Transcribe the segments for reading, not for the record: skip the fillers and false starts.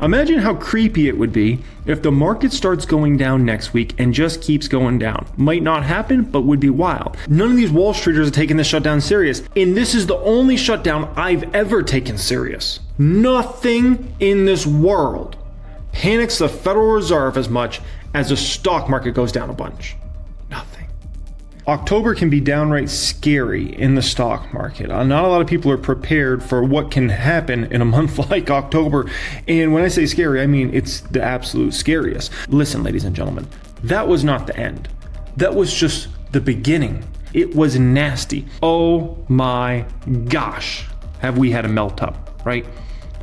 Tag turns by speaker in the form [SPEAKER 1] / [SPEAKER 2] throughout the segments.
[SPEAKER 1] Imagine how creepy it would be if the market starts going down next week and just keeps going down. Might not happen, but would be wild. None of these Wall Streeters are taking this shutdown serious, and this is the only shutdown I've ever taken serious. Nothing in this world panics the Federal Reserve as much as the stock market goes down a bunch. Nothing. October can be downright scary in the stock market. Not a lot of people are prepared for what can happen in a month like October. And when I say scary, I mean it's the absolute scariest. Listen, ladies and gentlemen, that was not the end. That was just the beginning. It was nasty. Oh my gosh, have we had a melt up, right?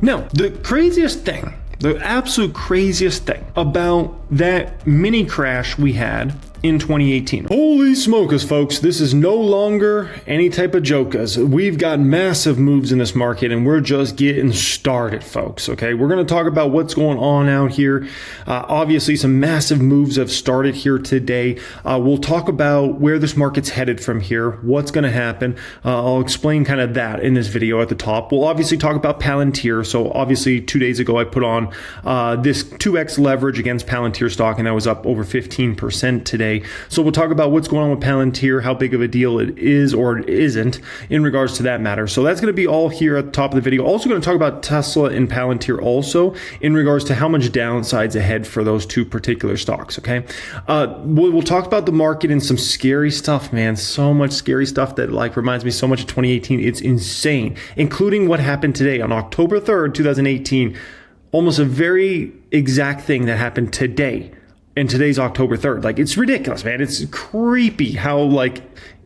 [SPEAKER 1] Now, the craziest thing, the absolute craziest thing about that mini crash we had in 2018. Holy smokers, folks, this is no longer any type of jokers. We've got massive moves in this market and we're just getting started, folks, okay? We're going to talk about what's going on out here. Obviously, some massive moves have started here today. We'll talk about where this market's headed from here, what's going to happen. I'll explain kind of that in this video at the top. We'll obviously talk about Palantir. So obviously 2 days ago, I put on this 2x leverage against Palantir stock, and that was up over 15% today. So we'll talk about what's going on with Palantir, how big of a deal it is or it isn't in regards to that matter. So that's going to be all here at the top of the video. Also going to talk about Tesla and Palantir also in regards to how much downside's ahead for those two particular stocks, okay? We'll talk about the market and some scary stuff, man. So much scary stuff that reminds me so much of 2018. It's insane, including what happened today on October 3rd, 2018. Almost a very exact thing that happened today. And today's October 3rd. It's ridiculous, man. It's creepy how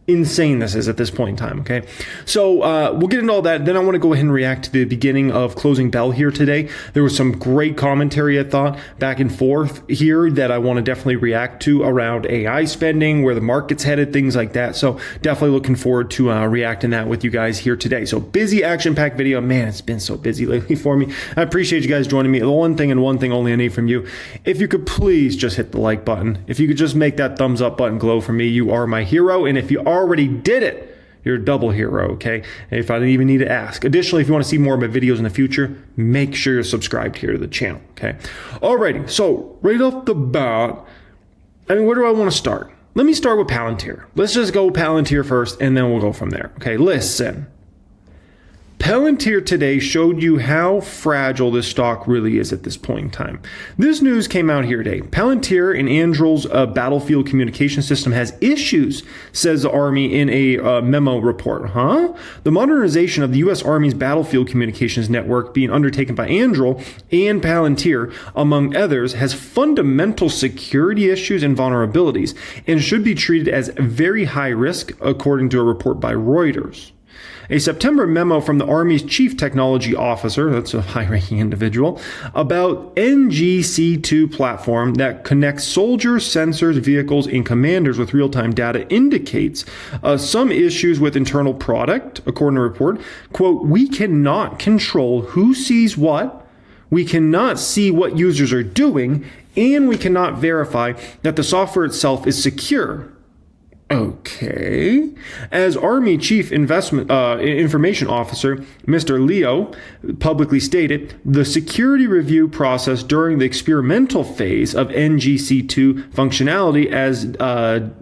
[SPEAKER 1] insane this is at this point in time, okay? So we'll get into all that. Then I want to go ahead and react to the beginning of closing bell here today. There was some great commentary, I thought, back and forth here that I want to definitely react to around AI spending, where the market's headed, things like that. So definitely looking forward to reacting that with you guys here today. So busy, action-packed video. Man, it's been so busy lately for me. I appreciate you guys joining me. The one thing and one thing only I need from you, if you could please just hit the like button. If you could just make that thumbs up button glow for me, you are my hero. And if you already did it, you're a double hero, okay? If I didn't even need to ask. Additionally, if you want to see more of my videos in the future, make sure you're subscribed here to the channel, okay? Alrighty, so right off the bat, where do I want to start? Let me start with Palantir. Let's just go Palantir first, and then we'll go from there, okay? Listen. Palantir today showed you how fragile this stock really is at this point in time. This news came out here today. Palantir and Anduril's battlefield communication system has issues, says the Army in a memo report. The modernization of the U.S. Army's battlefield communications network being undertaken by Anduril and Palantir, among others, has fundamental security issues and vulnerabilities and should be treated as very high risk, according to a report by Reuters. A September memo from the Army's Chief Technology Officer, that's a high-ranking individual, about NGC2 platform that connects soldiers, sensors, vehicles, and commanders with real-time data indicates some issues with internal product, according to a report. Quote, we cannot control who sees what, we cannot see what users are doing, and we cannot verify that the software itself is secure. Okay. As Army Chief Information Officer, Mr. Leo publicly stated, the security review process during the experimental phase of NGC2 functionality as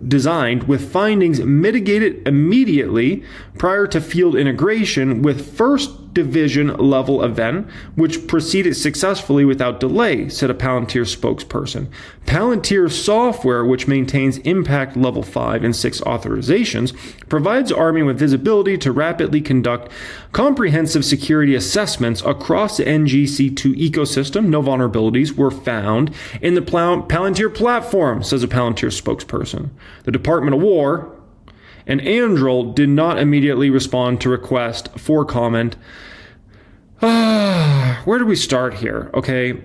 [SPEAKER 1] designed with findings mitigated immediately prior to field integration with first division level event, which proceeded successfully without delay, said a Palantir spokesperson. Palantir software, which maintains Impact Level 5 and 6 authorizations, provides the Army with visibility to rapidly conduct comprehensive security assessments across the NGC2 ecosystem. No vulnerabilities were found in the Palantir platform, says a Palantir spokesperson. The Department of War and Anduril did not immediately respond to request for comment. Where do we start here? Okay,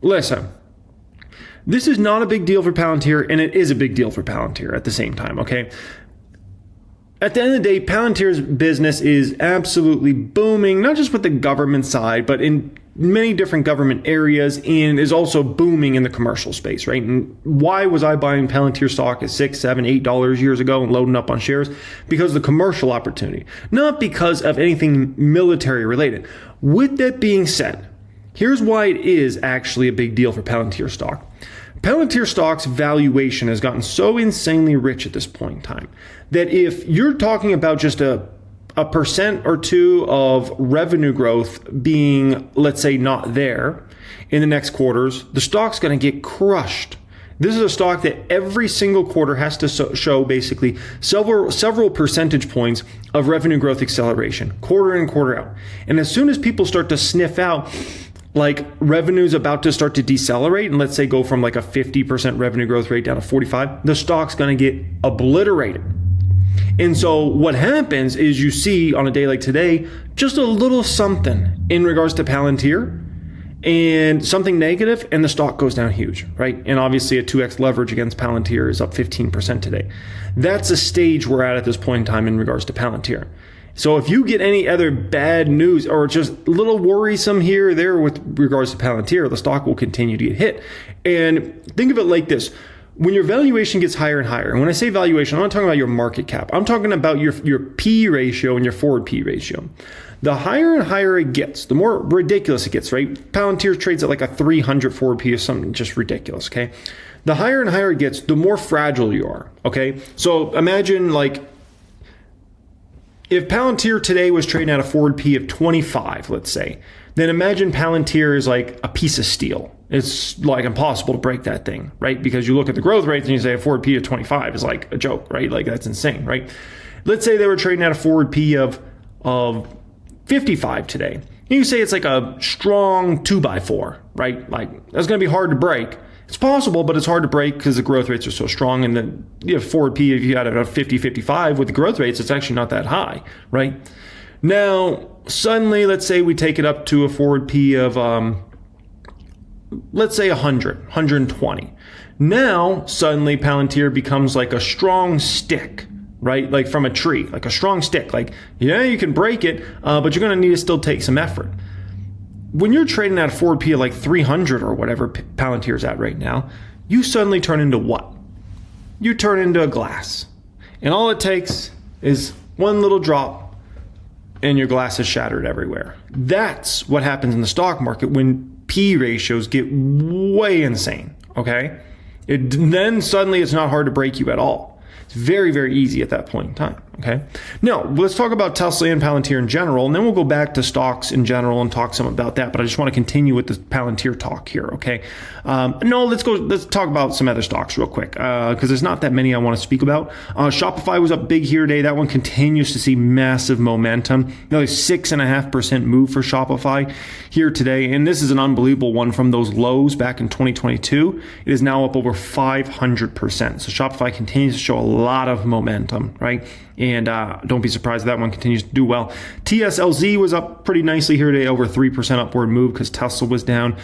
[SPEAKER 1] listen. This is not a big deal for Palantir, and it is a big deal for Palantir at the same time, okay? At the end of the day, Palantir's business is absolutely booming, not just with the government side, but in many different government areas, and is also booming in the commercial space, right? And why was I buying Palantir stock at $6, $7, $8 years ago and loading up on shares? Because of the commercial opportunity, not because of anything military related. With that being said, Here's why it is actually a big deal for Palantir stock. Palantir stock's valuation has gotten so insanely rich at this point in time that if you're talking about just a percent or two of revenue growth being, let's say, not there in the next quarters, the stock's going to get crushed. This is a stock that every single quarter has to show basically several percentage points of revenue growth acceleration, quarter in, quarter out. And as soon as people start to sniff out like revenue's about to start to decelerate, and let's say go from like a 50% revenue growth rate down to 45, the stock's going to get obliterated. And so what happens is you see on a day like today, just a little something in regards to Palantir and something negative, and the stock goes down huge, right? And obviously a 2x leverage against Palantir is up 15% today. That's the stage we're at this point in time in regards to Palantir. So if you get any other bad news or just a little worrisome here or there with regards to Palantir, the stock will continue to get hit. And think of it like this. When your valuation gets higher and higher, and when I say valuation, I'm not talking about your market cap. I'm talking about your P ratio and your forward P ratio. The higher and higher it gets, the more ridiculous it gets, right? Palantir trades at like a 300 forward P or something just ridiculous, okay? The higher and higher it gets, the more fragile you are, okay? So imagine like if Palantir today was trading at a forward P of 25, let's say, then imagine Palantir is like a piece of steel. It's like impossible to break that thing, right? Because you look at the growth rates and you say a forward P of 25 is like a joke, right? Like that's insane, right? Let's say they were trading at a forward P of 55 today. You say it's like a strong 2x4, right? Like that's going to be hard to break. It's possible, but it's hard to break because the growth rates are so strong. And then you have forward P, if you had a 50, 55 with the growth rates, it's actually not that high, right? Now, suddenly, let's say we take it up to a forward P of, let's say 100, 120. Now, suddenly Palantir becomes like a strong stick, right? Like from a tree, like a strong stick. Like, yeah, you can break it, but you're going to need to still take some effort. When you're trading at a forward P of like 300 or whatever Palantir's at right now, you suddenly turn into what? You turn into a glass. And all it takes is one little drop and your glass is shattered everywhere. That's what happens in the stock market when P ratios get way insane, okay? Then suddenly it's not hard to break you at all. It's very, very easy at that point in time, okay? Now, let's talk about Tesla and Palantir in general, and then we'll go back to stocks in general and talk some about that, but I just want to continue with the Palantir talk here, okay? Let's talk about some other stocks real quick, because there's not that many I want to speak about. Shopify was up big here today. That one continues to see massive momentum. Another 6.5% move for Shopify here today, and this is an unbelievable one from those lows back in 2022. It is now up over 500%. So Shopify continues to show a lot of momentum, right? And don't be surprised if that one continues to do well. TSLZ was up pretty nicely here today, over 3% upward move because Tesla was down.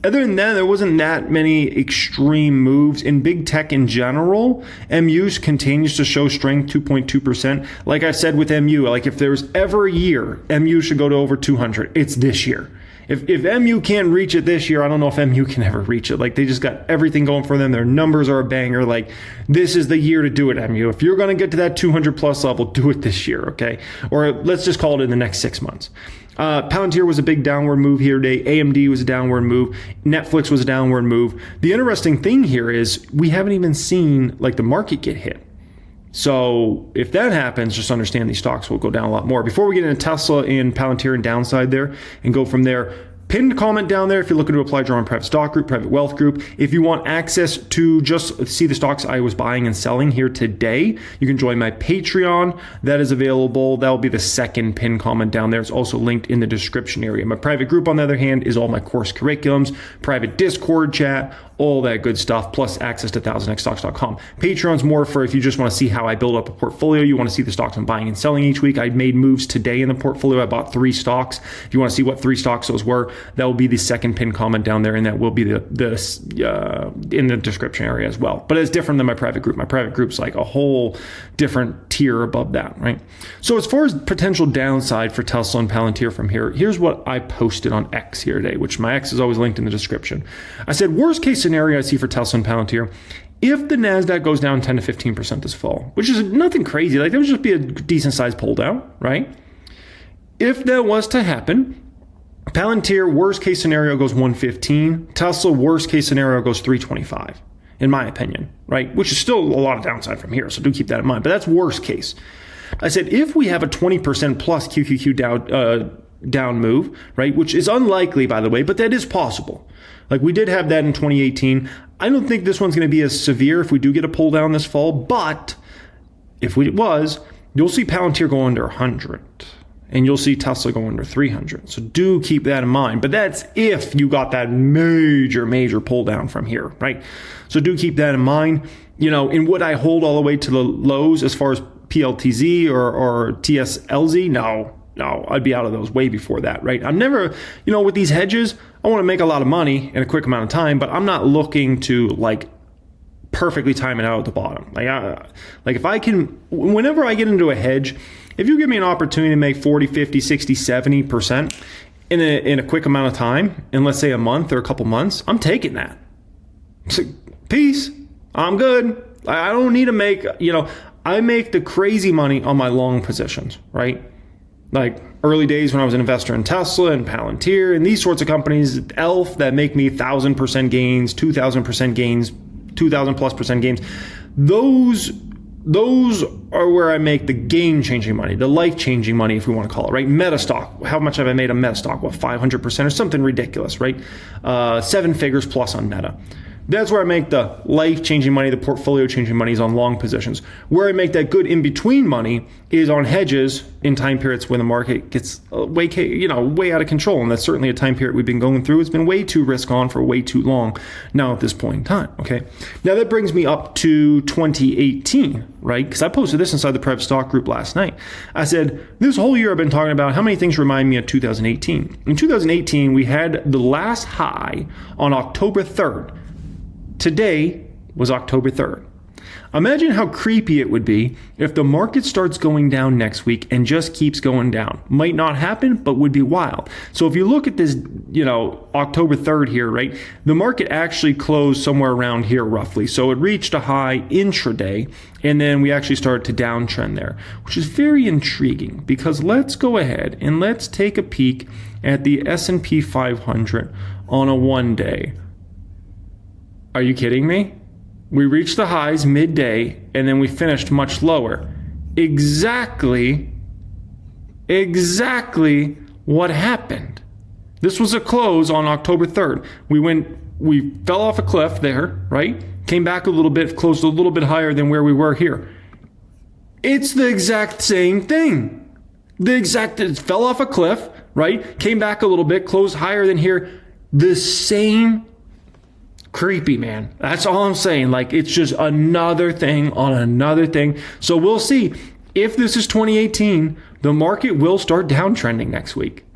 [SPEAKER 1] Other than that, there wasn't that many extreme moves. In big tech in general, MU continues to show strength, 2.2%. Like I said with MU, like if there's ever a year MU should go to over 200, it's this year. If MU can't reach it this year, I don't know if MU can ever reach it. Like they just got everything going for them. Their numbers are a banger. Like this is the year to do it, MU. If you're going to get to that 200 plus level, do it this year, okay? Or let's just call it in the next 6 months. Palantir was a big downward move here today. AMD was a downward move. Netflix was a downward move. The interesting thing here is we haven't even seen like the market get hit. So if that happens, just understand these stocks will go down a lot more. Before we get into Tesla and Palantir and downside there and go from there, pinned comment down there if you're looking to apply draw on private stock group, private wealth group. If you want access to just see the stocks I was buying and selling here today, you can join my Patreon. That is available. That will be the second pinned comment down there. It's also linked in the description area. My private group, on the other hand, is all my course curriculums, private Discord chat, all that good stuff, plus access to 1000xstocks.com. Patreon's more for if you just want to see how I build up a portfolio. You want to see the stocks I'm buying and selling each week. I made moves today in the portfolio. I bought 3 stocks. If you want to see what 3 stocks those were, that will be the second pinned comment down there, and that will be in the description area as well. But it's different than my private group. My private group's like a whole different tier above that, right? So as far as potential downside for Tesla and Palantir from here, here's what I posted on X here today, which my X is always linked in the description. I said, worst case scenario I see for Tesla and Palantir, if the NASDAQ goes down 10 to 15% this fall, which is nothing crazy, like that would just be a decent sized pull down, right? If that was to happen, Palantir, worst case scenario, goes 115. Tesla, worst case scenario, goes 325, in my opinion, right? Which is still a lot of downside from here, so do keep that in mind. But that's worst case. I said, if we have a 20% plus QQQ down move, right, which is unlikely, by the way, but that is possible. Like we did have that in 2018. I don't think this one's going to be as severe if we do get a pull down this fall, but if it was, you'll see Palantir go under 100 and you'll see Tesla go under 300. So do keep that in mind. But that's if you got that major pull down from here, right? So do keep that in mind. You know, in would I hold all the way to the lows as far as PLTZ or TSLZ? No, I'd be out of those way before that, right? I'm never, you know, with these hedges, I want to make a lot of money in a quick amount of time, but I'm not looking to like perfectly time it out at the bottom. Like if I can, whenever I get into a hedge, if you give me an opportunity to make 40, 50, 60, 70% in a quick amount of time, in let's say a month or a couple months, I'm taking that. So, peace. I'm good. I don't need to make, you know, I make the crazy money on my long positions, right? Like early days when I was an investor in Tesla and Palantir and these sorts of companies, ELF, that make me 1,000% gains, 2,000% gains, 2,000+% gains. Those are where I make the game-changing money, the life-changing money, if we want to call it, right? Metastock. How much have I made on Metastock? What, 500% or something ridiculous, right? 7 figures plus on Meta. That's where I make the life-changing money, the portfolio-changing money is on long positions. Where I make that good in-between money is on hedges in time periods when the market gets way out of control. And that's certainly a time period we've been going through. It's been way too risk-on for way too long now at this point in time, okay? Now that brings me up to 2018, right? Because I posted this inside the Prep Stock group last night. I said, this whole year I've been talking about how many things remind me of 2018. In 2018, we had the last high on October 3rd. Today was October 3rd. Imagine how creepy it would be if the market starts going down next week and just keeps going down. Might not happen, but would be wild. So if you look at this, you know, October 3rd here, right? The market actually closed somewhere around here roughly. So it reached a high intraday and then we actually started to downtrend there, which is very intriguing because let's go ahead and let's take a peek at the S&P 500 on a 1 day. Are you kidding me? We reached the highs midday and then we finished much lower. Exactly what happened. This was a close on October 3rd. We fell off a cliff there, right? Came back a little bit, closed a little bit higher than where we were here. It's the exact same thing. It fell off a cliff, right? Came back a little bit, closed higher than here. The same. Creepy, man. That's all I'm saying. Like, it's just another thing on another thing. So we'll see. If this is 2018, the market will start downtrending next week.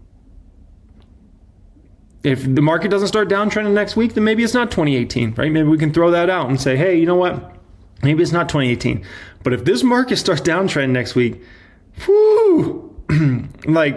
[SPEAKER 1] If the market doesn't start downtrending next week, then maybe it's not 2018, right? Maybe we can throw that out and say, hey, you know what? Maybe it's not 2018. But if this market starts downtrending next week, like,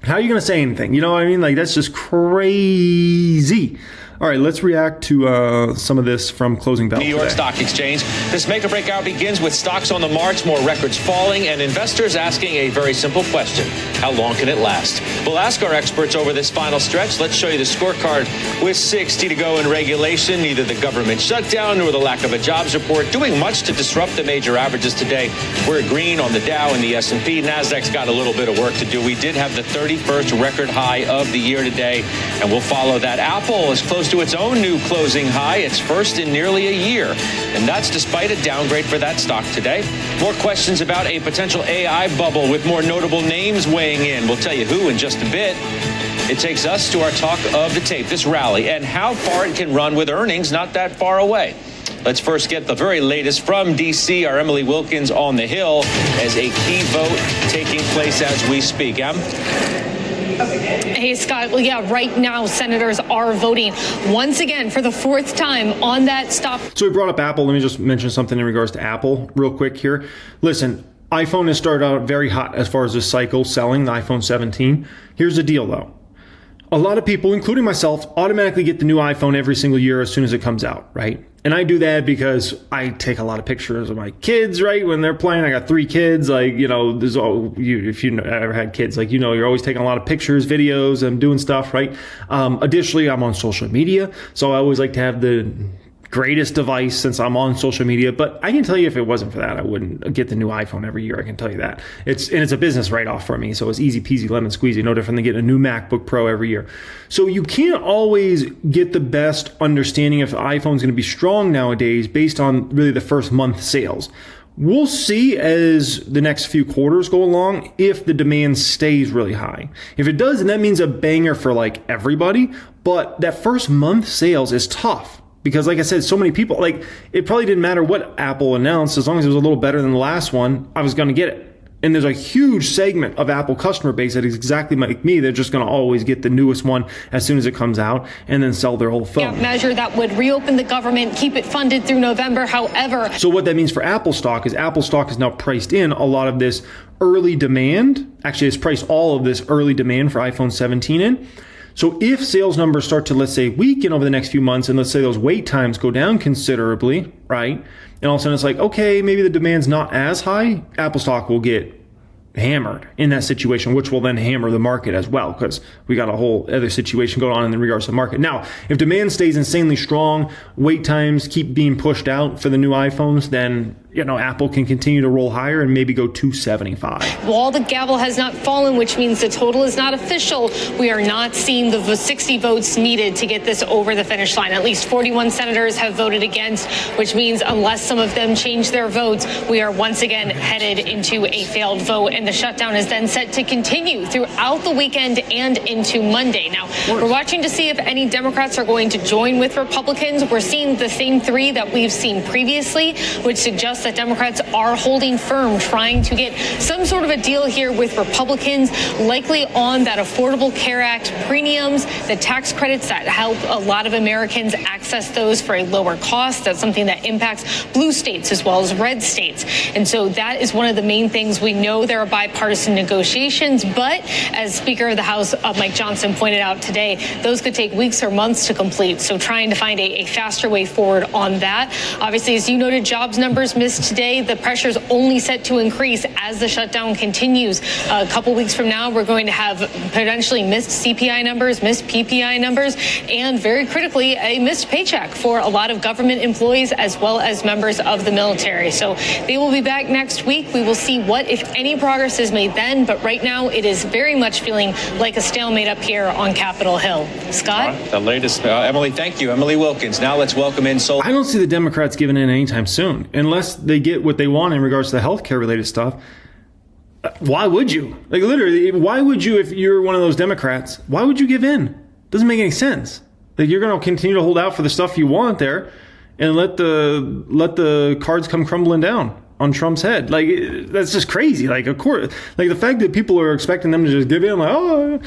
[SPEAKER 1] how are you going to say anything? You know what I mean? Like, that's just crazy. All right, let's react to some of this from closing bell. New York Stock Exchange. This make or break hour begins with stocks on the march, more records falling, and investors asking a very simple question. How long can it last? We'll ask our experts over this final stretch. Let's show you the scorecard with 60 to go in regulation. Neither the government shutdown nor the lack of a jobs report doing much to disrupt the major averages today. We're green on the Dow and the S&P. Nasdaq's got a little bit of work to do. We did have the 31st record high of the year today, and we'll follow that. Apple is close to its own new closing high, its first in nearly a year, and that's despite a downgrade for that stock today. More questions about a potential AI bubble with more notable names weighing in. We'll tell you who in just a bit. It takes us to our talk of the tape, this rally, and how far it can run with earnings not that far away. Let's first get the very latest from D.C., our Emily Wilkins on the Hill, as a key vote taking place as we speak.
[SPEAKER 2] Hey, Scott. Well, yeah, right now, senators are voting once again for the fourth time on that stop.
[SPEAKER 1] So we brought up Apple. Let me just mention something in regards to Apple real quick here. Listen, iPhone has started out very hot as far as this cycle selling, the iPhone 17. Here's the deal, though. A lot of people, including myself, automatically get the new iPhone every single year as soon as it comes out, right? And I do that because I take a lot of pictures of my kids, right? When they're playing, I got 3 kids. Like, there's if you ever had kids, like, you're always taking a lot of pictures, videos, and doing stuff, right? Additionally, I'm on social media. So I always like to have the greatest device since I'm on social media. But I can tell you, if it wasn't for that, I wouldn't get the new iPhone every year. I can tell you that. It's a business write-off for me. So it's easy peasy lemon squeezy, no different than getting a new MacBook Pro every year. So you can't always get the best understanding if the iPhone's going to be strong nowadays based on really the first month sales. We'll see as the next few quarters go along if the demand stays really high. If it does, then that means a banger for like everybody. But that first month sales is tough. Because like I said, so many people, like, it probably didn't matter what Apple announced. As long as it was a little better than the last one, I was going to get it. And there's a huge segment of Apple customer base that is exactly like me. They're just going to always get the newest one as soon as it comes out and then sell their old phone.
[SPEAKER 2] Measure that would reopen the government, keep it funded through November. However,
[SPEAKER 1] so what that means for Apple stock is Apple stock is now priced in a lot of this early demand. Actually, it's priced all of this early demand for iPhone 17 in. So if sales numbers start to, let's say, weaken over the next few months, and let's say those wait times go down considerably, right? And all of a sudden it's like, okay, maybe the demand's not as high, Apple stock will get hammered in that situation, which will then hammer the market as well, because we got a whole other situation going on in regards to the market. Now, if demand stays insanely strong, wait times keep being pushed out for the new iPhones, then Apple can continue to roll higher and maybe go 275.
[SPEAKER 2] While the gavel has not fallen, which means the total is not official, we are not seeing the 60 votes needed to get this over the finish line. At least 41 senators have voted against, which means unless some of them change their votes, we are once again headed into a failed vote. And the shutdown is then set to continue throughout the weekend and into Monday. Now, we're watching to see if any Democrats are going to join with Republicans. We're seeing the same 3 that we've seen previously, which suggests that Democrats are holding firm, trying to get some sort of a deal here with Republicans, likely on that Affordable Care Act premiums, the tax credits that help a lot of Americans access those for a lower cost. That's something that impacts blue states as well as red states. And so that is one of the main things. We know there are bipartisan negotiations, but as Speaker of the House, Mike Johnson, pointed out today, those could take weeks or months to complete. So trying to find a faster way forward on that. Obviously, as you noted, jobs numbers missed today. The pressure's only set to increase as the shutdown continues. A couple weeks from now, we're going to have potentially missed CPI numbers, missed PPI numbers, and very critically, a missed paycheck for a lot of government employees as well as members of the military. So they will be back next week. We will see what, if any, progress is made then. But right now, it is very much feeling like a stalemate up here on Capitol Hill. Scott?
[SPEAKER 3] The latest. Emily, thank you. Emily Wilkins. Now let's welcome in
[SPEAKER 1] I don't see the Democrats giving in anytime soon, unless they get what they want in regards to the healthcare related stuff. Why would you? Like, literally, why would you, if you're one of those Democrats, why would you give in? Doesn't make any sense. Like, you're going to continue to hold out for the stuff you want there and let the cards come crumbling down on Trump's head. Like, that's just crazy. Like, of course, like the fact that people are expecting them to just give in, like, oh,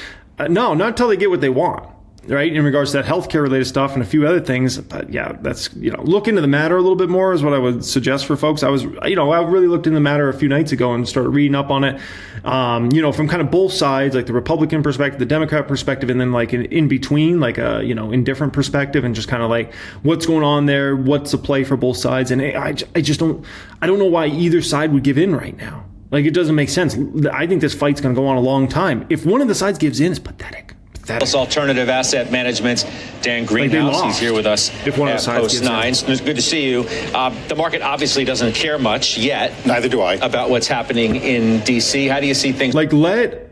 [SPEAKER 1] no, not until they get what they want. Right, in regards to that healthcare related stuff and a few other things. But yeah, that's, look into the matter a little bit more is what I would suggest for folks. I really looked into the matter a few nights ago and started reading up on it, from kind of both sides, like the Republican perspective, the Democrat perspective, and then like in between, like a, indifferent perspective, and just kind of like what's going on there, what's the play for both sides. And I don't know why either side would give in right now. Like, it doesn't make sense. I think this fight's going to go on a long time. If one of the sides gives in, it's pathetic.
[SPEAKER 3] Alternative Asset Management's Dan Greenhouse. He's here with us
[SPEAKER 1] if one
[SPEAKER 3] at Post 9. It's good to see you. The market obviously doesn't care much yet.
[SPEAKER 4] Neither do I.
[SPEAKER 3] About what's happening in D.C. How do you see things?
[SPEAKER 1] At the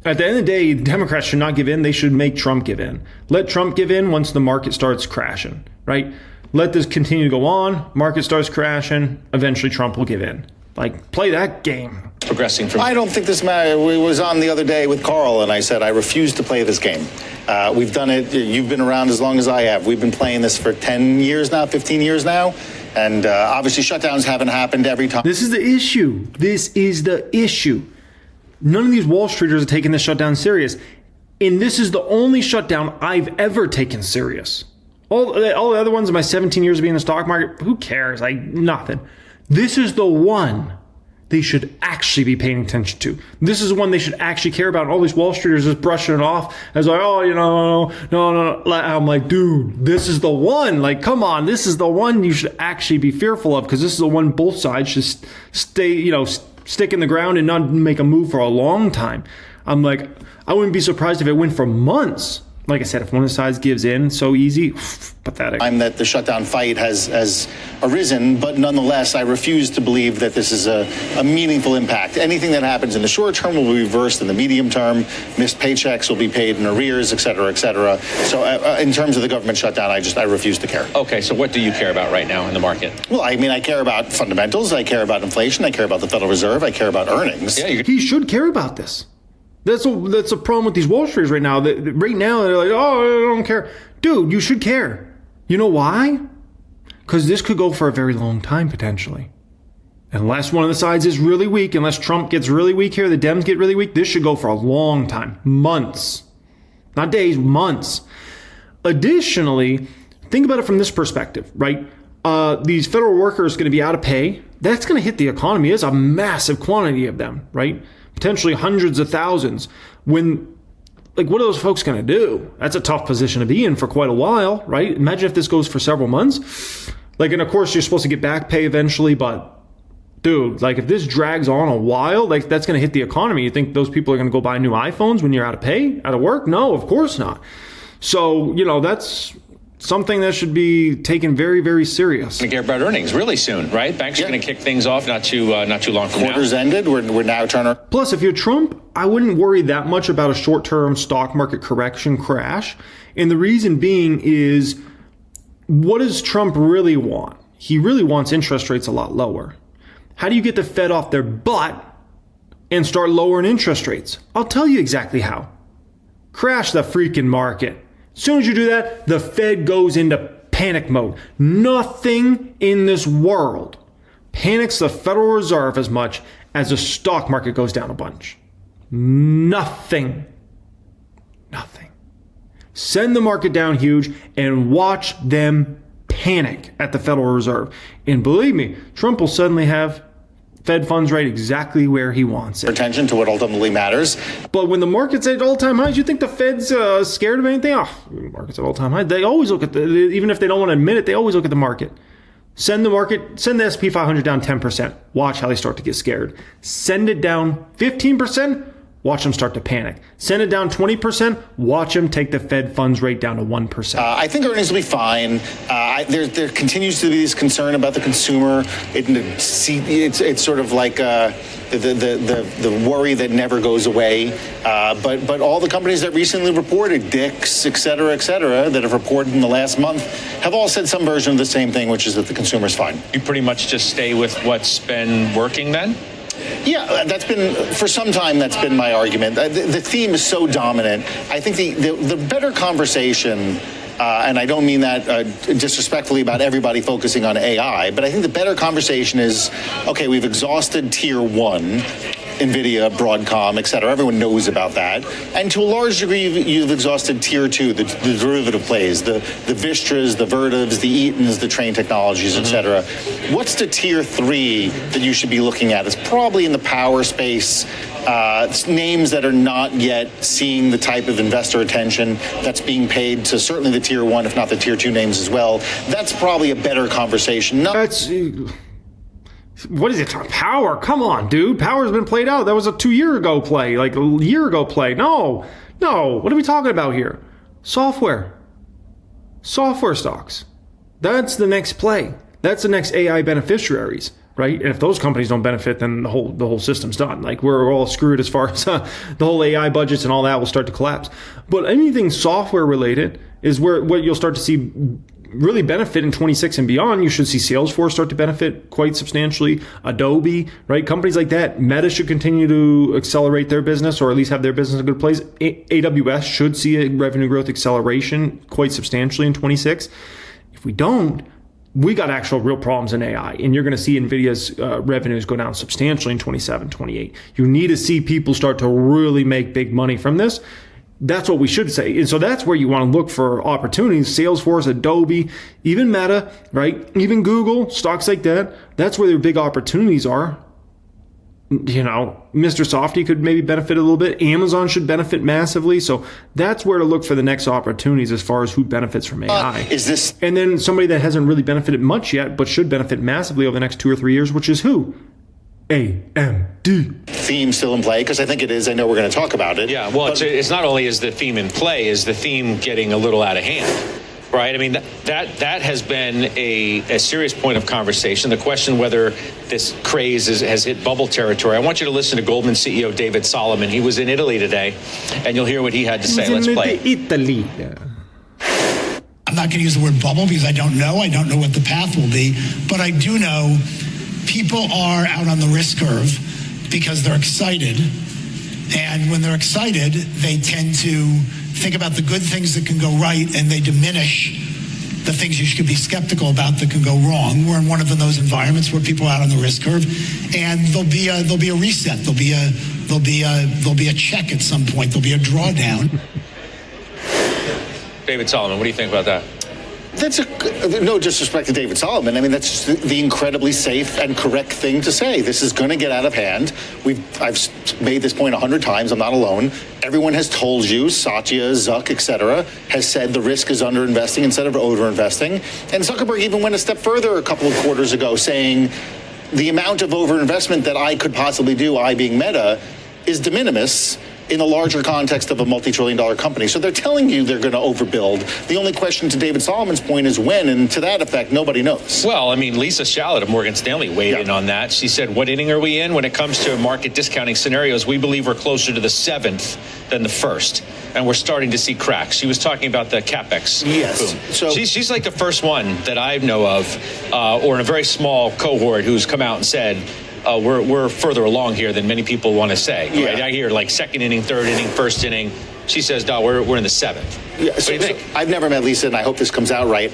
[SPEAKER 1] end of the day, Democrats should not give in. They should make Trump give in. Let Trump give in once the market starts crashing, right? Let this continue to go on. Market starts crashing. Eventually, Trump will give in. Like, play that game.
[SPEAKER 3] Progressing from.
[SPEAKER 4] I don't think this matter. We was on the other day with Carl, and I said I refuse to play this game. We've done it. You've been around as long as I have. We've been playing this for 10 years now, 15 years now, and obviously shutdowns haven't happened every time.
[SPEAKER 1] This is the issue. None of these Wall Streeters are taking this shutdown serious, and this is the only shutdown I've ever taken serious. All the other ones in my 17 years of being in the stock market, who cares? Like, nothing. This is the one they should actually be paying attention to. This is one they should actually care about. All these Wall Streeters just brushing it off as like, oh, no. I'm like, dude, this is the one. Like, come on, this is the one you should actually be fearful of, because this is the one both sides should stay, stick in the ground and not make a move for a long time. I'm like, I wouldn't be surprised if it went for months. Like I said, if one of the sides gives in so easy, pathetic.
[SPEAKER 4] I'm that the shutdown fight has arisen, but nonetheless, I refuse to believe that this is a meaningful impact. Anything that happens in the short term will be reversed in the medium term. Missed paychecks will be paid in arrears, et cetera, et cetera. So in terms of the government shutdown, I refuse to care.
[SPEAKER 3] Okay, so what do you care about right now in the market?
[SPEAKER 4] Well, I mean, I care about fundamentals. I care about inflation. I care about the Federal Reserve. I care about earnings.
[SPEAKER 3] Yeah,
[SPEAKER 1] he should care about this. That's a problem with these Wall Streeters right now. Right now, they're like, oh, I don't care. Dude, you should care. You know why? Because this could go for a very long time, potentially. Unless one of the sides is really weak, unless Trump gets really weak here, the Dems get really weak, this should go for a long time. Months. Not days, months. Additionally, think about it from this perspective, right? These federal workers are going to be out of pay. That's going to hit the economy. It's a massive quantity of them, right? Potentially hundreds of thousands. What are those folks going to do? That's a tough position to be in for quite a while, right? Imagine if this goes for several months. And of course, you're supposed to get back pay eventually, but dude, if this drags on a while, that's going to hit the economy. You think those people are going to go buy new iPhones when you're out of pay, out of work? No, of course not. So, that's something that should be taken very, very serious.
[SPEAKER 3] Going to get about earnings really soon, right? Banks are going to kick things off not too long from now.
[SPEAKER 4] Quarters ended. We're now trying to.
[SPEAKER 1] Plus, if you're Trump, I wouldn't worry that much about a short-term stock market correction crash. And the reason being is, what does Trump really want? He really wants interest rates a lot lower. How do you get the Fed off their butt and start lowering interest rates? I'll tell you exactly how. Crash the freaking market. As soon as you do that, the Fed goes into panic mode. Nothing in this world panics the Federal Reserve as much as the stock market goes down a bunch. Nothing. Send the market down huge and watch them panic at the Federal Reserve. And believe me, Trump will suddenly have Fed funds rate exactly where he wants it.
[SPEAKER 4] Attention to what ultimately matters.
[SPEAKER 1] But when the market's at all-time highs, you think the Fed's scared of anything? Oh, the market's at all-time highs. They always look at even if they don't want to admit it, they always look at the market. Send the SP 500 down 10%. Watch how they start to get scared. Send it down 15%. Watch them start to panic. Send it down 20%. Watch them take the Fed funds rate down to 1%.
[SPEAKER 4] I think earnings will be fine. There continues to be this concern about the consumer. It's sort of like the worry that never goes away. But all the companies that recently reported, Dick's, et cetera, that have reported in the last month, have all said some version of the same thing, which is that the consumer's fine.
[SPEAKER 3] You pretty much just stay with what's been working then?
[SPEAKER 4] Yeah, for some time, that's been my argument. The theme is so dominant. I think the better conversation, and I don't mean that disrespectfully about everybody focusing on AI, but I think the better conversation is, okay, we've exhausted tier one, Nvidia, Broadcom, et cetera. Everyone knows about that. And to a large degree, you've exhausted tier two, the derivative plays, the Vistras, the Vertivs, the Eatons, the Train Technologies, et cetera. What's the tier three that you should be looking at? It's probably in the power space. Names that are not yet seeing the type of investor attention that's being paid to certainly the tier one, if not the tier two names as well. That's probably a better conversation.
[SPEAKER 1] What is it? Power? Come on, dude. Power's been played out. That was a 2 year ago play, like a year ago play. No. What are we talking about here? Software stocks. That's the next play. That's the next AI beneficiaries, right? And if those companies don't benefit, then the whole system's done. Like, we're all screwed as far as the whole AI budgets and all that will start to collapse. But anything software related is what you'll start to see really benefit in 26 and beyond. You should see Salesforce start to benefit quite substantially. Adobe, right? Companies like that. Meta should continue to accelerate their business, or at least have their business in a good place. AWS should see a revenue growth acceleration quite substantially in 26. If we don't, we got actual real problems in AI, and you're going to see Nvidia's revenues go down substantially in 27, 28. You need to see people start to really make big money from this. That's what we should say. And so that's where you want to look for opportunities. Salesforce, Adobe, even Meta, right? Even Google, stocks like that. That's where their big opportunities are. Mr. Softy could maybe benefit a little bit. Amazon should benefit massively. So that's where to look for the next opportunities as far as who benefits from AI. And then somebody that hasn't really benefited much yet, but should benefit massively over the next 2 or 3 years, which is who? AMD.
[SPEAKER 4] Theme still in play? Because I think it is. I know we're going to talk about it.
[SPEAKER 3] Yeah, well, it's not only is the theme in play, is the theme getting a little out of hand. Right. I mean, that has been a serious point of conversation. The question whether this craze has hit bubble territory. I want you to listen to Goldman CEO David Solomon. He was in Italy today, and you'll hear what he had to say. Let's play.
[SPEAKER 1] Italy.
[SPEAKER 5] I'm not going to use the word bubble because I don't know. I don't know what the path will be. But I do know people are out on the risk curve because they're excited. And when they're excited, they tend to think about the good things that can go right, and they diminish the things you should be skeptical about that can go wrong. We're in one of those environments where people are out on the risk curve, and there'll be a reset. There'll be a check at some point. There'll be a drawdown.
[SPEAKER 3] David Solomon, what do you think about that?
[SPEAKER 4] That's no disrespect to David Solomon. I mean, that's the incredibly safe and correct thing to say. This is going to get out of hand. I've made this point 100 times. I'm not alone. Everyone has told you, Satya, Zuck, etc., has said the risk is underinvesting instead of overinvesting. And Zuckerberg even went a step further a couple of quarters ago, saying the amount of overinvestment that I could possibly do, I being Meta, is de minimis in the larger context of a multi-trillion-dollar company. So they're telling you they're going to overbuild. The only question, to David Solomon's point, is when, and to that effect, nobody knows.
[SPEAKER 3] Well, I mean, Lisa Shallot of Morgan Stanley weighed in on that. She said, what inning are we in? When it comes to market discounting scenarios, we believe we're closer to the 7th than the 1st. And we're starting to see cracks. She was talking about the CapEx.
[SPEAKER 4] Yes.
[SPEAKER 3] Boom.
[SPEAKER 4] So
[SPEAKER 3] she's like the first one that I know of, or in a very small cohort, who's come out and said, we're further along here than many people want to say.
[SPEAKER 4] Yeah.
[SPEAKER 3] Right? I hear like 2nd inning, 3rd inning, 1st inning. She says, no, we're in the 7th.
[SPEAKER 4] Yeah,
[SPEAKER 3] what do you think?
[SPEAKER 4] I've never met Lisa, and I hope this comes out right.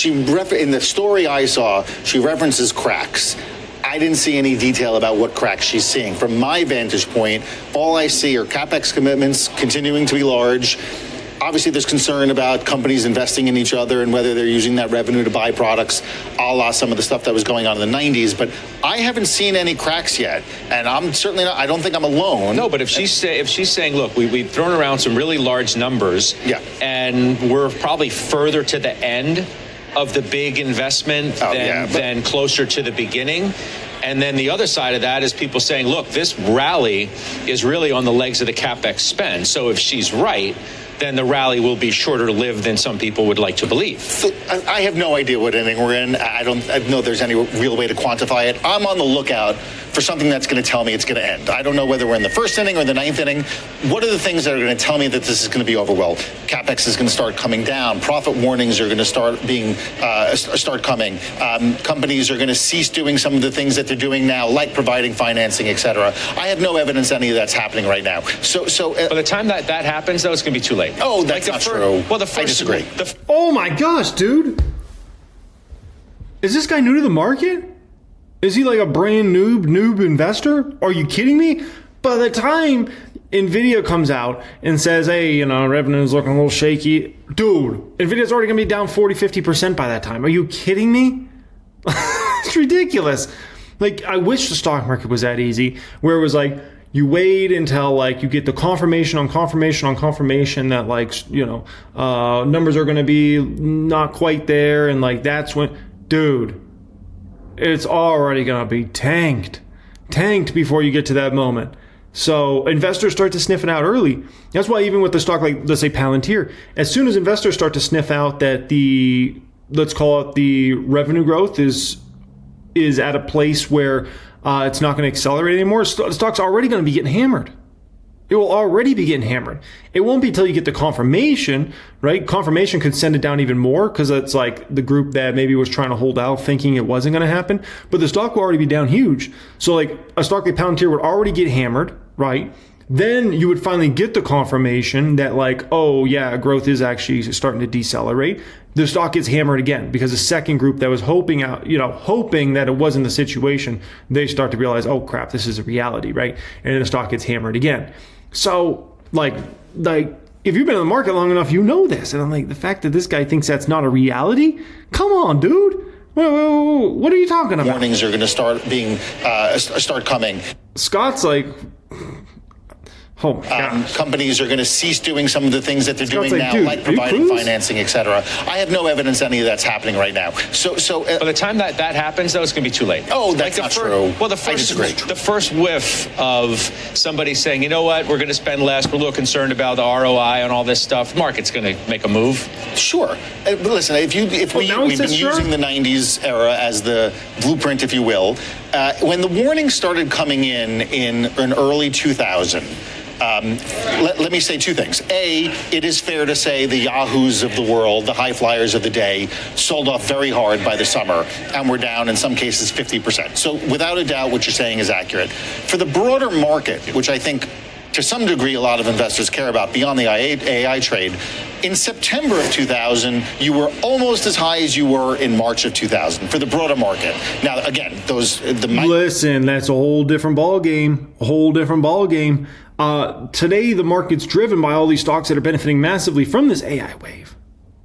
[SPEAKER 4] In the story I saw, she references cracks. I didn't see any detail about what cracks she's seeing. From my vantage point, all I see are CapEx commitments continuing to be large. Obviously, there's concern about companies investing in each other and whether they're using that revenue to buy products, a la some of the stuff that was going on in the 90s. But I haven't seen any cracks yet, and I'm certainly not. I don't think I'm alone.
[SPEAKER 3] No, but if she's saying, look, we've thrown around some really large numbers, and we're probably further to the end of the big investment than closer to the beginning. And then the other side of that is people saying, look, this rally is really on the legs of the CapEx spend. So if she's right, then the rally will be shorter lived than some people would like to believe.
[SPEAKER 4] So I have no idea what inning we're in. I don't know there's any real way to quantify it. I'm on the lookout for something that's going to tell me it's going to end. I don't know whether we're in the 1st inning or the 9th inning. What are the things that are going to tell me that this is going to be over? Well, CapEx is going to start coming down. Profit warnings are going to start coming. Companies are going to cease doing some of the things that they're doing now, like providing financing, etc. I have no evidence any of that's happening right now. So
[SPEAKER 3] by the time that happens, though, it's going to be too late.
[SPEAKER 4] Oh, that's not true.
[SPEAKER 3] Well, I
[SPEAKER 4] disagree.
[SPEAKER 1] Oh my gosh, dude. Is this guy new to the market? Is he like a brand noob investor? Are you kidding me? By the time Nvidia comes out and says, hey, revenue's looking a little shaky. Dude, Nvidia's already going to be down 40-50% by that time. Are you kidding me? It's ridiculous. Like, I wish the stock market was that easy, where it was like, you wait until like you get the confirmation on confirmation on confirmation that numbers are going to be not quite there, and like that's when, dude, it's already going to be tanked before you get to that moment. So investors start to sniff it out early. That's why even with the stock like, let's say Palantir, as soon as investors start to sniff out that let's call it the revenue growth is at a place where it's not going to accelerate anymore, the stock's already going to be getting hammered. It will already be getting hammered. It won't be until you get the confirmation, right? Confirmation could send it down even more because it's like the group that maybe was trying to hold out thinking it wasn't going to happen. But the stock will already be down huge. So like a stock like Palantir would already get hammered, right? Then you would finally get the confirmation that like, oh yeah, growth is actually starting to decelerate. The stock gets hammered again because the second group that was hoping that it wasn't the situation, they start to realize, oh crap, this is a reality, right? And then the stock gets hammered again. So like if you've been in the market long enough, you know this. And I'm like, the fact that this guy thinks that's not a reality, come on, dude. What are you talking about?
[SPEAKER 4] Warnings are going to start coming.
[SPEAKER 1] Scott's like, oh my gosh.
[SPEAKER 4] Companies are going to cease doing some of the things that they're doing now,
[SPEAKER 1] dude,
[SPEAKER 4] like providing financing, etc. I have no evidence any of that's happening right now. So
[SPEAKER 3] by the time that happens, though, it's going to be too late.
[SPEAKER 4] Oh, that's not true.
[SPEAKER 3] Well, the first whiff of somebody saying, you know what, we're going to spend less, we're a little concerned about the ROI and all this stuff, market's going to make a move.
[SPEAKER 4] Sure. But listen, we've been using the 90s era as the blueprint, if you will. When the warnings started coming in early 2000, let me say two things. A, it is fair to say the Yahoos of the world, the high flyers of the day, sold off very hard by the summer and were down in some cases 50%. So without a doubt, what you're saying is accurate. For the broader market, which I think to some degree a lot of investors care about beyond the AI trade, in September of 2000, you were almost as high as you were in March of 2000 for the broader market. Now, again,
[SPEAKER 1] listen, that's a whole different ball game. Today, the market's driven by all these stocks that are benefiting massively from this AI wave.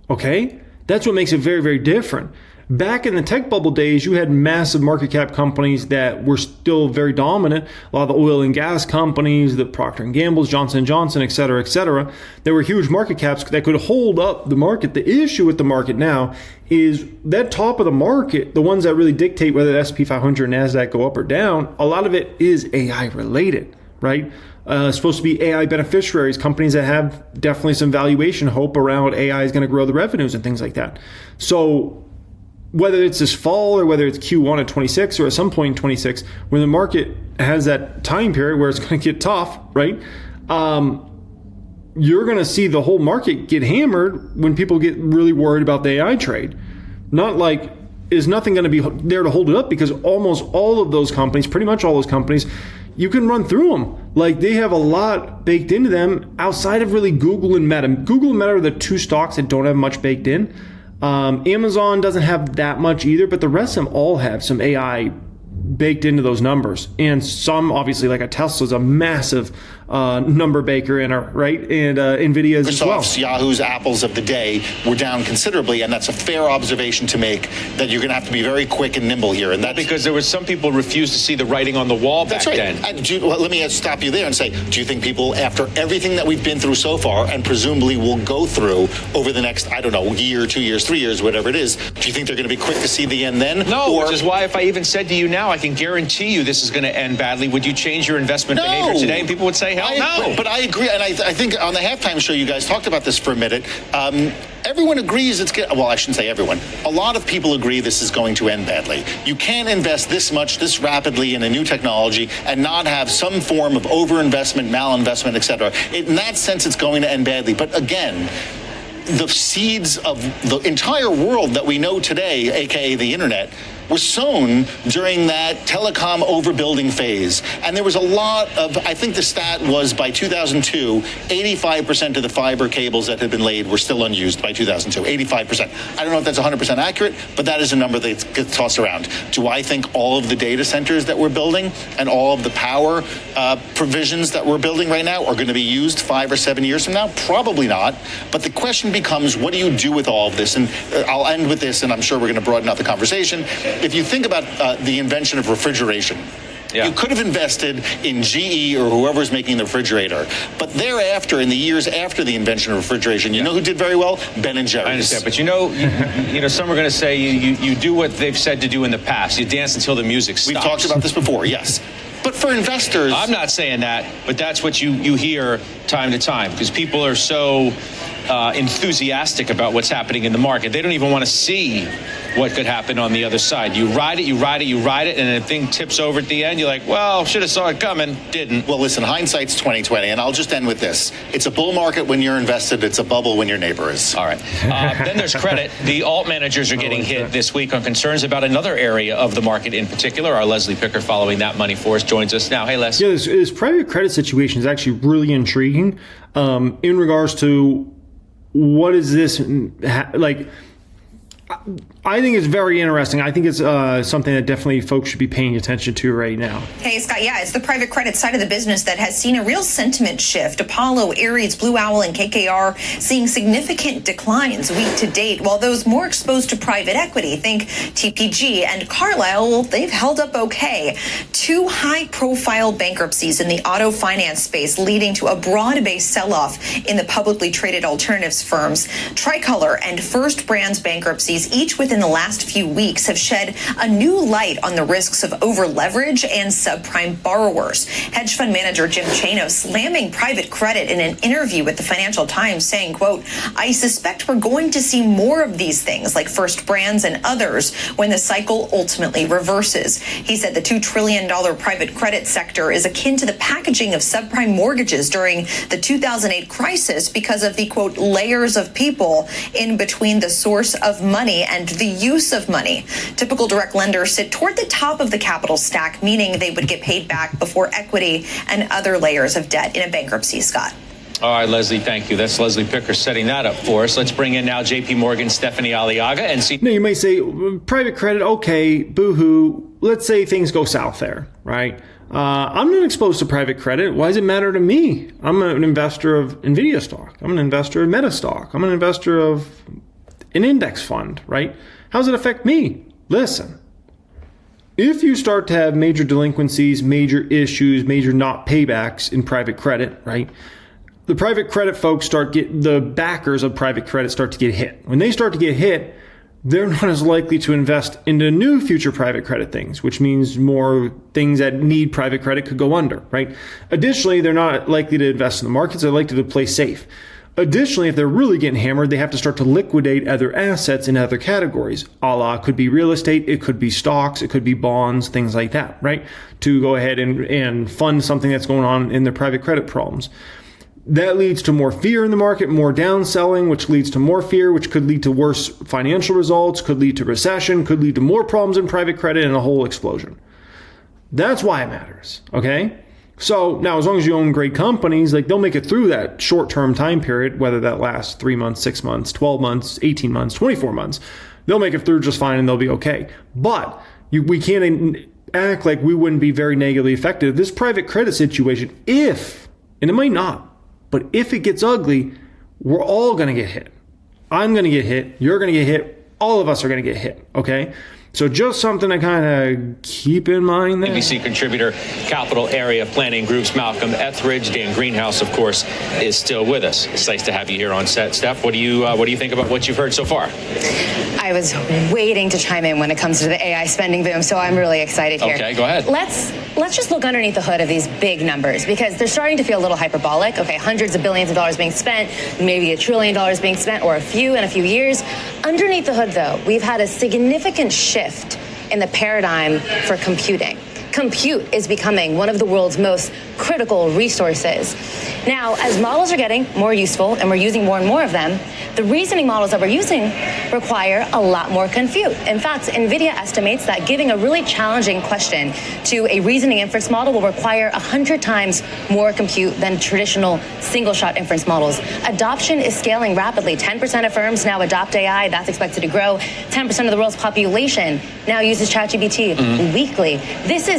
[SPEAKER 1] Okay? That's what makes it very, very different. Back in the tech bubble days, you had massive market cap companies that were still very dominant. A lot of the oil and gas companies, the Procter & Gamble's, Johnson & Johnson, et cetera, et cetera. There were huge market caps that could hold up the market. The issue with the market now is that top of the market, the ones that really dictate whether the S&P 500 and NASDAQ go up or down, a lot of it is AI related, right? Supposed to be AI beneficiaries, companies that have definitely some valuation hope around AI is going to grow the revenues and things like that. So whether it's this fall or whether it's Q1 of 26 or at some point in 26, when the market has that time period where it's going to get tough, right? You're going to see the whole market get hammered when people get really worried about the AI trade. Not like, is nothing going to be there to hold it up, because almost all of those companies, pretty much all those companies, you can run through them. Like, they have a lot baked into them outside of really Google and Meta. Google and Meta are the two stocks that don't have much baked in. Amazon doesn't have that much either, but the rest of them all have some AI baked into those numbers. And some, obviously, like a Tesla's a massive number baker in her, right? And Nvidia as well.
[SPEAKER 4] Yahoo's, Apple's of the day were down considerably, and that's a fair observation to make, that you're going to have to be very quick and nimble here. And that's
[SPEAKER 3] because there were some people refused to see the writing on the wall back then.
[SPEAKER 4] Let me stop you there and say, do you think people, after everything that we've been through so far, and presumably will go through over the next, I don't know, year, 2 years, 3 years, whatever it is, do you think they're going to be quick to see the end then?
[SPEAKER 3] No, which is why if I even said to you now, I can guarantee you this is going to end badly, would you change your investment behavior today? And people would say, hell no.
[SPEAKER 4] But I agree, and I think on the halftime show you guys talked about this for a minute. Everyone agrees well, I shouldn't say everyone. A lot of people agree this is going to end badly. You can't invest this much, this rapidly in a new technology and not have some form of overinvestment, malinvestment, et cetera. In that sense, it's going to end badly. But again, the seeds of the entire world that we know today, aka the internet, was sown during that telecom overbuilding phase. And there was a lot of, I think the stat was by 2002, 85% of the fiber cables that had been laid were still unused by 2002, 85%. I don't know if that's 100% accurate, but that is a number that gets tossed around. Do I think all of the data centers that we're building and all of the power provisions that we're building right now are going to be used 5 or 7 years from now? Probably not. But the question becomes, what do you do with all of this? And I'll end with this, and I'm sure we're going to broaden out the conversation. If you think about the invention of refrigeration, you could have invested in GE or whoever's making the refrigerator. But thereafter, in the years after the invention of refrigeration, you know who did very well? Ben and Jerry's.
[SPEAKER 3] I understand. But you know, some are going to say you do what they've said to do in the past. You dance until the music stops.
[SPEAKER 4] We've talked about this before, yes. But for investors...
[SPEAKER 3] I'm not saying that, but that's what you hear time to time, because people are so enthusiastic about what's happening in the market. They don't even want to see what could happen on the other side. You ride it, and the thing tips over at the end. You're like, well, should have saw it coming, didn't.
[SPEAKER 4] Well, listen, hindsight's 20/20, and I'll just end with this. It's a bull market when you're invested. It's a bubble when your neighbor is.
[SPEAKER 3] All right. Then there's credit. The alt managers are getting hit this week on concerns about another area of the market in particular. Our Leslie Picker, following that money for us, joins us now. Hey, Les.
[SPEAKER 1] Yeah, this private credit situation is actually really intriguing in regards to what is this like. I think it's very interesting. I think it's something that definitely folks should be paying attention to right now.
[SPEAKER 6] Hey, Scott, yeah, it's the private credit side of the business that has seen a real sentiment shift. Apollo, Ares, Blue Owl, and KKR seeing significant declines week to date, while those more exposed to private equity, think TPG and Carlyle, well, they've held up okay. 2 high-profile bankruptcies in the auto finance space leading to a broad-based sell-off in the publicly traded alternatives firms. Tricolor and First Brands bankruptcies, each within the last few weeks, have shed a new light on the risks of over-leverage and subprime borrowers. Hedge fund manager Jim Chano slamming private credit in an interview with the Financial Times, saying, quote, "I suspect we're going to see more of these things like First Brands and others when the cycle ultimately reverses." He said the $2 trillion private credit sector is akin to the packaging of subprime mortgages during the 2008 crisis because of the, quote, layers of people in between the source of money and the use of money. Typical direct lenders sit toward the top of the capital stack, meaning they would get paid back before equity and other layers of debt in a bankruptcy, Scott.
[SPEAKER 3] All right, Leslie, thank you. That's Leslie Picker setting that up for us. Let's bring in now JP Morgan's Stephanie Aliaga and see.
[SPEAKER 1] Now, you may say, private credit, okay, boo-hoo. Let's say things go south there, right? I'm not exposed to private credit. Why does it matter to me? I'm an investor of Nvidia stock. I'm an investor in Meta stock. I'm an investor of an index fund, right? How does it affect me? Listen, if you start to have major delinquencies, major issues, major not paybacks in private credit, right? The private credit folks the backers of private credit start to get hit. When they start to get hit, they're not as likely to invest into new future private credit things, which means more things that need private credit could go under, right? Additionally, they're not likely to invest in the markets. They're likely to play safe. Additionally, if they're really getting hammered, they have to start to liquidate other assets in other categories. A la, could be real estate, it could be stocks, it could be bonds, things like that, right? To go ahead and fund something that's going on in their private credit problems. That leads to more fear in the market, more downselling, which leads to more fear, which could lead to worse financial results, could lead to recession, could lead to more problems in private credit and a whole explosion. That's why it matters, okay? So now, as long as you own great companies, like they'll make it through that short-term time period, whether that lasts 3 months, 6 months, 12 months, 18 months, 24 months, they'll make it through just fine and they'll be okay. But we can't act like we wouldn't be very negatively affected. This private credit situation, and it might not, but if it gets ugly, we're all going to get hit. I'm going to get hit. You're going to get hit. All of us are going to get hit, okay? So just something to kind of keep in mind there.
[SPEAKER 3] ABC contributor, Capital Area Planning Group's Malcolm Etheridge. Dan Greenhouse, of course, is still with us. It's nice to have you here on set. Steph, what do you think about what you've heard so far?
[SPEAKER 7] I was waiting to chime in when it comes to the AI spending boom, so I'm really excited here.
[SPEAKER 3] Okay, go ahead.
[SPEAKER 7] Let's just look underneath the hood of these big numbers, because they're starting to feel a little hyperbolic. Okay, hundreds of billions of dollars being spent, maybe $1 trillion being spent, or a few in a few years. Underneath the hood, though, we've had a significant shift in the paradigm for computing. Compute is becoming one of the world's most critical resources. Now, as models are getting more useful and we're using more and more of them, the reasoning models that we're using require a lot more compute. In fact, Nvidia estimates that giving a really challenging question to a reasoning inference model will require 100 times more compute than traditional single-shot inference models. Adoption is scaling rapidly. 10% of firms now adopt AI. That's expected to grow. 10% of the world's population now uses ChatGPT weekly.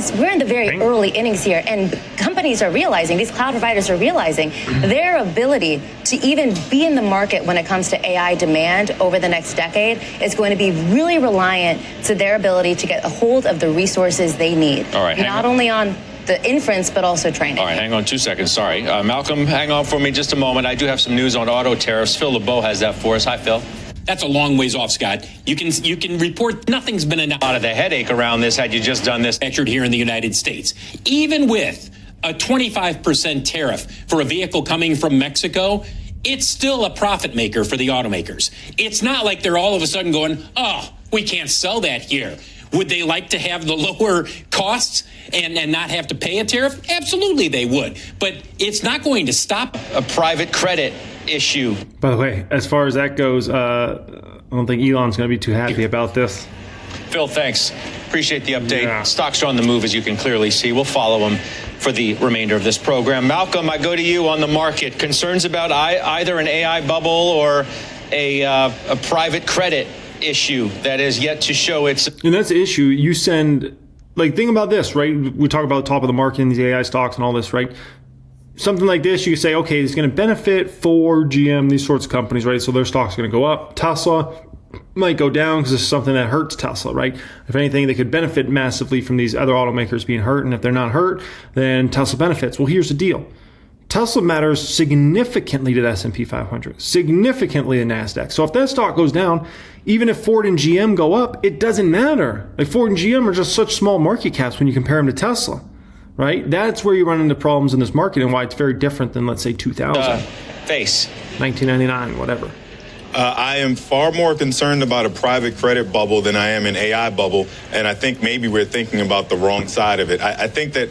[SPEAKER 7] We're in the very early innings here, and companies are realizing, these cloud providers are realizing their ability to even be in the market when it comes to AI demand over the next decade is going to be really reliant to their ability to get a hold of the resources they need.
[SPEAKER 3] All right,
[SPEAKER 7] not only on the inference, but also training.
[SPEAKER 3] All right, hang on 2 seconds. Sorry. Malcolm, hang on for me just a moment. I do have some news on auto tariffs. Phil LeBeau has that for us. Hi, Phil.
[SPEAKER 8] That's a long ways off, Scott. You can report nothing's been announced.
[SPEAKER 3] A lot of the headache around this had you just done this.
[SPEAKER 8] Measured here in the United States. Even with a 25% tariff for a vehicle coming from Mexico, it's still a profit maker for the automakers. It's not like they're all of a sudden going, oh, we can't sell that here. Would they like to have the lower costs and not have to pay a tariff? Absolutely they would. But it's not going to stop
[SPEAKER 3] a private credit issue.
[SPEAKER 1] By the way, as far as that goes, I don't think Elon's going to be too happy about this.
[SPEAKER 3] Phil, thanks. Appreciate the update.
[SPEAKER 1] Yeah.
[SPEAKER 3] Stocks are on the move, as you can clearly see. We'll follow them for the remainder of this program. Malcolm, I go to you on the market. Concerns about either an AI bubble or a private credit issue that is yet to show its.
[SPEAKER 1] And that's the issue. You send, like, think about this, right? We talk about top of the market and these AI stocks and all this, right? Something like this, you say, okay, it's going to benefit Ford, GM, these sorts of companies, right? So their stock's going to go up. Tesla might go down because it's something that hurts Tesla, right? If anything, they could benefit massively from these other automakers being hurt. And if they're not hurt, then Tesla benefits. Well, here's the deal. Tesla matters significantly to the S&P 500, significantly to NASDAQ. So if that stock goes down, even if Ford and GM go up, it doesn't matter. Like, Ford and GM are just such small market caps when you compare them to Tesla, right? That's where you run into problems in this market and why it's very different than, let's say, 2000. 1999, whatever.
[SPEAKER 9] I am far more concerned about a private credit bubble than I am an AI bubble, and I think maybe we're thinking about the wrong side of it. I think that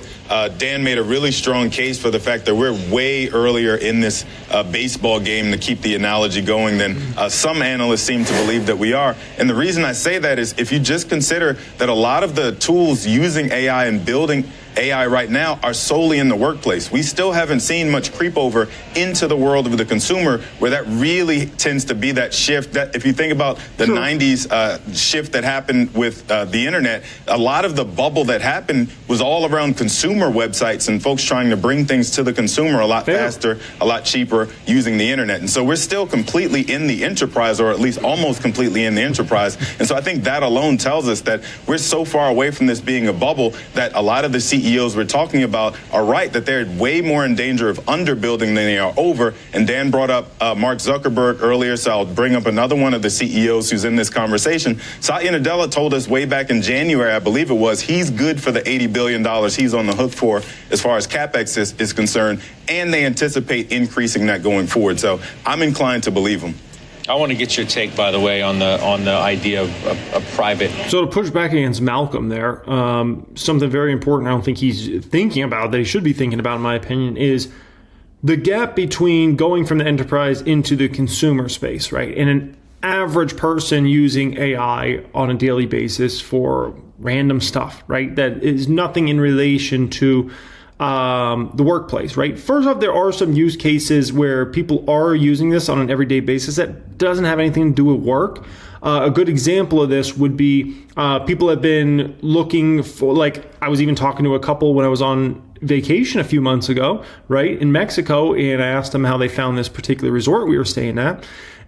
[SPEAKER 9] Dan made a really strong case for the fact that we're way earlier in this baseball game, to keep the analogy going, than some analysts seem to believe that we are. And the reason I say that is if you just consider that a lot of the tools using AI and building AI right now are solely in the workplace. We still haven't seen much creep over into the world of the consumer, where that really tends to be that shift. That if you think about the 90s shift that happened with the internet, a lot of the bubble that happened was all around consumer websites and folks trying to bring things to the consumer a lot faster, a lot cheaper using the internet. And so we're still completely in the enterprise, or at least almost completely in the enterprise. And so I think that alone tells us that we're so far away from this being a bubble that a lot of the CEOs we're talking about are right, that they're way more in danger of underbuilding than they are over. And Dan brought up Mark Zuckerberg earlier, so I'll bring up another one of the CEOs who's in this conversation. Satya Nadella told us way back in January, I believe it was, he's good for the $80 billion he's on the hook for as far as CapEx is concerned, and they anticipate increasing that going forward. So I'm inclined to believe him.
[SPEAKER 3] I want to get your take, by the way, on the idea of private.
[SPEAKER 1] So to push back against Malcolm there, something very important I don't think he's thinking about, that he should be thinking about, in my opinion, is the gap between going from the enterprise into the consumer space, right? And an average person using AI on a daily basis for random stuff, right? That is nothing in relation to the workplace, right? First off, there are some use cases where people are using this on an everyday basis that doesn't have anything to do with work. A good example of this would be people have been looking for, like, I was even talking to a couple when I was on vacation a few months ago, right, in Mexico, and I asked them how they found this particular resort we were staying at.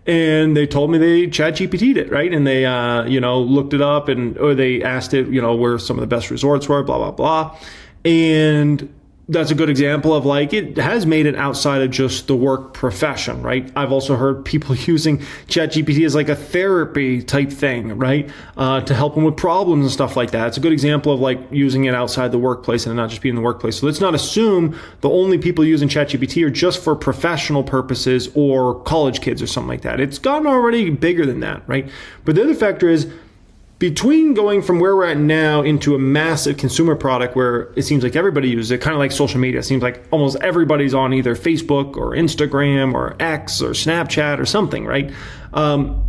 [SPEAKER 1] And they told me they ChatGPT'd it, right? And they, looked it up, or they asked it, where some of the best resorts were, blah, blah, blah. And that's a good example of, like, it has made it outside of just the work profession, right? I've also heard people using ChatGPT as like a therapy type thing, right? To help them with problems and stuff like that. It's a good example of, like, using it outside the workplace and not just being in the workplace. So let's not assume the only people using ChatGPT are just for professional purposes or college kids or something like that. It's gotten already bigger than that, right? But the other factor is, between going from where we're at now into a massive consumer product where it seems like everybody uses it, kind of like social media, it seems like almost everybody's on either Facebook or Instagram or X or Snapchat or something, right? How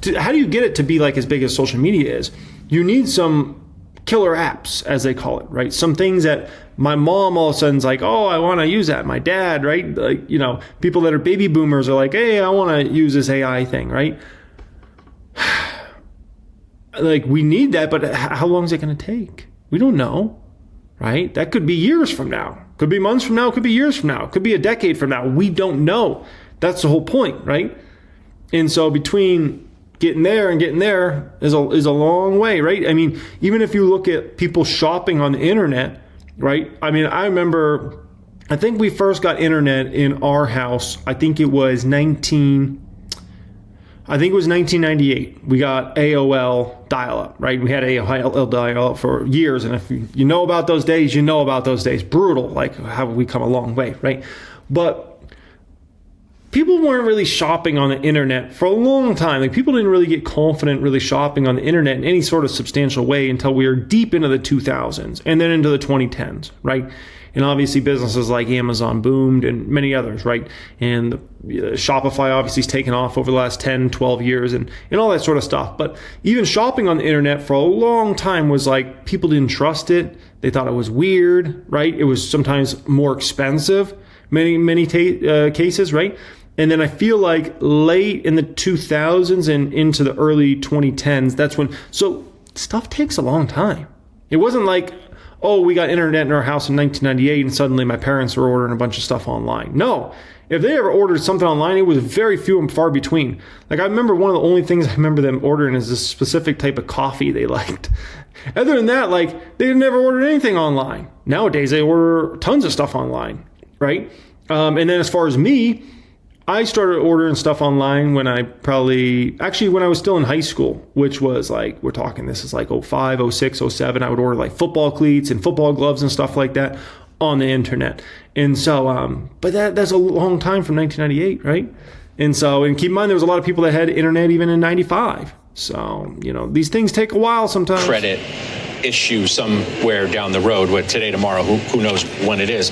[SPEAKER 1] do you get it to be like as big as social media is? You need some killer apps, as they call it, right? Some things that my mom all of a sudden's like, oh, I want to use that. My dad, right? Like, people that are baby boomers are like, hey, I want to use this AI thing, right? Like, we need that, but how long is it going to take? We don't know, right? That could be years from now. Could be months from now. Could be years from now. Could be a decade from now. We don't know. That's the whole point, right? And so between getting there and getting there is a long way, right? I mean, even if you look at people shopping on the internet, right? I mean, I remember, I think we first got internet in our house. I think it was 1998. We got AOL dial-up, right? We had AOL dial-up for years. And if you know about those days, you know about those days. Brutal, like, how have we come a long way, right? But people weren't really shopping on the internet for a long time. Like, people didn't really get confident really shopping on the internet in any sort of substantial way until we were deep into the 2000s and then into the 2010s, right? And obviously businesses like Amazon boomed and many others, right? And Shopify obviously has taken off over the last 10, 12 years and all that sort of stuff. But even shopping on the internet for a long time was like, people didn't trust it. They thought it was weird, right? It was sometimes more expensive, many cases, right? And then I feel like late in the 2000s and into the early 2010s, that's when, so stuff takes a long time. It wasn't like, oh, we got internet in our house in 1998 and suddenly my parents are ordering a bunch of stuff online. No, if they ever ordered something online, it was very few and far between. Like I remember one of the only things I remember them ordering is this specific type of coffee they liked. Other than that, like they never ordered anything online. Nowadays, they order tons of stuff online, right? And then as far as me, I started ordering stuff online when I was still in high school, which was like, we're talking, this is like 05, 06, 07. I would order like football cleats and football gloves and stuff like that on the internet. And so, but that's a long time from 1998, right? And so, and keep in mind, there was a lot of people that had internet even in 95. So, these things take a while sometimes.
[SPEAKER 3] Credit issue somewhere down the road, today, tomorrow, who knows when it is.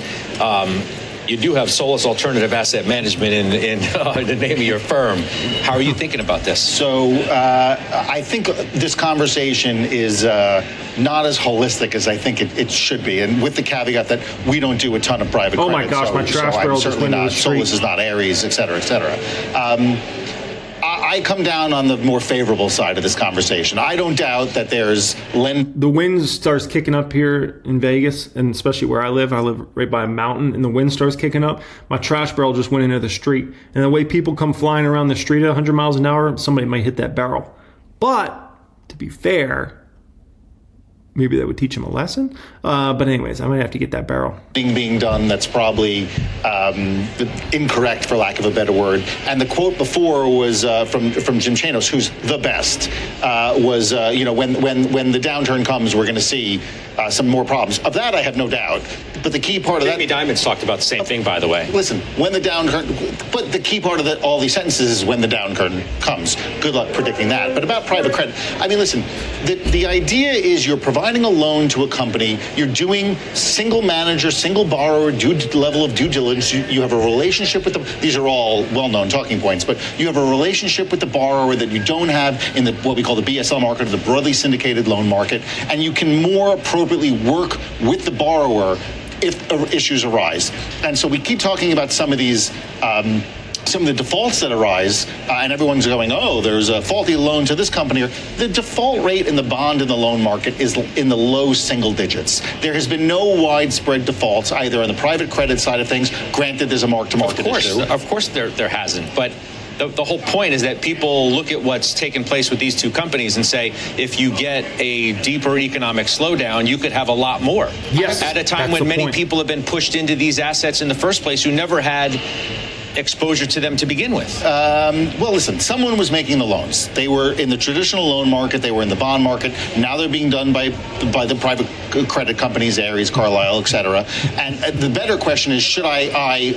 [SPEAKER 3] You do have Solus Alternative Asset Management in the name of your firm. How are you thinking about this?
[SPEAKER 4] So I think this conversation is not as holistic as I think it should be, and with the caveat that we don't do a ton of private credit.
[SPEAKER 1] Oh my gosh, my trash barrel just went into the street.
[SPEAKER 4] Solus is not Ares, et cetera, et cetera. I come down on the more favorable side of this conversation. I don't doubt that there's
[SPEAKER 1] the wind starts kicking up here in Vegas, and especially where I live right by a mountain, and the wind starts kicking up. My trash barrel just went into the street, and the way people come flying around the street at 100 miles an hour, somebody might hit that barrel. But to be fair, maybe that would teach them a lesson. But anyways, I might have to get that barrel.
[SPEAKER 4] Being done that's probably incorrect, for lack of a better word. And the quote before was from Jim Chanos, who's the best, was when the downturn comes, we're going to see some more problems. Of that, I have no doubt. But the key part of that...
[SPEAKER 3] Jamie Dimon's talked about the same thing, by the way.
[SPEAKER 4] Listen, when the downturn... But the key part of all these sentences is when the downturn comes. Good luck predicting that. But about private credit, I mean, listen, the idea is you're providing a loan to a company, you're doing single manager, single borrower, level of due diligence, you have a relationship with them. These are all well-known talking points, but you have a relationship with the borrower that you don't have in what we call the BSL market, or the broadly syndicated loan market, and you can more appropriately work with the borrower if issues arise. And so we keep talking about some of these some of the defaults that arise, and everyone's going, oh, there's a faulty loan to this company. The default rate in the bond and the loan market is in the low single digits. There has been no widespread defaults either on the private credit side of things. Granted, there's a mark-to-market issue.
[SPEAKER 3] Of course there hasn't, but the whole point is that people look at what's taken place with these two companies and say, if you get a deeper economic slowdown, you could have a lot more.
[SPEAKER 1] Yes,
[SPEAKER 3] at a time when many people have been pushed into these assets in the first place who never had exposure to them to begin with.
[SPEAKER 4] Well, listen, someone was making the loans. They were in the traditional loan market. They were in the bond market. Now they're being done by the private credit companies, Ares, Carlyle, et cetera. And the better question is, should I,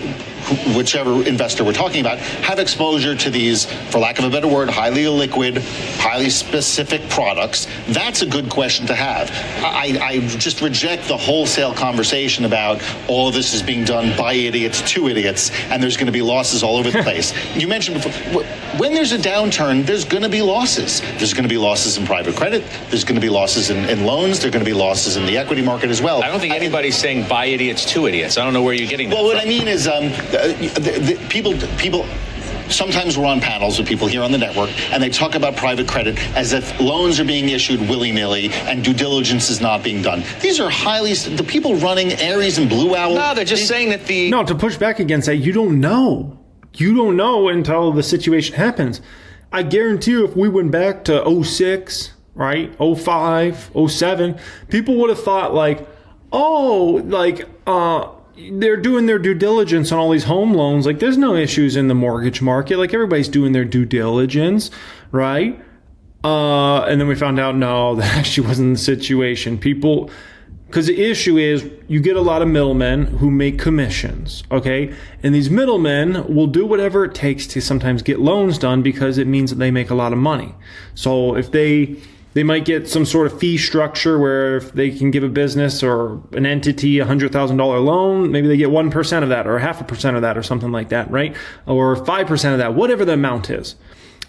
[SPEAKER 4] whichever investor we're talking about, have exposure to these, for lack of a better word, highly illiquid, highly specific products? That's a good question to have. I just reject the wholesale conversation about all of this is being done by idiots to idiots, and there's going to be losses all over the place. You mentioned before, when there's a downturn, there's going to be losses. There's going to be losses in private credit. There's going to be losses in loans. There's going to be losses in the equity market as well.
[SPEAKER 3] I don't think anybody's saying by idiots to idiots. I don't know where you're getting that
[SPEAKER 4] from. Well, what
[SPEAKER 3] I
[SPEAKER 4] mean is people sometimes we're on panels with people here on the network, and they talk about private credit as if loans are being issued willy-nilly and due diligence is not being done. These are the people running Ares and Blue Owl.
[SPEAKER 3] No, they're just saying that
[SPEAKER 1] No, to push back against that, you don't know. You don't know until the situation happens. I guarantee you, if we went back to 06, right, 05, 07, people would have thought they're doing their due diligence on all these home loans. Like, there's no issues in the mortgage market. Like, everybody's doing their due diligence, right? And then we found out, no, that actually wasn't the situation. Because the issue is you get a lot of middlemen who make commissions, okay? And these middlemen will do whatever it takes to sometimes get loans done because it means that they make a lot of money. So if they might get some sort of fee structure where if they can give a business or an entity a $100,000 loan, maybe they get 1% of that or 0.5% of that or something like that, right? Or 5% of that, whatever the amount is.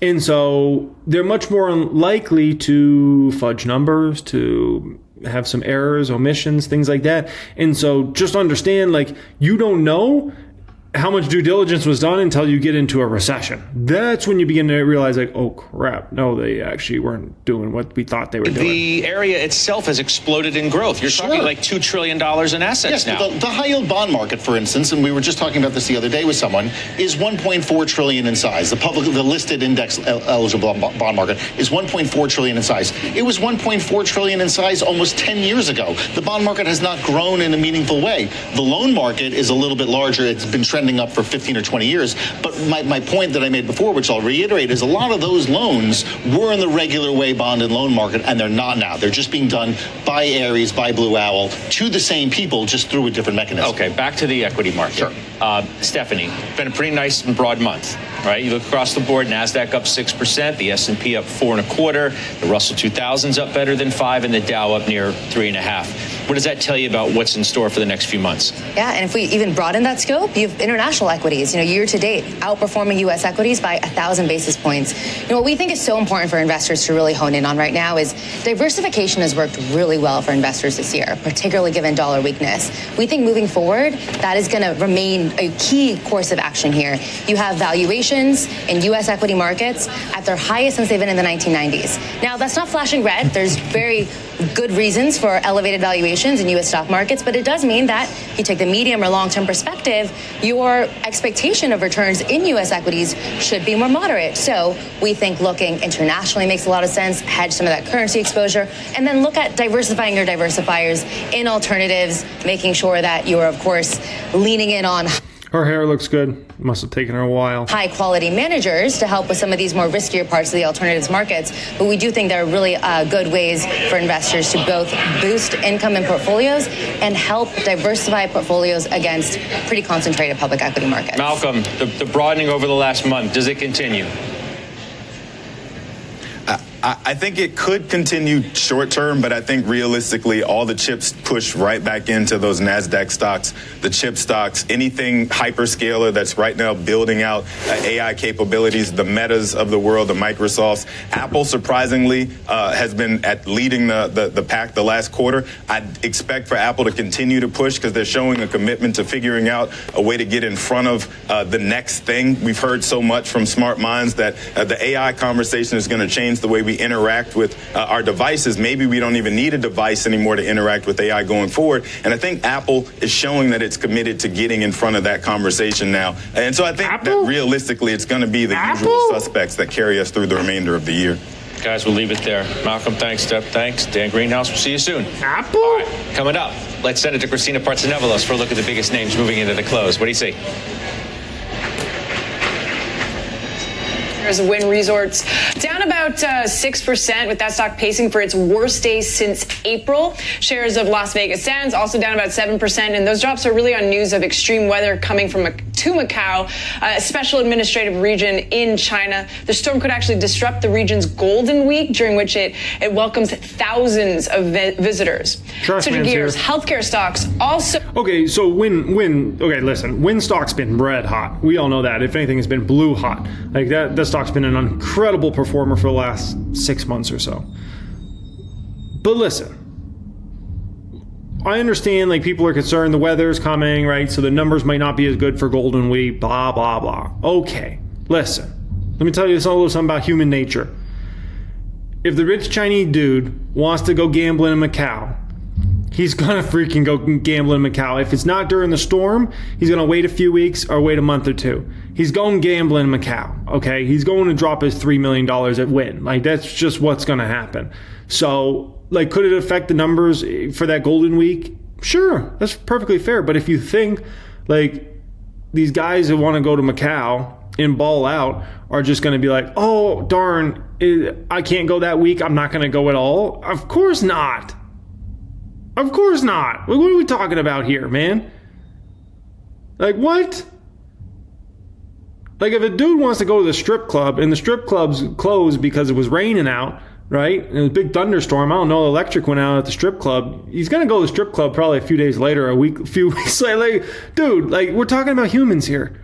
[SPEAKER 1] And so they're much more likely to fudge numbers, to have some errors, omissions, things like that. And so just understand, you don't know how much due diligence was done until you get into a recession. That's when you begin to realize, like, oh crap, no, they actually weren't doing what we thought they were doing.
[SPEAKER 3] The area itself has exploded in growth. You're talking like $2 trillion in assets now.
[SPEAKER 4] The high yield bond market, for instance, and we were just talking about this the other day with someone, is 1.4 trillion in size. The listed index eligible bond market is 1.4 trillion in size. It was 1.4 trillion in size almost 10 years ago. The bond market has not grown in a meaningful way. The loan market is a little bit larger. It's been trending up for 15 or 20 years. But my point that I made before, which I'll reiterate, is a lot of those loans were in the regular way bond and loan market, and they're not now. They're just being done by Ares, by Blue Owl, to the same people, just through a different mechanism.
[SPEAKER 3] Okay, back to the equity market.
[SPEAKER 4] Sure.
[SPEAKER 3] Stephanie, been a pretty nice and broad month, right? You look across the board, NASDAQ up 6%, the S&P up 4.25%, the Russell 2000's up better than 5%, and the Dow up near 3.5%. What does that tell you about what's in store for the next few months?
[SPEAKER 7] Yeah, and if we even broaden that scope, you have international equities, year to date, outperforming U.S. equities by 1,000 basis points. What we think is so important for investors to really hone in on right now is diversification has worked really well for investors this year, particularly given dollar weakness. We think moving forward, that is going to remain a key course of action here. You have valuations in U.S. equity markets at their highest since they've been in the 1990s. Now, that's not flashing red. There's very good reasons for elevated valuations in U.S. stock markets, but it does mean that if you take the medium or long-term perspective, your expectation of returns in U.S. equities should be more moderate. So we think looking internationally makes a lot of sense, hedge some of that currency exposure, and then look at diversifying your diversifiers in alternatives, making sure that you are, of course, leaning in on
[SPEAKER 1] Her hair looks good. Must have taken her a while.
[SPEAKER 7] High quality managers to help with some of these more riskier parts of the alternatives markets. But we do think there are really good ways for investors to both boost income in portfolios and help diversify portfolios against pretty concentrated public equity markets.
[SPEAKER 3] Malcolm, the broadening over the last month, does it continue?
[SPEAKER 9] I think it could continue short term, but I think realistically, all the chips push right back into those NASDAQ stocks, the chip stocks, anything hyperscaler that's right now building out AI capabilities, the Metas of the world, the Microsofts. Apple, surprisingly, has been leading the pack the last quarter. I expect for Apple to continue to push because they're showing a commitment to figuring out a way to get in front of the next thing. We've heard so much from smart minds that the AI conversation is going to change the way we interact with our devices. Maybe we don't even need a device anymore to interact with AI going forward. And I think Apple is showing that it's committed to getting in front of that conversation now. And so I think that realistically, it's going to be the usual suspects that carry us through the remainder of the year.
[SPEAKER 3] Guys, we'll leave it there. Malcolm, thanks. Steph, thanks. Dan Greenhouse, we'll see you soon.
[SPEAKER 1] Apple?
[SPEAKER 3] All right, coming up, let's send it to Christina Partsinevelos for a look at the biggest names moving into the close. What do you see?
[SPEAKER 10] There's Wynn Resorts down about 6%, with that stock pacing for its worst day since April. Shares of Las Vegas Sands also down about 7%, and those drops are really on news of extreme weather coming from to Macau, a special administrative region in China. The storm could actually disrupt the region's Golden Week, during which it welcomes thousands of visitors. Switching gears, healthcare stocks also.
[SPEAKER 1] Okay, so Wynn. Okay, listen, Wynn stock's been red hot. We all know that. If anything, it's been blue hot. Like that stock's been an incredible performer for the last 6 months or so. But listen, I understand, like, people are concerned the weather's coming, right? So the numbers might not be as good for Golden Week, blah, blah, blah. Okay, listen. Let me tell you a little something about human nature. If the rich Chinese dude wants to go gambling in Macau, he's gonna freaking go gambling in Macau. If it's not during the storm, he's gonna wait a few weeks or wait a month or two. He's going gambling in Macau, okay? He's going to drop his $3 million at Wynn. Like, that's just what's gonna happen. So, like, could it affect the numbers for that Golden Week? Sure, that's perfectly fair. But if you think, like, these guys that want to go to Macau and ball out are just going to be like, oh, darn, I can't go that week, I'm not going to go at all. Of course not. Of course not. What are we talking about here, man? Like, what? Like, if a dude wants to go to the strip club and the strip club's closed because it was raining out, right? And it was a big thunderstorm. I don't know, electric went out at the strip club. He's going to go to the strip club probably a few days later, a few weeks later. Like, dude, like, we're talking about humans here.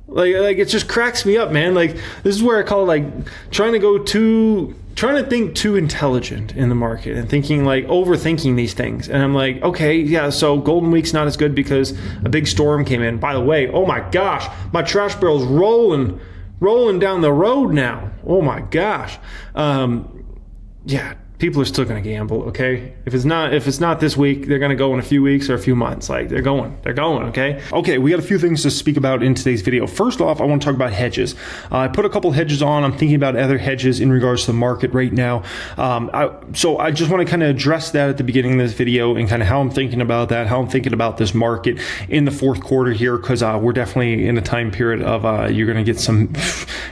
[SPEAKER 1] Like it just cracks me up, man. Like, this is where I call it, like, trying to go too trying to think too intelligent in the market and thinking like overthinking these things. And I'm like, okay, yeah, so Golden Week's not as good because a big storm came in. By the way, oh my gosh, my trash barrel's rolling down the road now. Oh my gosh. Yeah, people are still going to gamble, okay? If it's not this week, they're going to go in a few weeks or a few months. Like they're going, okay? Okay, we got a few things to speak about in today's video. First off, I want to talk about hedges. I put a couple hedges on. I'm thinking about other hedges in regards to the market right now. So I just want to kind of address that at the beginning of this video and kind of how I'm thinking about that, how I'm thinking about this market in the fourth quarter here, because we're definitely in a time period of you're going to get some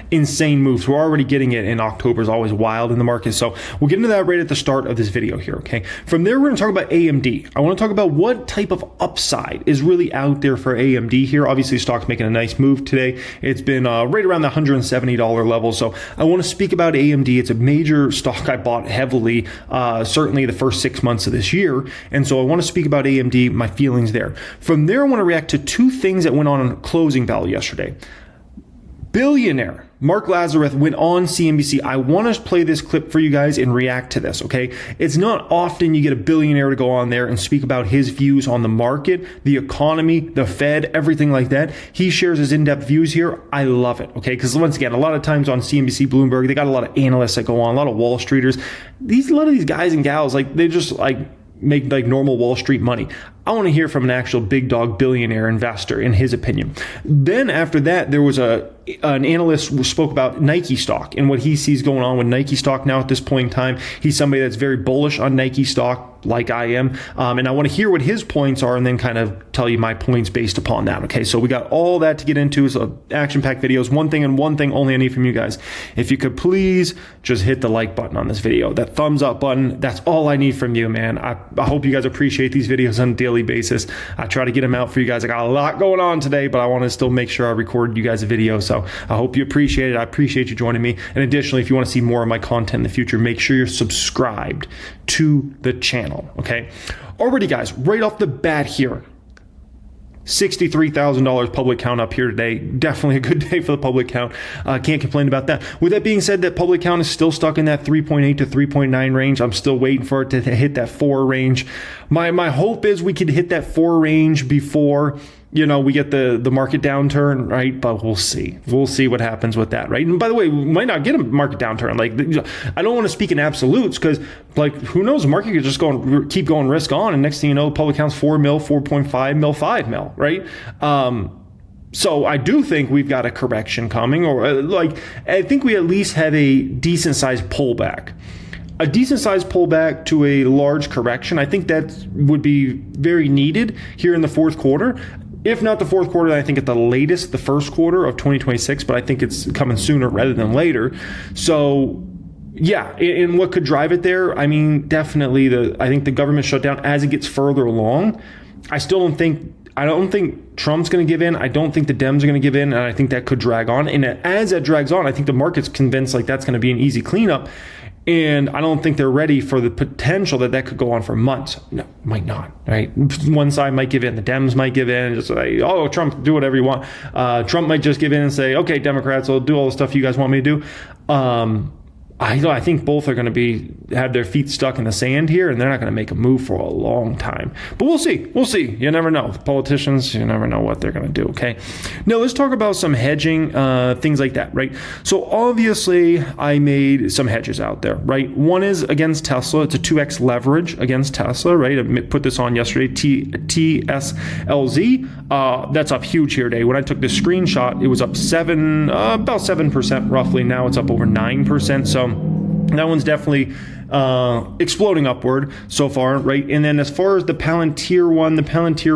[SPEAKER 1] insane moves. We're already getting it, and October is always wild in the market. So we'll get into that right at the start of this video here, okay? From there, we're going to talk about AMD. I want to talk about what type of upside is really out there for AMD here. Obviously, stock's making a nice move today. It's been right around the $170 level. So I want to speak about AMD. It's a major stock I bought heavily, certainly the first 6 months of this year. And so I want to speak about AMD, my feelings there. From there, I want to react to two things that went on closing bell yesterday. Billionaire Mark Lazarus went on CNBC. I want to play this clip for you guys and react to this, okay? It's not often you get a billionaire to go on there and speak about his views on the market, the economy, the Fed, everything like that. He shares his in-depth views here. I love it, okay? Because once again, a lot of times on CNBC, Bloomberg, they got a lot of analysts that go on, a lot of Wall Streeters. A lot of these guys and gals, like they just like make like normal Wall Street money. I want to hear from an actual big dog billionaire investor in his opinion. Then after that, there was an analyst who spoke about Nike stock and what he sees going on with Nike stock now at this point in time. He's somebody that's very bullish on Nike stock, like I am. And I want to hear what his points are and then kind of tell you my points based upon that. Okay, so we got all that to get into. So action-packed videos. One thing and one thing only I need from you guys. If you could please just hit the like button on this video, that thumbs up button. That's all I need from you, man. I hope you guys appreciate these videos on a daily basis. I try to get them out for you guys. I got a lot going on today, but I want to still make sure I recorded you guys a video. So I hope you appreciate it. I appreciate you joining me. And additionally, if you want to see more of my content in the future, make sure you're subscribed to the channel. Okay. Alrighty, guys, right off the bat here, $63,000 public count up here today. Definitely a good day for the public count. Can't complain about that. With that being said, that public count is still stuck in that 3.8 to 3.9 range. I'm still waiting for it to hit that 4 range. My hope is we could hit that 4 range before, you know, we get the market downturn, right? But we'll see. We'll see what happens with that, right? And by the way, we might not get a market downturn. Like, I don't want to speak in absolutes because, like, who knows? The market could just keep going risk on, and next thing you know, the public count's 4 mil, 4.5 mil, 5 mil, right? So I do think we've got a correction coming, or I think we at least have a decent sized pullback. A decent sized pullback to a large correction. I think that would be very needed here in the fourth quarter. If not the fourth quarter, I think at the latest, the first quarter of 2026, but I think it's coming sooner rather than later. So yeah, and what could drive it there? I mean, definitely I think the government shutdown as it gets further along. I don't think Trump's going to give in. I don't think the Dems are going to give in, and I think that could drag on. And as that drags on, I think the market's convinced like that's going to be an easy cleanup. And I don't think they're ready for the potential that could go on for months. No, might not, right? One side might give in. The Dems might give in and just say, oh, Trump, do whatever you want. Trump might just give in and say, okay, Democrats, I'll do all the stuff you guys want me to do. I think both are going to have their feet stuck in the sand here, and they're not going to make a move for a long time. But we'll see. We'll see. You never know. Politicians, you never know what they're going to do, okay? Now, let's talk about some hedging, things like that, right? So, obviously, I made some hedges out there, right? One is against Tesla. It's a 2x leverage against Tesla, right? I put this on yesterday, TSLZ. That's up huge here today. When I took this screenshot, it was up about 7% roughly. Now it's up over 9%. So, that one's definitely exploding upward so far, right? And then as far as the Palantir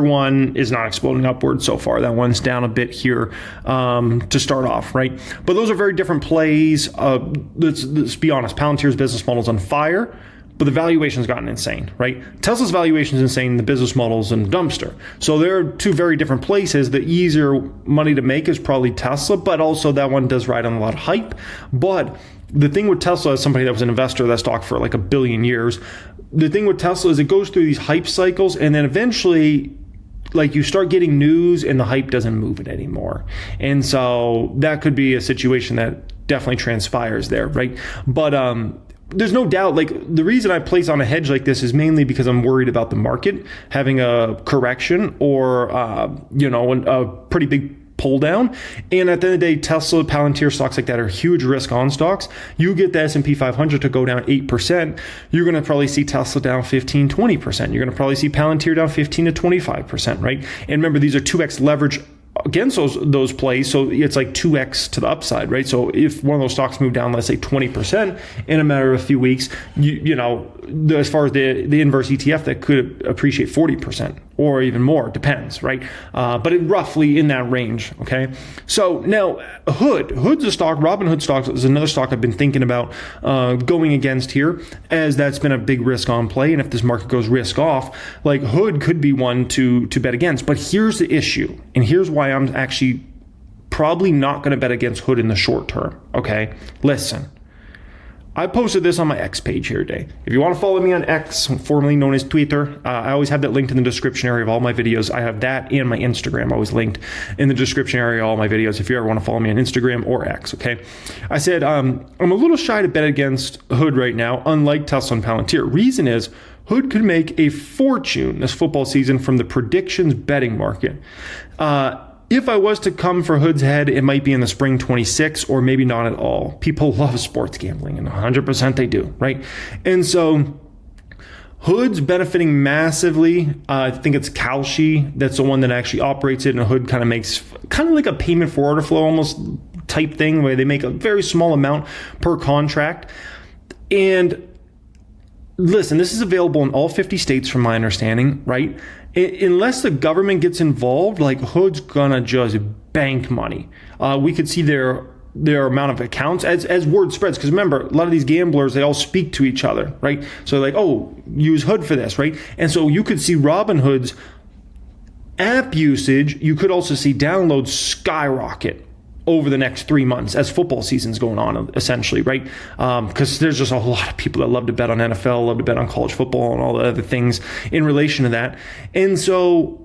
[SPEAKER 1] one is not exploding upward so far. That one's down a bit here to start off, right? But those are very different plays. Let's be honest, Palantir's business model is on fire, but the valuation's gotten insane, right? Tesla's valuation is insane, the business model's in the dumpster. So there are two very different places. The easier money to make is probably Tesla, but also that one does ride on a lot of hype. But the thing with Tesla, as somebody that was an investor of that stock for like 1 billion years, the thing with Tesla is it goes through these hype cycles, and then eventually, like, you start getting news and the hype doesn't move it anymore. And so that could be a situation that definitely transpires there, right? But there's no doubt, like, the reason I place on a hedge like this is mainly because I'm worried about the market having a correction or, a pretty big pull down. And at the end of the day, Tesla, Palantir, stocks like that are huge risk on stocks. You get the S&P 500 to go down 8%, you're going to probably see Tesla down 15, 20%. You're going to probably see Palantir down 15 to 25%, right? And remember, these are 2x leverage against those plays, so it's like 2x to the upside, right? So if one of those stocks move down, let's say 20% in a matter of a few weeks, as far as the inverse ETF, that could appreciate 40% or even more, depends, right? But roughly in that range, okay? So now Hood's a stock, Robinhood stock is another stock I've been thinking about going against here, as that's been a big risk on play. And if this market goes risk off, like Hood could be one to bet against. But here's the issue, and here's why I'm actually probably not going to bet against Hood in the short term, okay? Listen. I posted this on my X page here today. If you want to follow me on X, formerly known as Twitter, I always have that linked in the description area of all my videos. I have that and my Instagram always linked in the description area of all my videos if you ever want to follow me on Instagram or X, okay? I said, I'm a little shy to bet against Hood right now, unlike Tesla and Palantir. Reason is, Hood could make a fortune this football season from the predictions betting market. If I was to come for Hood's head, it might be in the spring 26 or maybe not at all. People love sports gambling, and 100% they do, right? And so Hood's benefiting massively. I think it's Kalshi that's the one that actually operates it, and Hood kind of makes kind of like a payment for order flow almost type thing where they make a very small amount per contract. And listen, this is available in all 50 states from my understanding, right? Unless the government gets involved, like Hood's gonna just bank money. We could see their amount of accounts as word spreads. Because remember, a lot of these gamblers, they all speak to each other, right? So like, oh, use Hood for this, right? And so you could see Robinhood's app usage. You could also see downloads skyrocket over the next 3 months as football season's going on, essentially, right? Because there's just a lot of people that love to bet on NFL, love to bet on college football and all the other things in relation to that. And so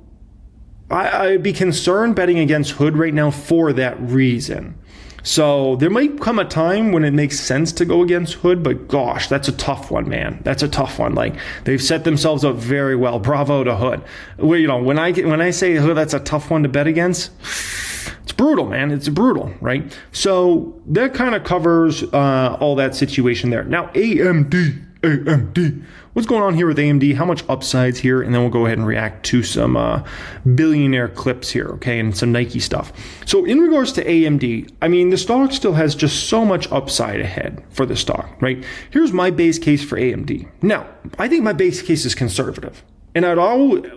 [SPEAKER 1] I'd be concerned betting against Hood right now for that reason. So there might come a time when it makes sense to go against Hood, but gosh, that's a tough one, man. That's a tough one. Like, they've set themselves up very well. Bravo to Hood. Well, when I say Hood, that's a tough one to bet against. It's brutal, man. It's brutal, right? So that kind of covers all that situation there. Now, AMD. What's going on here with AMD? How much upsides here? And then we'll go ahead and react to some billionaire clips here, okay, and some Nike stuff. So in regards to AMD, I mean, the stock still has just so much upside ahead for the stock, right? Here's my base case for AMD. Now, I think my base case is conservative. And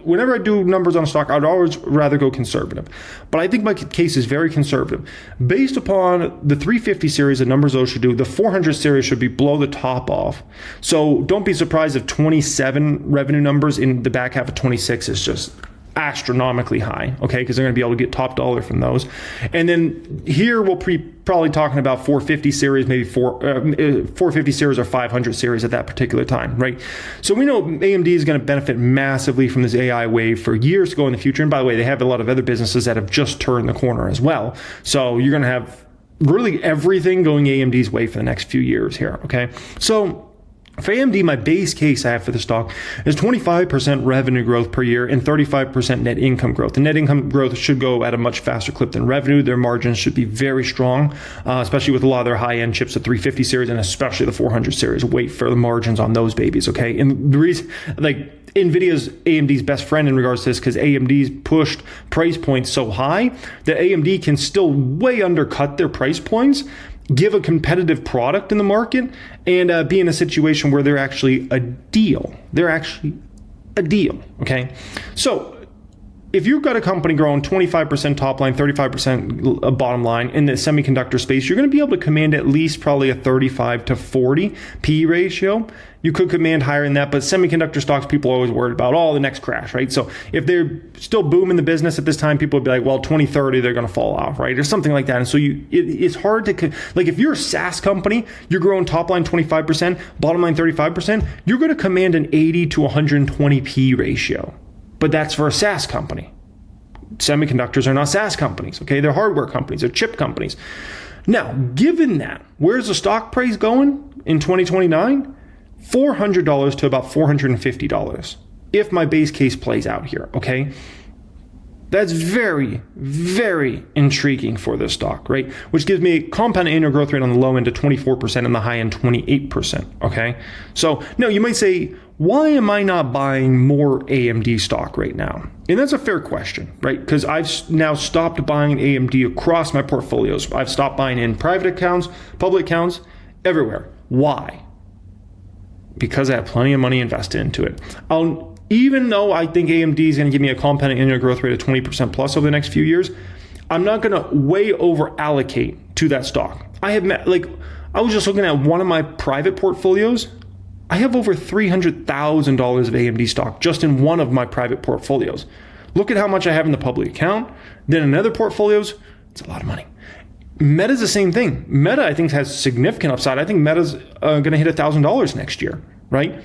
[SPEAKER 1] whenever I do numbers on a stock, I'd always rather go conservative. But I think my case is very conservative. Based upon the 350 series, the numbers those should do, the 400 series should be below the top off. So don't be surprised if 27 revenue numbers in the back half of 26 is just astronomically high, okay, because they're going to be able to get top dollar from those. And then here we'll probably talking about 450 series, maybe 450 series or 500 series at that particular time, right? So we know AMD is going to benefit massively from this AI wave for years to go in the future. And by the way, they have a lot of other businesses that have just turned the corner as well. So you're going to have really everything going AMD's way for the next few years here, okay? So for AMD, my base case I have for the stock is 25% revenue growth per year and 35% net income growth. The net income growth should go at a much faster clip than revenue. Their margins should be very strong, especially with a lot of their high-end chips, the 350 series and especially the 400 series. Wait for the margins on those babies, okay? And the reason, like, Nvidia's AMD's best friend in regards to this, because AMD's pushed price points so high that AMD can still way undercut their price points, give a competitive product in the market, and be in a situation where they're actually a deal. They're actually a deal, okay? So if you've got a company growing 25% top line, 35% bottom line in the semiconductor space, you're going to be able to command at least probably a 35 to 40 PE ratio. You could command higher than that, but semiconductor stocks, people are always worried about, the next crash, right? So if they're still booming the business at this time, people would be like, well, 2030, they're going to fall off, right? Or something like that. And so it's hard to, like, if you're a SaaS company, you're growing top line 25%, bottom line 35%, you're going to command an 80 to 120 PE ratio. But that's for a SaaS company. Semiconductors are not SaaS companies, okay? They're hardware companies, they're chip companies. Now, given that, where's the stock price going in 2029? $400 to about $450 if my base case plays out here, okay? That's very, very intriguing for this stock, right? Which gives me a compound annual growth rate on the low end of 24% and the high end 28%, okay? So now you might say, why am I not buying more AMD stock right now? And that's a fair question, right? Because I've now stopped buying AMD across my portfolios. I've stopped buying in private accounts, public accounts, everywhere. Why? Because I have plenty of money invested into it. Even though I think AMD is going to give me a compound annual growth rate of 20% plus over the next few years, I'm not going to way over allocate to that stock. I was just looking at one of my private portfolios. I have over $300,000 of AMD stock just in one of my private portfolios. Look at how much I have in the public account. Then in other portfolios, it's a lot of money. Meta's the same thing. Meta, I think, has significant upside. I think Meta's going to hit $1,000 next year, right?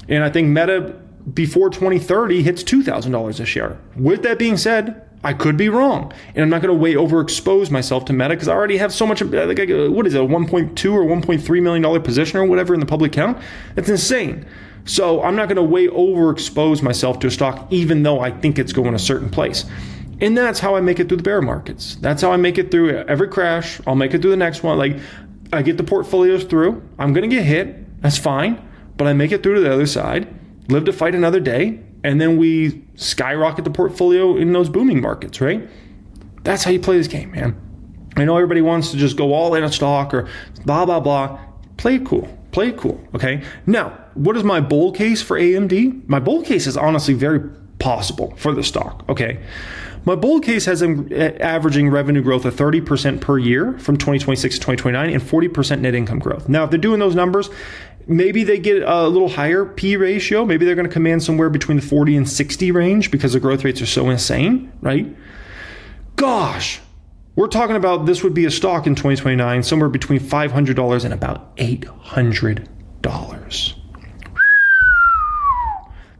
[SPEAKER 1] And I think Meta before 2030 hits $2,000 a share. With that being said, I could be wrong. And I'm not going to way overexpose myself to Meta because I already have so much, what is it, a $1.2 or $1.3 million position or whatever in the public account? That's insane. So I'm not going to way overexpose myself to a stock even though I think it's going a certain place. And that's how I make it through the bear markets. That's how I make it through every crash. I'll make it through the next one. Like, I get the portfolios through. I'm going to get hit. That's fine. But I make it through to the other side, live to fight another day, and then we skyrocket the portfolio in those booming markets, right? That's how you play this game, man. I know everybody wants to just go all in a stock or blah, blah, blah. Play it cool. Play it cool, okay? Now, what is my bull case for AMD? My bull case is honestly very possible for the stock, okay? My bull case has an averaging revenue growth of 30% per year from 2026 to 2029 and 40% net income growth. Now, if they're doing those numbers, maybe they get a little higher P ratio. Maybe they're going to command somewhere between the 40 and 60 range because the growth rates are so insane, right? Gosh, we're talking about this would be a stock in 2029 somewhere between $500 and about $800.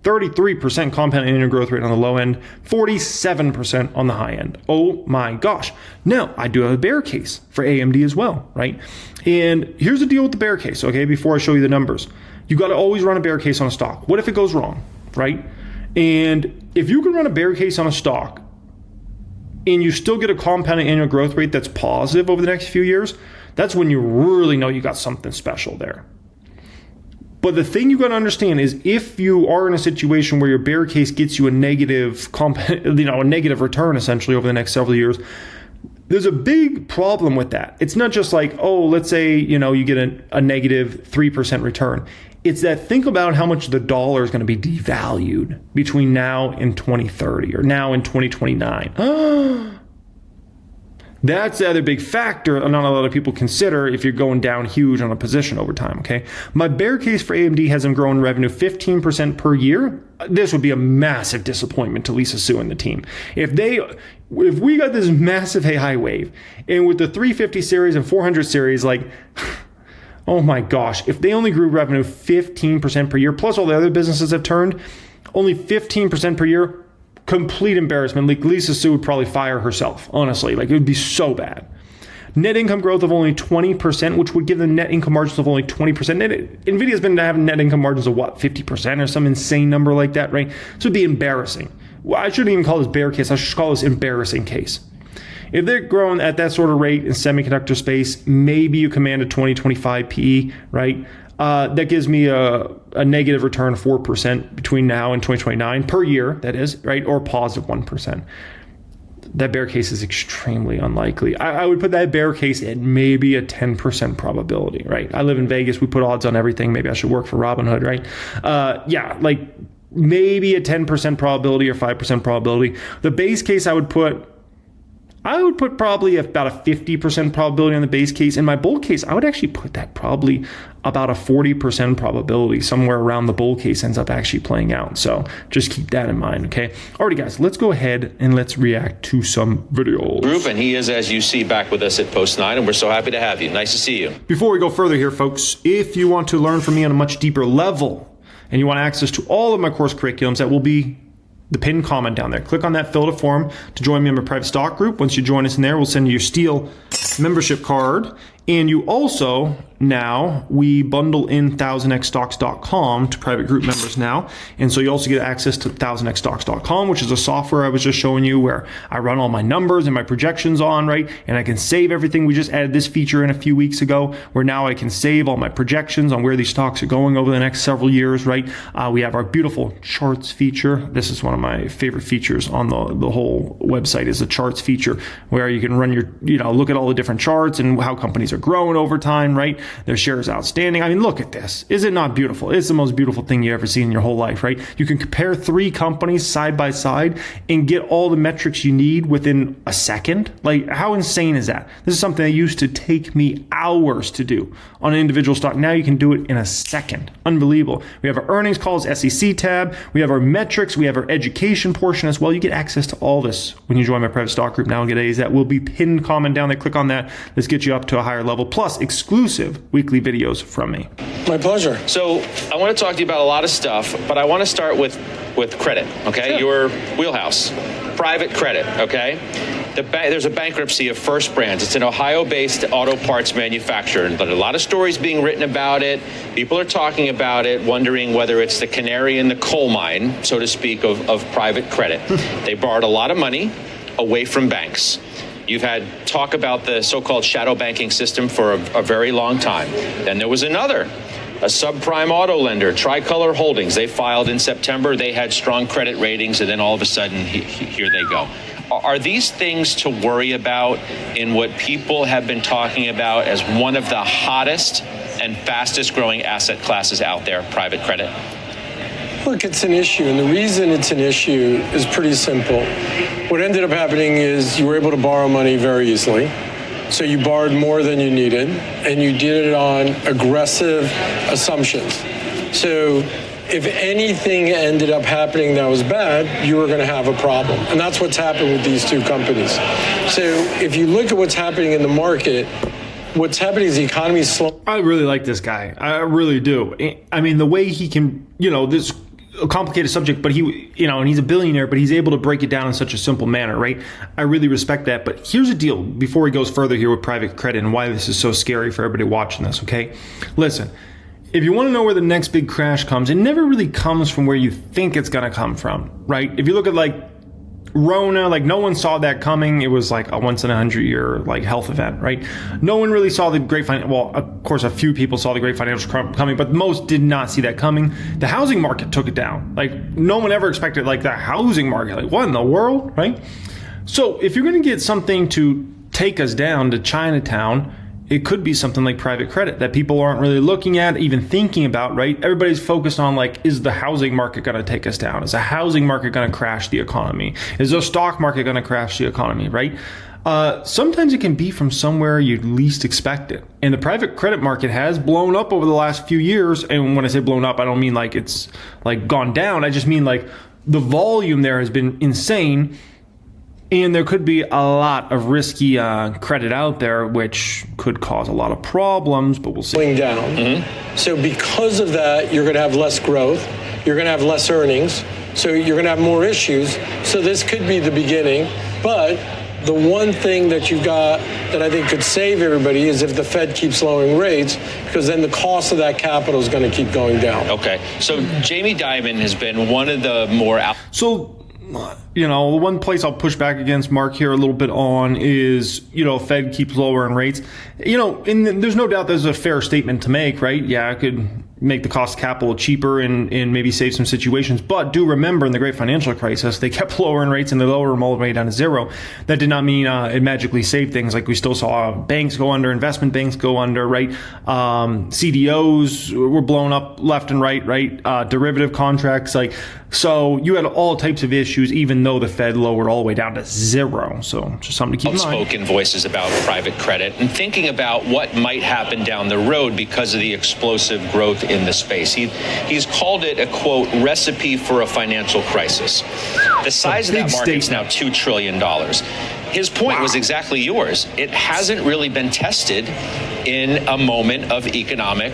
[SPEAKER 1] 33% compound annual growth rate on the low end, 47% on the high end. Oh my gosh. Now, I do have a bear case for AMD as well, right? And here's the deal with the bear case, okay, before I show you the numbers. You got to always run a bear case on a stock. What if it goes wrong, right? And if you can run a bear case on a stock and you still get a compounded annual growth rate that's positive over the next few years, that's when you really know you got something special there. But the thing you got to understand is if you are in a situation where your bear case gets you a negative return essentially over the next several years, there's a big problem with that. It's not just like, oh, let's say, you get a negative 3% return. It's that think about how much the dollar is going to be devalued between now and 2030 or now and 2029. That's the other big factor not a lot of people consider if you're going down huge on a position over time, okay? My bear case for AMD has them growing revenue 15% per year. This would be a massive disappointment to Lisa Su and the team. If we got this massive high wave, and with the 350 series and 400 series, like, oh my gosh, if they only grew revenue 15% per year, plus all the other businesses have turned, only 15% per year, complete embarrassment. Like Lisa Su would probably fire herself, honestly. Like it would be so bad. Net income growth of only 20%, which would give them net income margins of only 20%. Nvidia's been having net income margins of 50% or some insane number like that, right? So it'd be embarrassing. Well, I shouldn't even call this bear case. I should call this embarrassing case. If they're growing at that sort of rate in semiconductor space, maybe you command a 2025 PE, right? That gives me a negative return of 4% between now and 2029 per year, that is, right? Or positive 1%. That bear case is extremely unlikely. I would put that bear case at maybe a 10% probability, right? I live in Vegas. We put odds on everything. Maybe I should work for Robinhood, right? Yeah, like maybe a 10% probability or 5% probability. The base case I would put probably about a 50% probability on the base case. In my bull case, I would actually put that probably about a 40% probability. Somewhere around the bull case ends up actually playing out. So just keep that in mind, okay? Alrighty, guys, let's go ahead and let's react to some videos.
[SPEAKER 3] Group, and he is, as you see, back with us at Post 9, and we're so happy to have you. Nice to see you.
[SPEAKER 1] Before we go further here, folks, if you want to learn from me on a much deeper level and you want access to all of my course curriculums that will be the pinned comment down there. Click on that, fill out a form to join me in my private stock group. Once you join us in there, we'll send you your Steel membership card. And you also, now, we bundle in 1000xstocks.com to private group members now. And so you also get access to 1000xstocks.com, which is a software I was just showing you where I run all my numbers and my projections on, right? And I can save everything. We just added this feature in a few weeks ago where now I can save all my projections on where these stocks are going over the next several years, right? We have our beautiful charts feature. This is one of my favorite features on the whole website is the charts feature where you can run your, look at all the different charts and how companies are growing over time, right? Their shares outstanding. I mean, look at this. Is it not beautiful? It's the most beautiful thing you ever seen in your whole life, right? You can compare 3 companies side by side and get all the metrics you need within a second. Like, how insane is that? This is something that used to take me hours to do on an individual stock. Now you can do it in a second. Unbelievable. We have our earnings calls, SEC tab. We have our metrics. We have our education portion as well. You get access to all this when you join my private stock group now and get A's. That will be pinned comment down there. Click on that. Let's get you up to a higher level, plus exclusive weekly videos from me.
[SPEAKER 11] My pleasure.
[SPEAKER 3] So I want to talk to you about a lot of stuff, but I want to start with credit, okay? Sure. Your wheelhouse, private credit, okay? There's a bankruptcy of First Brands. It's an Ohio-based auto parts manufacturer, but a lot of stories being written about it. People are talking about it, wondering whether it's the canary in the coal mine, so to speak, of private credit. They borrowed a lot of money away from banks. You've had talk about the so-called shadow banking system for a very long time. Then there was a subprime auto lender, Tricolor Holdings. They filed in September. They had strong credit ratings, and then all of a sudden, here they go. Are these things to worry about in what people have been talking about as one of the hottest and fastest growing asset classes out there, private credit?
[SPEAKER 11] Look, it's an issue, and the reason it's an issue is pretty simple. What ended up happening is you were able to borrow money very easily. So you borrowed more than you needed, and you did it on aggressive assumptions. So if anything ended up happening that was bad, you were going to have a problem. And that's what's happened with these 2 companies. So if you look at what's happening in the market, what's happening is the economy is slow.
[SPEAKER 1] I really like this guy. I really do. I mean, the way he can, this a complicated subject, but he, and he's a billionaire, but he's able to break it down in such a simple manner, right? I really respect that. But here's the deal before he goes further here with private credit and why this is so scary for everybody watching this, okay? Listen, if you want to know where the next big crash comes, it never really comes from where you think it's going to come from, right? If you look at like Rona, like no one saw that coming. It was like a once in 100-year like health event, right? No one really saw the great well, of course, a few people saw the great financial crunch coming, but most did not see that coming. The housing market took it down. Like no one ever expected like the housing market. Like what in the world, right? So if you're going to get something to take us down to Chinatown, it could be something like private credit that people aren't really looking at, even thinking about, right? Everybody's focused on like, is the housing market going to take us down? Is the housing market going to crash the economy? Is the stock market going to crash the economy, right? Sometimes it can be from somewhere you'd least expect it. And the private credit market has blown up over the last few years. And when I say blown up, I don't mean like it's like gone down. I just mean like the volume there has been insane. And there could be a lot of risky credit out there, which could cause a lot of problems, but we'll see.
[SPEAKER 11] Going down. Mm-hmm. So because of that, you're going to have less growth. You're going to have less earnings. So you're going to have more issues. So this could be the beginning. But the one thing that you've got that I think could save everybody is if the Fed keeps lowering rates, because then the cost of that capital is going to keep going down.
[SPEAKER 3] Okay. So Jamie Dimon has been one of the more...
[SPEAKER 1] one place I'll push back against Mark here a little bit on is, Fed keeps lowering rates. And there's no doubt there's a fair statement to make, right? Yeah, I could make the cost of capital cheaper and maybe save some situations. But do remember in the great financial crisis, they kept lowering rates and they lowered them all the way down to zero. That did not mean it magically saved things. Like we still saw banks go under, investment banks go under, right? CDOs were blown up left and right? Derivative contracts, so you had all types of issues, even though the Fed lowered all the way down to zero. So just something to keep in mind.
[SPEAKER 3] Outspoken voices about private credit and thinking about what might happen down the road because of the explosive growth in the space. He's called it a, quote, recipe for a financial crisis. The size of that market is now $2 trillion. his point was exactly yours. It hasn't really been tested in a moment of economic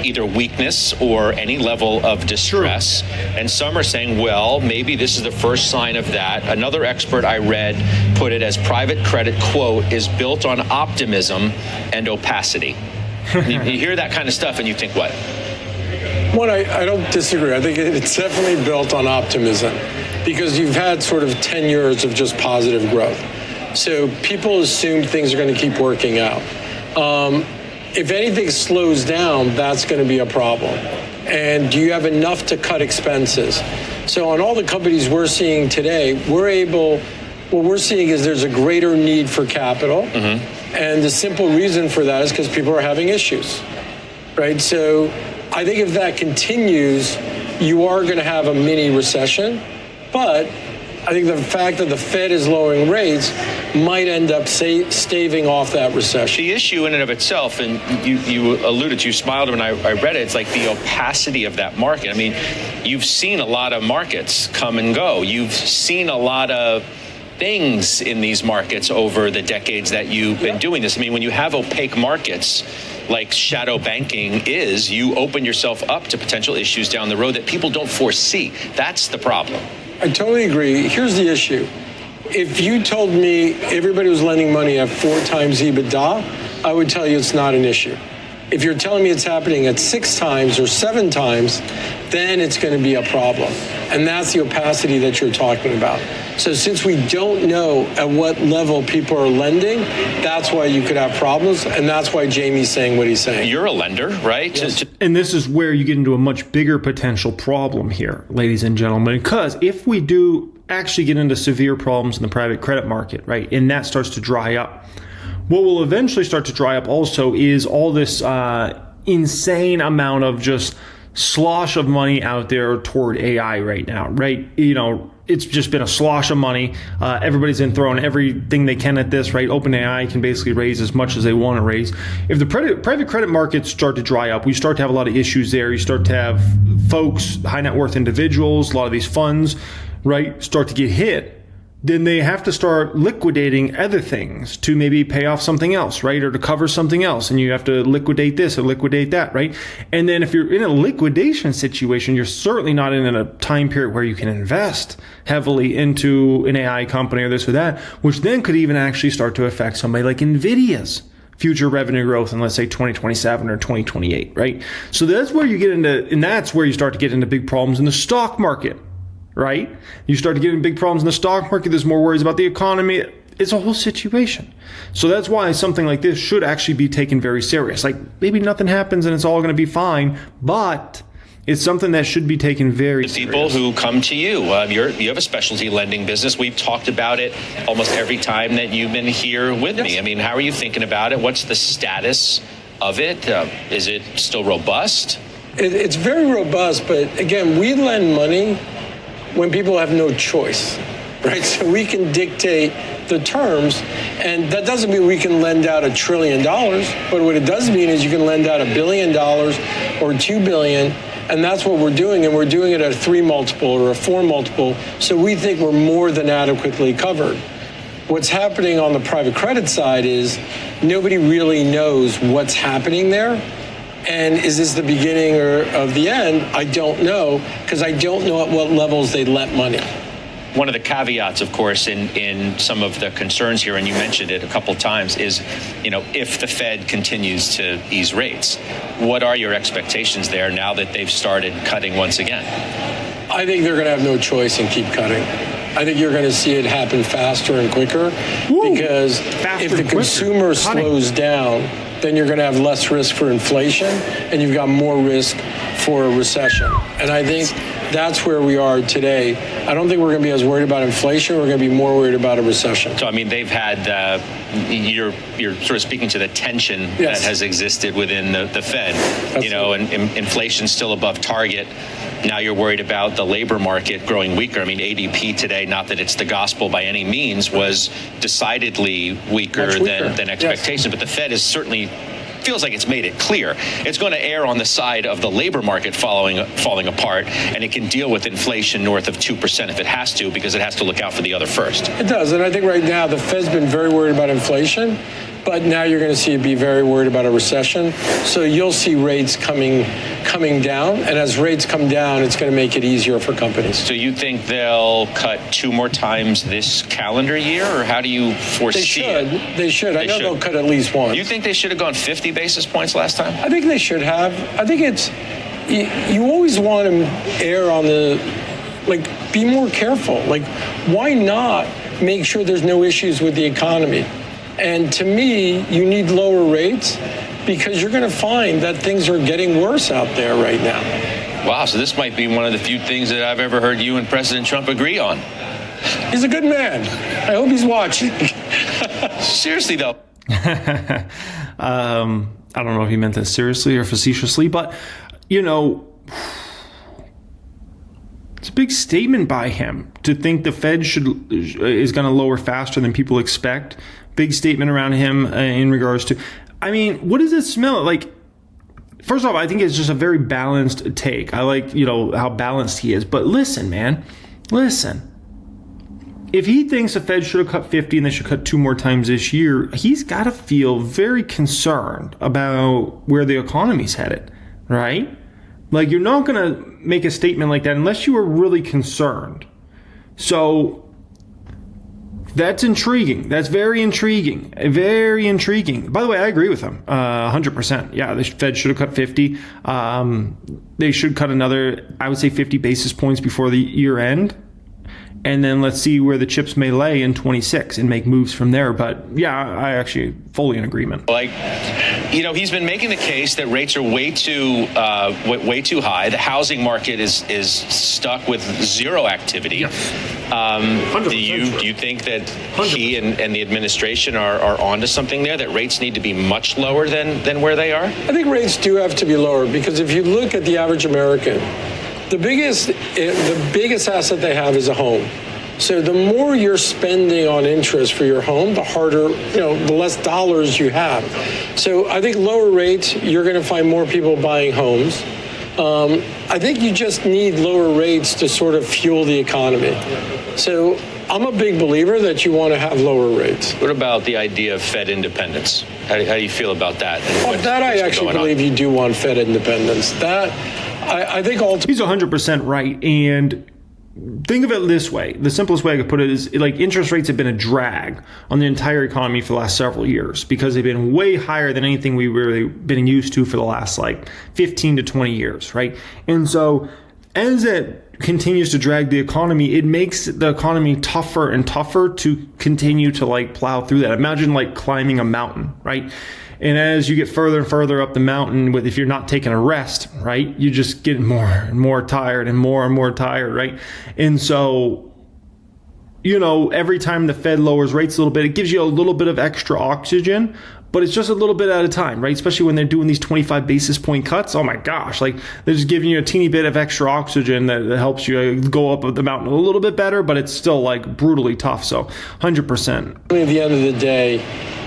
[SPEAKER 3] either weakness or any level of distress. And some are saying, well, maybe this is the first sign of that. Another expert I read put it as private credit, quote, is built on optimism and opacity. You hear that kind of stuff and you think what?
[SPEAKER 11] One, I don't disagree. I think it's definitely built on optimism because you've had sort of 10 years of just positive growth. So people assume things are going to keep working out. If anything slows down, that's going to be a problem. And do you have enough to cut expenses? So on all the companies we're seeing today, what we're seeing is there's a greater need for capital. And the simple reason for that is because people are having issues, right? So I think if that continues, you are going to have a mini recession. But I think the fact that the Fed is lowering rates might end up staving off that recession.
[SPEAKER 3] The issue in and of itself, and you alluded to, you smiled when I read it, it's like the opacity of that market. I mean, you've seen a lot of markets come and go. You've seen a lot of things in these markets over the decades that you've been doing this. I mean, when you have opaque markets like shadow banking is, you open yourself up to potential issues down the road that people don't foresee. That's the problem.
[SPEAKER 11] I totally agree. Here's the issue. If you told me everybody was lending money at 4 times EBITDA, I would tell you it's not an issue. If you're telling me it's happening at 6 times or 7 times, then it's going to be a problem. And that's the opacity that you're talking about. So since we don't know at what level people are lending, that's why you could have problems. And that's why Jamie's saying what he's saying.
[SPEAKER 3] You're a lender, right?
[SPEAKER 11] Yes.
[SPEAKER 1] And this is where you get into a much bigger potential problem here, ladies and gentlemen, because if we do actually get into severe problems in the private credit market, right, and that starts to dry up, what will eventually start to dry up also is all this insane amount of just slosh of money out there toward AI right now, right? You know, it's just been a slosh of money. Everybody's been throwing everything they can at this, right? OpenAI can basically raise as much as they want to raise. If the private credit markets start to dry up, we start to have a lot of issues there. You start to have folks, high net worth individuals, a lot of these funds, right, start to get hit. Then they have to start liquidating other things to maybe pay off something else, right? Or to cover something else. And you have to liquidate this or liquidate that, right? And then if you're in a liquidation situation, you're certainly not in a time period where you can invest heavily into an AI company or this or that, which then could even actually start to affect somebody like Nvidia's future revenue growth in, let's say, 2027 or 2028, right? So that's where you get into, and that's where you start to get into big problems in the stock market. Right? You start to get in big problems in the stock market. There's more worries about the economy. It's a whole situation. So that's why something like this should actually be taken very serious. Like maybe nothing happens and it's all going to be fine, but it's something that should be taken very serious.
[SPEAKER 3] People who come to you, you have a specialty lending business. We've talked about it almost every time that you've been here with me. I mean, how are you thinking about it? What's the status of it? Is it still robust?
[SPEAKER 11] It's very robust, but again, we lend money when people have no choice, right? So we can dictate the terms, and that doesn't mean we can lend out $1 trillion, but what it does mean is you can lend out $1 billion or $2 billion, and that's what we're doing, and we're doing it at a 3 multiple or a 4 multiple, so we think we're more than adequately covered. What's happening on the private credit side is nobody really knows what's happening there. And is this the beginning or of the end? I don't know, because I don't know at what levels they let money.
[SPEAKER 3] One of the caveats, of course, in some of the concerns here, and you mentioned it a couple times, is, you know, if the Fed continues to ease rates, what are your expectations there now that they've started cutting once again?
[SPEAKER 11] I think they're going to have no choice and keep cutting. I think you're going to see it happen faster and quicker, because if the consumer slows down, then you're going to have less risk for inflation and you've got more risk for a recession. And I think that's where we are today. I don't think we're going to be as worried about inflation. We're going to be more worried about a recession.
[SPEAKER 3] So, I mean, they've had, you're sort of speaking to the tension that has existed within the Fed, you know, and inflation's still above target. Now you're worried about the labor market growing weaker. I mean, ADP today, not that it's the gospel by any means, was decidedly weaker. than expectations. But the Fed is certainly feels like it's made it clear. It's going to err on the side of the labor market falling apart, and it can deal with inflation north of 2% if it has to, because it has to look out for the other first.
[SPEAKER 11] It does, and I think right now the Fed's been very worried about inflation, but now you're going to see it be very worried about a recession. So you'll see rates coming down, and as rates come down, it's going to make it easier for companies.
[SPEAKER 3] So you think they'll cut 2 more times this calendar year, or how do you foresee it?
[SPEAKER 11] They should. I know they'll cut at least once.
[SPEAKER 3] You think they should have gone 50 basis points last time?
[SPEAKER 11] I think they should have. I think it's, you always want to err on the, be more careful. Why not make sure there's no issues with the economy? And to me, you need lower rates because you're going to find that things are getting worse out there right now.
[SPEAKER 3] Wow, so this might be one of the few things that I've ever heard you and President Trump agree on.
[SPEAKER 11] He's a good man. I hope he's watching.
[SPEAKER 3] Seriously, though.
[SPEAKER 1] I don't know if he meant that seriously or facetiously, but, it's a big statement by him to think the Fed is going to lower faster than people expect. Big statement around him in regards to, what does it smell like? First off, I think it's just a very balanced take. I like, how balanced he is. But listen, man, if he thinks the Fed should have cut 50 and they should cut 2 more times this year, he's got to feel very concerned about where the economy's headed, right? You're not going to make a statement like that unless you are really concerned. So that's intriguing. That's very intriguing. Very intriguing. By the way, I agree with him 100%. Yeah, the Fed should have cut 50. They should cut another, I would say, 50 basis points before the year end. And then let's see where the chips may lay in 26 and make moves from there. But yeah, I actually fully in agreement.
[SPEAKER 3] He's been making the case that rates are way too high. The housing market is stuck with zero activity. Do you think that he and the administration are onto something there, that rates need to be much lower than where they are?
[SPEAKER 11] I think rates do have to be lower because if you look at the average American, the biggest asset they have is a home. So the more you're spending on interest for your home, the harder, the less dollars you have. So I think lower rates, you're going to find more people buying homes. I think you just need lower rates to sort of fuel the economy. So I'm a big believer that you want to have lower rates.
[SPEAKER 3] What about the idea of Fed independence? How do you feel about that?
[SPEAKER 11] That I actually believe you do want Fed independence. That I think ultimately
[SPEAKER 1] he's 100% right. And think of it this way. The simplest way I could put it is interest rates have been a drag on the entire economy for the last several years because they've been way higher than anything we've really been used to for the last 15 to 20 years, right? And so as it continues to drag the economy, it makes the economy tougher and tougher to continue to plow through that. Imagine climbing a mountain, right? And as you get further and further up the mountain, if you're not taking a rest, right, you just get more and more tired and more tired, right? And so, every time the Fed lowers rates a little bit, it gives you a little bit of extra oxygen, but it's just a little bit at a time, right? Especially when they're doing these 25 basis point cuts. Oh my gosh, they're just giving you a teeny bit of extra oxygen that helps you go up the mountain a little bit better, but it's still brutally tough. So 100%.
[SPEAKER 11] At the end of the day,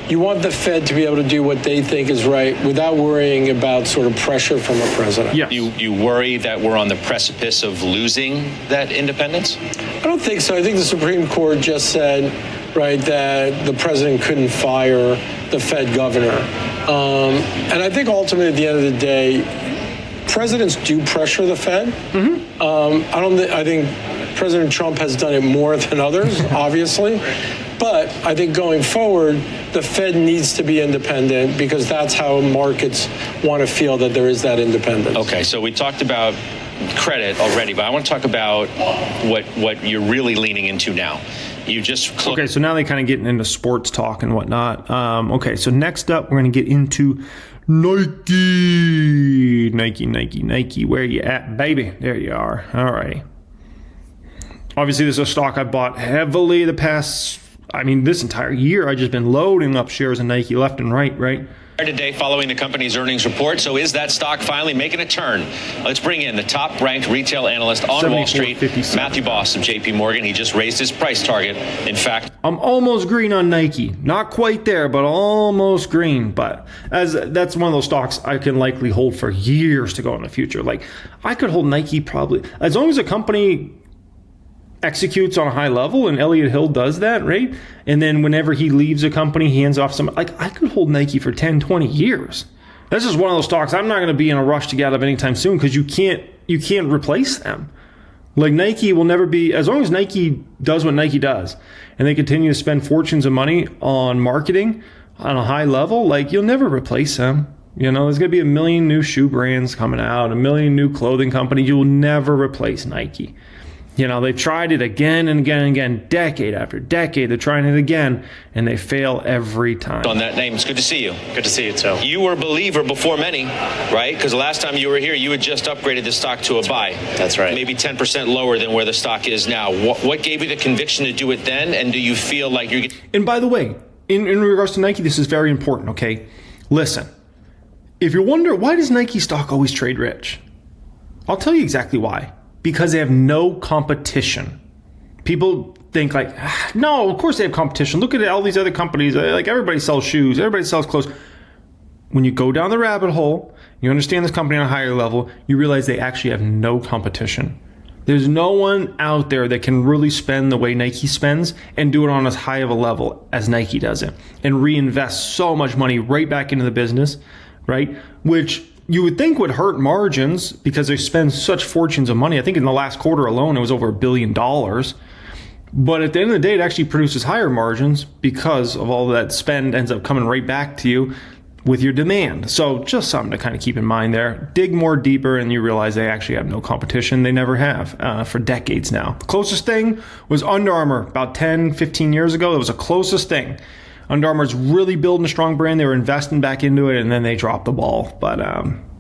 [SPEAKER 11] you want the Fed to be able to do what they think is right without worrying about sort of pressure from a president.
[SPEAKER 1] Yeah.
[SPEAKER 3] You worry that we're on the precipice of losing that independence?
[SPEAKER 11] I don't think so. I think the Supreme Court just said, right, that the president couldn't fire the Fed governor. And I think ultimately at the end of the day, presidents do pressure the Fed. Mm-hmm. I think President Trump has done it more than others, obviously. But I think going forward, the Fed needs to be independent because that's how markets want to feel that there is that independence.
[SPEAKER 3] Okay, so we talked about credit already, but I want to talk about what you're really leaning into now. You just
[SPEAKER 1] okay, so now they're kind of getting into sports talk and whatnot. Okay, so next up, we're going to get into Nike. Where you at, baby? There you are. All right. Obviously, this is a stock I bought heavily this entire year. I've just been loading up shares of Nike left and right?
[SPEAKER 3] Today following the company's earnings report. So is that stock finally making a turn? Let's bring in the top-ranked retail analyst on Wall Street, Matthew Boss of JP Morgan. He just raised his price target. In fact,
[SPEAKER 1] I'm almost green on Nike. Not quite there, but almost green. But that's one of those stocks I can likely hold for years to go in the future. Like, I could hold Nike probably as long as a company executes on a high level, and Elliott Hill does that, right? And then whenever he leaves a company, he hands off some, like, I could hold Nike for 10, 20 years. That's just one of those stocks I'm not going to be in a rush to get out of anytime soon, because you can't replace them. Like, Nike will never be, as long as Nike does what Nike does, and they continue to spend fortunes of money on marketing on a high level, like, you'll never replace them. You know, there's going to be a million new shoe brands coming out, a million new clothing companies. You will never replace Nike. You know, they've tried it again and again and again, decade after decade. They're trying it again, and they fail every time.
[SPEAKER 3] On that name, it's good to see you.
[SPEAKER 12] Good to see you, too.
[SPEAKER 3] You were a believer before many, right? Because the last time you were here, you had just upgraded the stock to a buy.
[SPEAKER 12] That's right.
[SPEAKER 3] Maybe 10% lower than where the stock is now. What gave you the conviction to do it then? And do you feel like you're...
[SPEAKER 1] And by the way, in regards to Nike, this is very important, okay? Listen, if you wonder, why does Nike stock always trade rich? I'll tell you exactly why. Because they have no competition. People think like, no, of course they have competition. Look at all these other companies. Like, everybody sells shoes. Everybody sells clothes. When you go down the rabbit hole, you understand this company on a higher level, you realize they actually have no competition. There's no one out there that can really spend the way Nike spends and do it on as high of a level as Nike does it, and reinvest so much money right back into the business, right? Which you would think would hurt margins because they spend such fortunes of money. I think in the last quarter alone, it was over $1 billion. But at the end of the day, it actually produces higher margins because of all that spend ends up coming right back to you with your demand. So just something to kind of keep in mind there. Dig more deeper and you realize they actually have no competition. They never have for decades now. The closest thing was Under Armour about 10, 15 years ago. That was the closest thing. Under Armour's really building a strong brand. They were investing back into it, and then they dropped the ball. But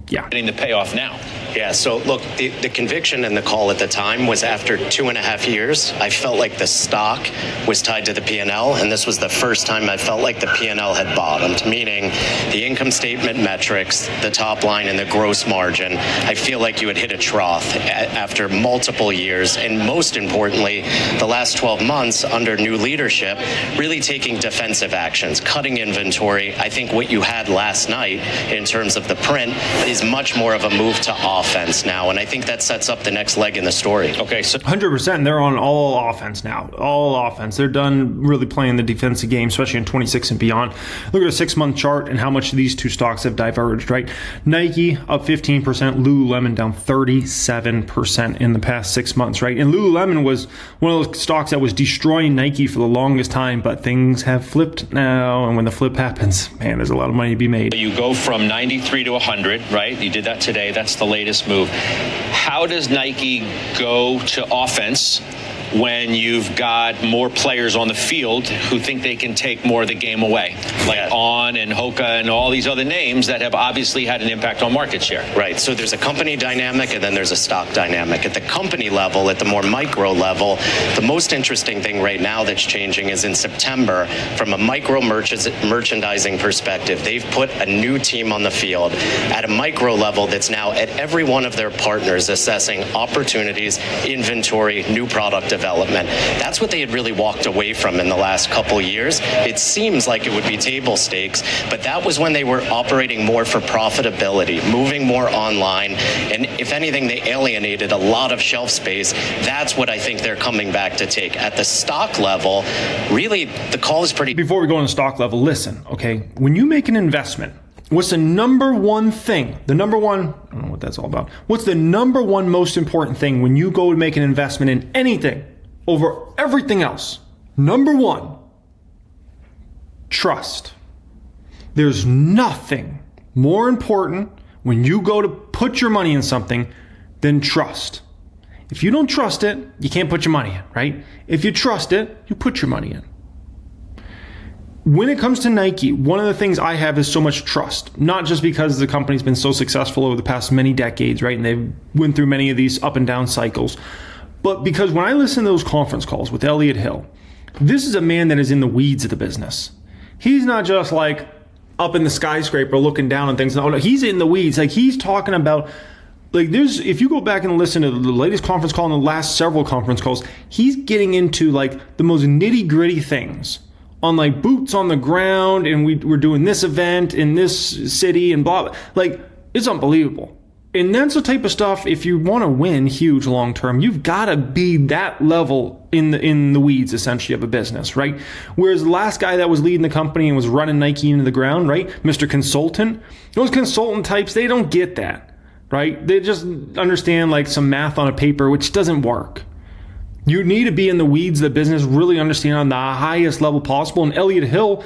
[SPEAKER 1] yeah.
[SPEAKER 3] Getting the payoff now.
[SPEAKER 12] Yeah, so look, the conviction and the call at the time was after 2.5 years, I felt like the stock was tied to the P&L, and this was the first time I felt like the P&L had bottomed, meaning the income statement metrics, the top line, and the gross margin. I feel like you had hit a trough after multiple years, and most importantly, the last 12 months under new leadership, really taking defensive actions, cutting inventory. I think what you had last night in terms of the print is much more of a move to offense now, and I think that sets up the next leg in the story.
[SPEAKER 3] Okay, so
[SPEAKER 1] 100%, they're on all offense now. All offense. They're done really playing the defensive game, especially in 26 and beyond. Look at a 6-month chart and how much these two stocks have diverged, right? Nike up 15%, Lululemon down 37% in the past 6 months, right? And Lululemon was one of those stocks that was destroying Nike for the longest time, but things have flipped now, and when the flip happens, man, there's a lot of money to be made.
[SPEAKER 3] You go from 93 to 100, right? You did that today. That's the latest move. How does Nike go to offense when you've got more players on the field who think they can take more of the game away, like On and Hoka and all these other names that have obviously had an impact on market share?
[SPEAKER 12] Right. So there's a company dynamic and then there's a stock dynamic. At the company level, at the more micro level, the most interesting thing right now that's changing is in September, from a micro merchandising perspective, they've put a new team on the field at a micro level that's now at every one of their partners assessing opportunities, inventory, new product development. That's what they had really walked away from in the last couple years. It seems like it would be table stakes, but that was when they were operating more for profitability, moving more online, and if anything, they alienated a lot of shelf space. That's what I think they're coming back to take. At the stock level, really, the call is pretty...
[SPEAKER 1] Before we go on the stock level, listen, okay? When you make an investment, what's the number one thing? I don't know what that's all about. What's the number one most important thing when you go to make an investment in anything over everything else? Number one, trust. There's nothing more important when you go to put your money in something than trust. If you don't trust it, you can't put your money in, right? If you trust it, you put your money in. When it comes to Nike, one of the things I have is so much trust, not just because the company's been so successful over the past many decades, right? And they've went through many of these up and down cycles, but because when I listen to those conference calls with Elliott Hill, this is a man that is in the weeds of the business. He's not just like, up in the skyscraper looking down on things. No, he's in the weeds. Like, he's talking about, like, if you go back and listen to the latest conference call and the last several conference calls, he's getting into like the most nitty gritty things on like boots on the ground, and we're doing this event in this city and blah, blah. Like, it's unbelievable. And that's the type of stuff, if you want to win huge long term, you've got to be that level in the weeds, essentially, of a business, right? Whereas the last guy that was leading the company and was running Nike into the ground, right, Mr. Consultant, those consultant types, they don't get that, right? They just understand like some math on a paper, which doesn't work. You need to be in the weeds of the business, really understand on the highest level possible. And Elliott Hill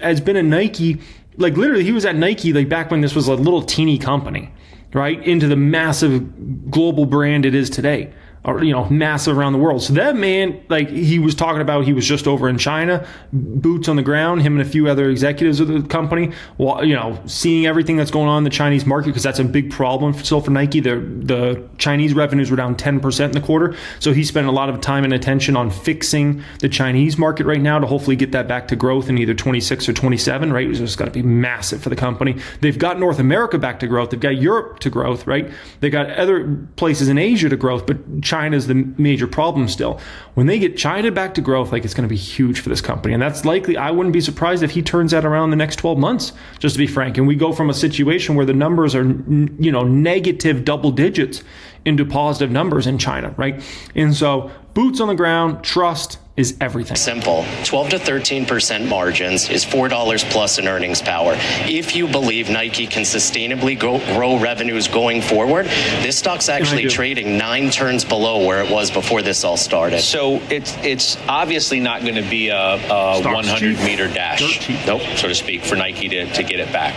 [SPEAKER 1] has been at Nike, like literally he was at Nike like back when this was a little teeny company, right, into the massive global brand it is today, or, you know, massive around the world. So that man, like he was talking about, he was just over in China, boots on the ground, him and a few other executives of the company, you know, seeing everything that's going on in the Chinese market, because that's a big problem still for Nike. The Chinese revenues were down 10% in the quarter. So he spent a lot of time and attention on fixing the Chinese market right now to hopefully get that back to growth in either 26 or 27, right? It's got to be massive for the company. They've got North America back to growth. They've got Europe to growth, right? They got other places in Asia to growth, but China's the major problem still. When they get China back to growth, like, it's going to be huge for this company. And that's likely, I wouldn't be surprised if he turns that around in the next 12 months, just to be frank. And we go from a situation where the numbers are, you know, negative double digits into positive numbers in China, right? And so boots on the ground, trust is everything.
[SPEAKER 12] Simple. 12 to 13% margins is $4 plus in earnings power. If you believe Nike can sustainably grow revenues going forward, this stock's actually trading 9 turns below where it was before this all started.
[SPEAKER 3] So it's obviously not going to be a 100-meter dash, nope, so to speak, for Nike to get it back.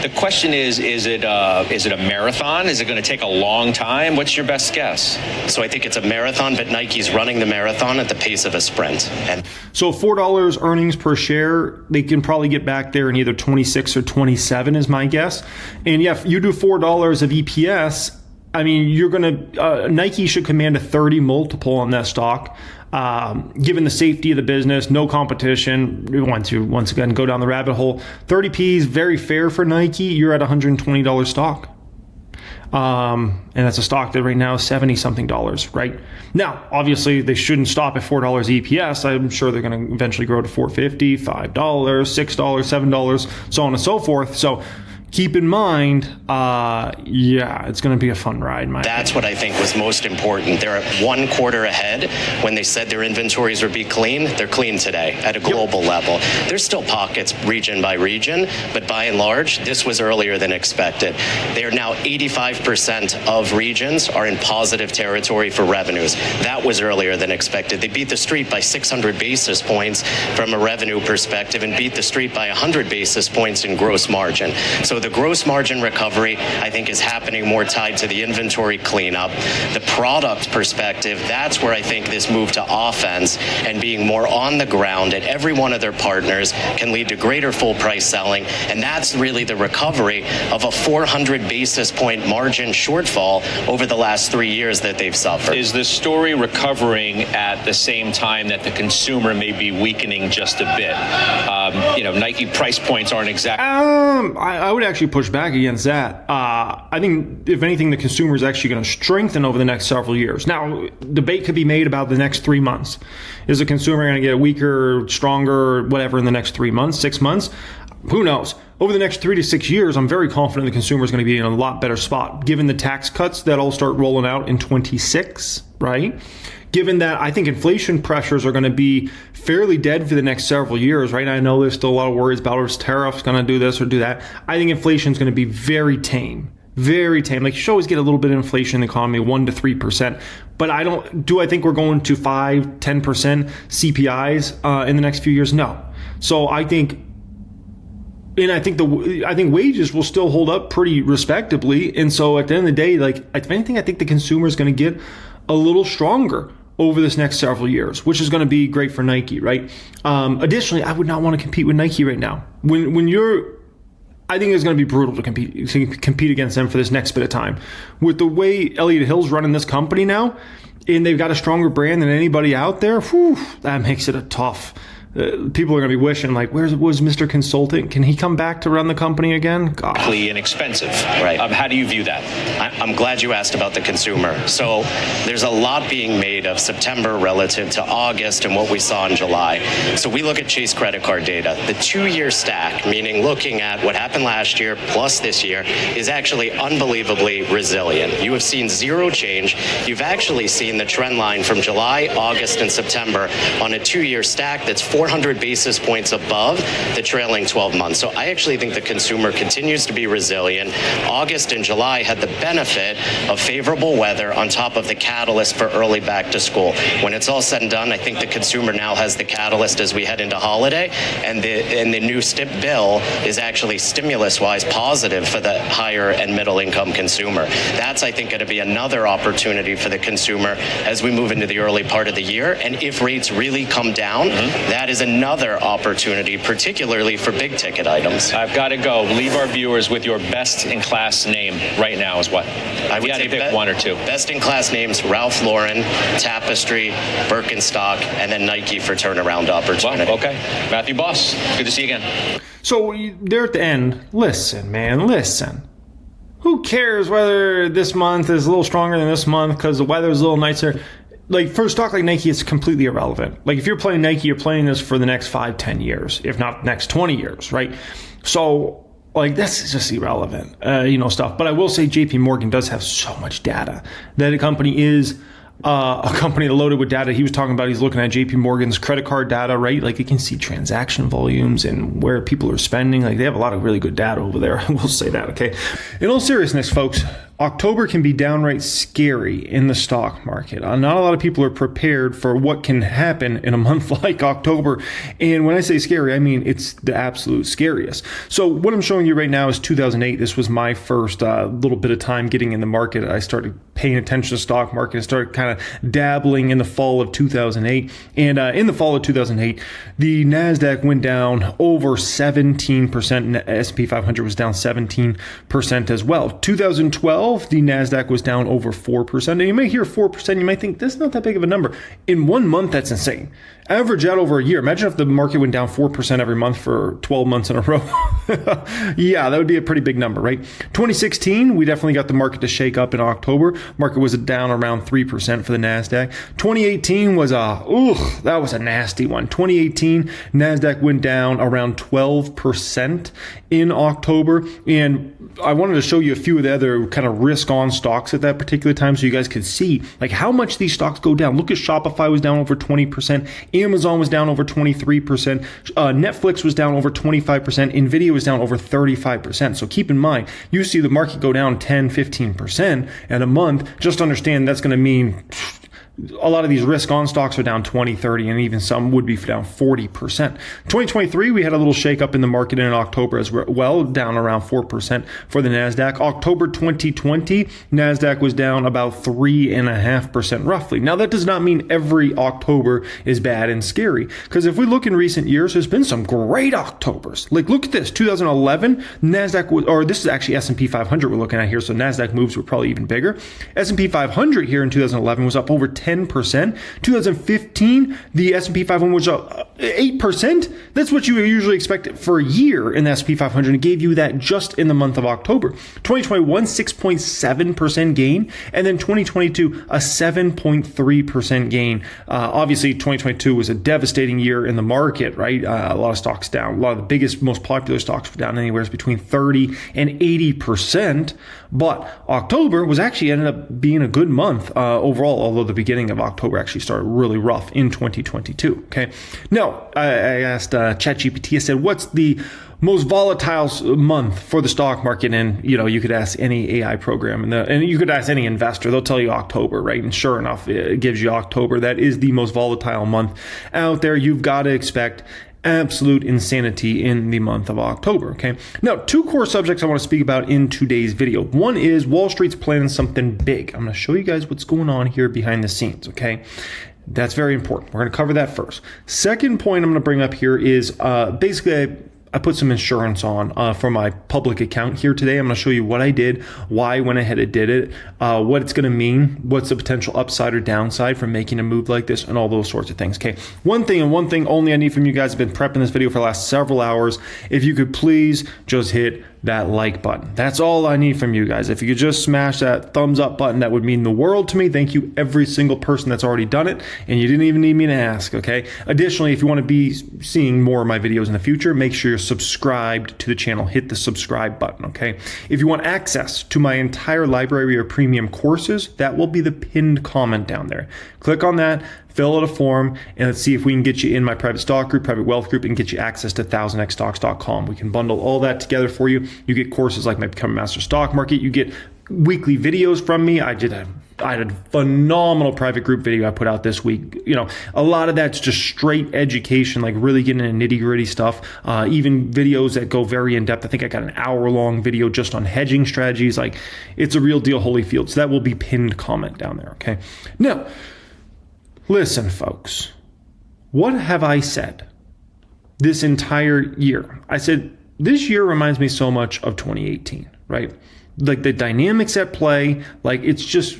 [SPEAKER 3] The question is it a marathon? Is it going to take a long time? What's your best guess?
[SPEAKER 12] So I think it's a marathon, but Nike's running the marathon at the pace of a sprint. And
[SPEAKER 1] so $4 earnings per share, they can probably get back there in either 26 or 27 is my guess. And yeah, if you do $4 of EPS, I mean, you're going to, Nike should command a 30 multiple on that stock. Given the safety of the business, no competition, we want to once again go down the rabbit hole. 30p is very fair for Nike. You're at $120 stock. And that's a stock that right now is $70-something, right? Now, obviously, they shouldn't stop at $4 EPS. I'm sure they're going to eventually grow to $4.50, $5, $6, $7, so on and so forth. So keep in mind, it's going to be a fun ride.
[SPEAKER 12] That's what I think was most important. They're at 1 quarter ahead. When they said their inventories would be clean, they're clean today at a global level. There's still pockets region by region, but by and large, this was earlier than expected. They are now 85% of regions are in positive territory for revenues. That was earlier than expected. They beat the street by 600 basis points from a revenue perspective and beat the street by 100 basis points in gross margin. So the gross margin recovery, I think, is happening more tied to the inventory cleanup. The product perspective, that's where I think this move to offense and being more on the ground at every one of their partners can lead to greater full price selling. And that's really the recovery of a 400 basis point margin shortfall over the last 3 years that they've suffered.
[SPEAKER 3] Is the story recovering at the same time that the consumer may be weakening just a bit? Nike price points aren't exactly.
[SPEAKER 1] I would actually push back against that. I think, if anything, the consumer is actually going to strengthen over the next several years. Now, debate could be made about the next 3 months. Is the consumer going to get weaker, stronger, whatever in the next 3 months, 6 months? Who knows? Over the next 3 to 6 years, I'm very confident the consumer is going to be in a lot better spot, given the tax cuts that all start rolling out in 26, right? Given that I think inflation pressures are going to be fairly dead for the next several years, right? I know there's still a lot of worries about is tariffs going to do this or do that. I think inflation is going to be very tame. Very tame. Like, you should always get a little bit of inflation in the economy, 1 to 3%. But I think we're going to 5, 10% CPIs in the next few years? No. So I think wages will still hold up pretty respectably. And so at the end of the day, like, if anything, I think the consumer is going to get a little stronger over this next several years, which is going to be great for Nike, right? Additionally, I would not want to compete with Nike right now. I think it's going to be brutal to compete against them for this next bit of time. With the way Elliott Hill's running this company now, and they've got a stronger brand than anybody out there, that makes it a tough people are going to be wishing, like, where's was Mr. Consultant? Can he come back to run the company again? God.
[SPEAKER 3] Inexpensive.
[SPEAKER 12] Right.
[SPEAKER 3] How do you view that?
[SPEAKER 12] I'm glad you asked about the consumer. So there's a lot being made of September relative to August and what we saw in July. So we look at Chase credit card data. The 2-year stack, meaning looking at what happened last year plus this year, is actually unbelievably resilient. You have seen zero change. You've actually seen the trend line from July, August, and September on a 2-year stack that's 400 basis points above the trailing 12 months. So I actually think the consumer continues to be resilient. August and July had the benefit of favorable weather on top of the catalyst for early back to school. When it's all said and done, I think the consumer now has the catalyst as we head into holiday, and the new STIP bill is actually stimulus-wise positive for the higher and middle income consumer. That's, I think, going to be another opportunity for the consumer as we move into the early part of the year. And if rates really come down, that is another opportunity, particularly for big ticket items.
[SPEAKER 3] I've got to go. Leave our viewers with your best-in-class name right now is what?
[SPEAKER 12] I would say
[SPEAKER 3] pick one or two.
[SPEAKER 12] Best-in-class names: Ralph Lauren, Tapestry, Birkenstock, and then Nike for turnaround opportunity.
[SPEAKER 3] Well, okay. Matthew Boss, good to see you again.
[SPEAKER 1] So there at the end, listen, man, listen. Who cares whether this month is a little stronger than this month because the weather is a little nicer? Like, for a stock like Nike, it's completely irrelevant. Like, if you're playing Nike, you're playing this for the next 5-10 years, if not the next 20 years, right? So, like, this is just irrelevant, stuff. But I will say JP Morgan does have so much data that a company is a company loaded with data. He was talking about, he's looking at JP Morgan's credit card data, right? Like, you can see transaction volumes and where people are spending. Like, they have a lot of really good data over there. I will say that, okay? In all seriousness, folks, October can be downright scary in the stock market. Not a lot of people are prepared for what can happen in a month like October. And when I say scary, I mean it's the absolute scariest. So what I'm showing you right now is 2008. This was my first little bit of time getting in the market. I started paying attention to the stock market and started kind of dabbling in the fall of 2008. And in the fall of 2008, the NASDAQ went down over 17%. And the S&P 500 was down 17% as well. 2012, the NASDAQ was down over 4%. And you may hear 4%, you might think, that's not that big of a number. In 1 month, that's insane. Average out over a year. Imagine if the market went down 4% every month for 12 months in a row. Yeah, that would be a pretty big number, right? 2016, we definitely got the market to shake up in October. Market was down around 3% for the NASDAQ. 2018 was that was a nasty one. 2018, NASDAQ went down around 12% in October. And I wanted to show you a few of the other kind of risk on stocks at that particular time so you guys could see like how much these stocks go down. Look at Shopify was down over 20%. Amazon was down over 23%. Netflix was down over 25%. Nvidia was down over 35%. So keep in mind, you see the market go down 10, 15% in a month. Just understand that's going to mean a lot of these risk on stocks are down 20, 30, and even some would be down 40%. 2023, we had a little shake up in the market in October as well, down around 4% for the NASDAQ. October 2020, NASDAQ was down about 3.5% roughly. Now, that does not mean every October is bad and scary, because if we look in recent years, there's been some great Octobers. Like, look at this, 2011, NASDAQ was, or this is actually S&P 500 we're looking at here, so NASDAQ moves were probably even bigger. S&P 500 here in 2011 was up over 10%. 2015, the S&P 500 was up 8%. That's what you usually expect for a year in the S&P 500. It gave you that just in the month of October. 2021, 6.7% gain. And then 2022, a 7.3% gain. Obviously, 2022 was a devastating year in the market, right? A lot of stocks down. A lot of the biggest, most popular stocks were down anywhere between 30 and 80%. But October was actually ended up being a good month overall, although the beginning of October actually started really rough in 2022. Okay. Now, I asked ChatGPT, I said, what's the most volatile month for the stock market? And, you could ask any AI program and you could ask any investor, they'll tell you October, right? And sure enough, it gives you October. That is the most volatile month out there. You've got to expect absolute insanity in the month of October, okay? Now, two core subjects I want to speak about in today's video. One is Wall Street's planning something big. I'm going to show you guys what's going on here behind the scenes, okay? That's very important. We're going to cover that first. Second point I'm going to bring up here is basically I put some insurance on for my public account here today. I'm going to show you what I did, why I went ahead and did it, what it's going to mean, what's the potential upside or downside from making a move like this, and all those sorts of things. Okay, one thing and one thing only I need from you guys. I've been prepping this video for the last several hours. If you could please just hit that like button. That's all I need from you guys. If you could just smash that thumbs up button, that would mean the world to me. Thank you every single person that's already done it, and you didn't even need me to ask, okay? Additionally, if you want to be seeing more of my videos in the future, make sure you're subscribed to the channel. Hit the subscribe button, okay? If you want access to my entire library of premium courses, that will be the pinned comment down there. Click on that, fill out a form, and let's see if we can get you in my private stock group, private wealth group, and get you access to 1000xstocks.com. We can bundle all that together for you. You get courses like my Become a Master Stock Market. You get weekly videos from me. I had a phenomenal private group video I put out this week. You know, a lot of that's just straight education, like really getting into nitty gritty stuff. Even videos that go very in depth. I think I got an hour-long video just on hedging strategies. Like, it's a real deal, Holyfield. So that will be pinned comment down there, okay? Now, listen, folks, what have I said this entire year? I said, this year reminds me so much of 2018, right? Like the dynamics at play, like it's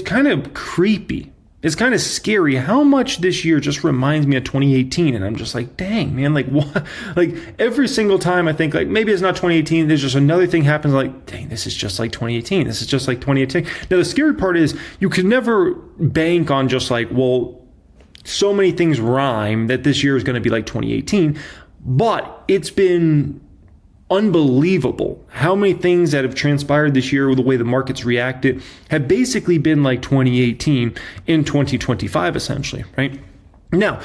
[SPEAKER 1] kind of creepy. It's kind of scary how much this year just reminds me of 2018. And I'm just like, dang, man, like what? Like every single time I think like maybe it's not 2018, there's just another thing happens like, dang, this is just like 2018. This is just like 2018. Now the scary part is you can never bank on just like, well, so many things rhyme that this year is going to be like 2018, but it's been unbelievable how many things that have transpired this year with the way the markets reacted have basically been like 2018 in 2025, essentially, right? Now,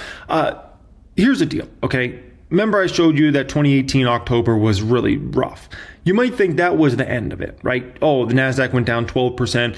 [SPEAKER 1] here's the deal, okay? Remember I showed you that 2018 October was really rough. You might think that was the end of it, right? Oh, the NASDAQ went down 12%.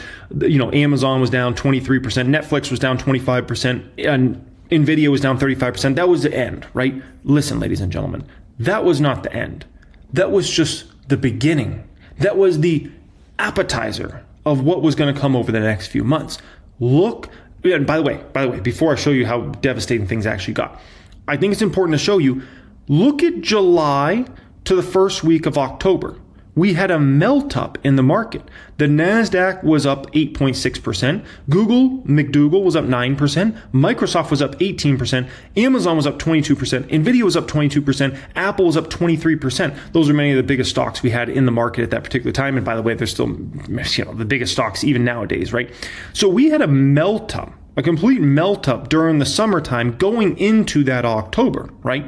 [SPEAKER 1] You know, Amazon was down 23%. Netflix was down 25%. And Nvidia was down 35%. That was the end, right? Listen, ladies and gentlemen, that was not the end. That was just the beginning. That was the appetizer of what was going to come over the next few months. Look, and by the way, before I show you how devastating things actually got, I think it's important to show you, look at July to the first week of October. We had a melt up in the market. The NASDAQ was up 8.6%. McDougal was up 9%. Microsoft was up 18%. Amazon was up 22%. Nvidia was up 22%. Apple was up 23%. Those are many of the biggest stocks we had in the market at that particular time. And by the way, they're still, you know, the biggest stocks even nowadays, right? So we had a melt up, a complete melt up during the summertime going into that October, right?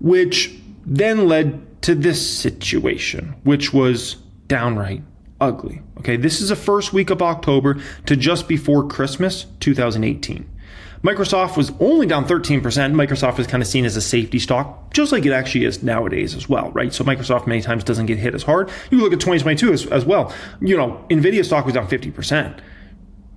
[SPEAKER 1] Which then led to this situation, which was downright ugly. Okay, this is the first week of October to just before Christmas 2018. Microsoft was only down 13%. Microsoft is kind of seen as a safety stock, just like it actually is nowadays as well, right? So Microsoft many times doesn't get hit as hard. You look at 2022 as well. You know, Nvidia stock was down 50%.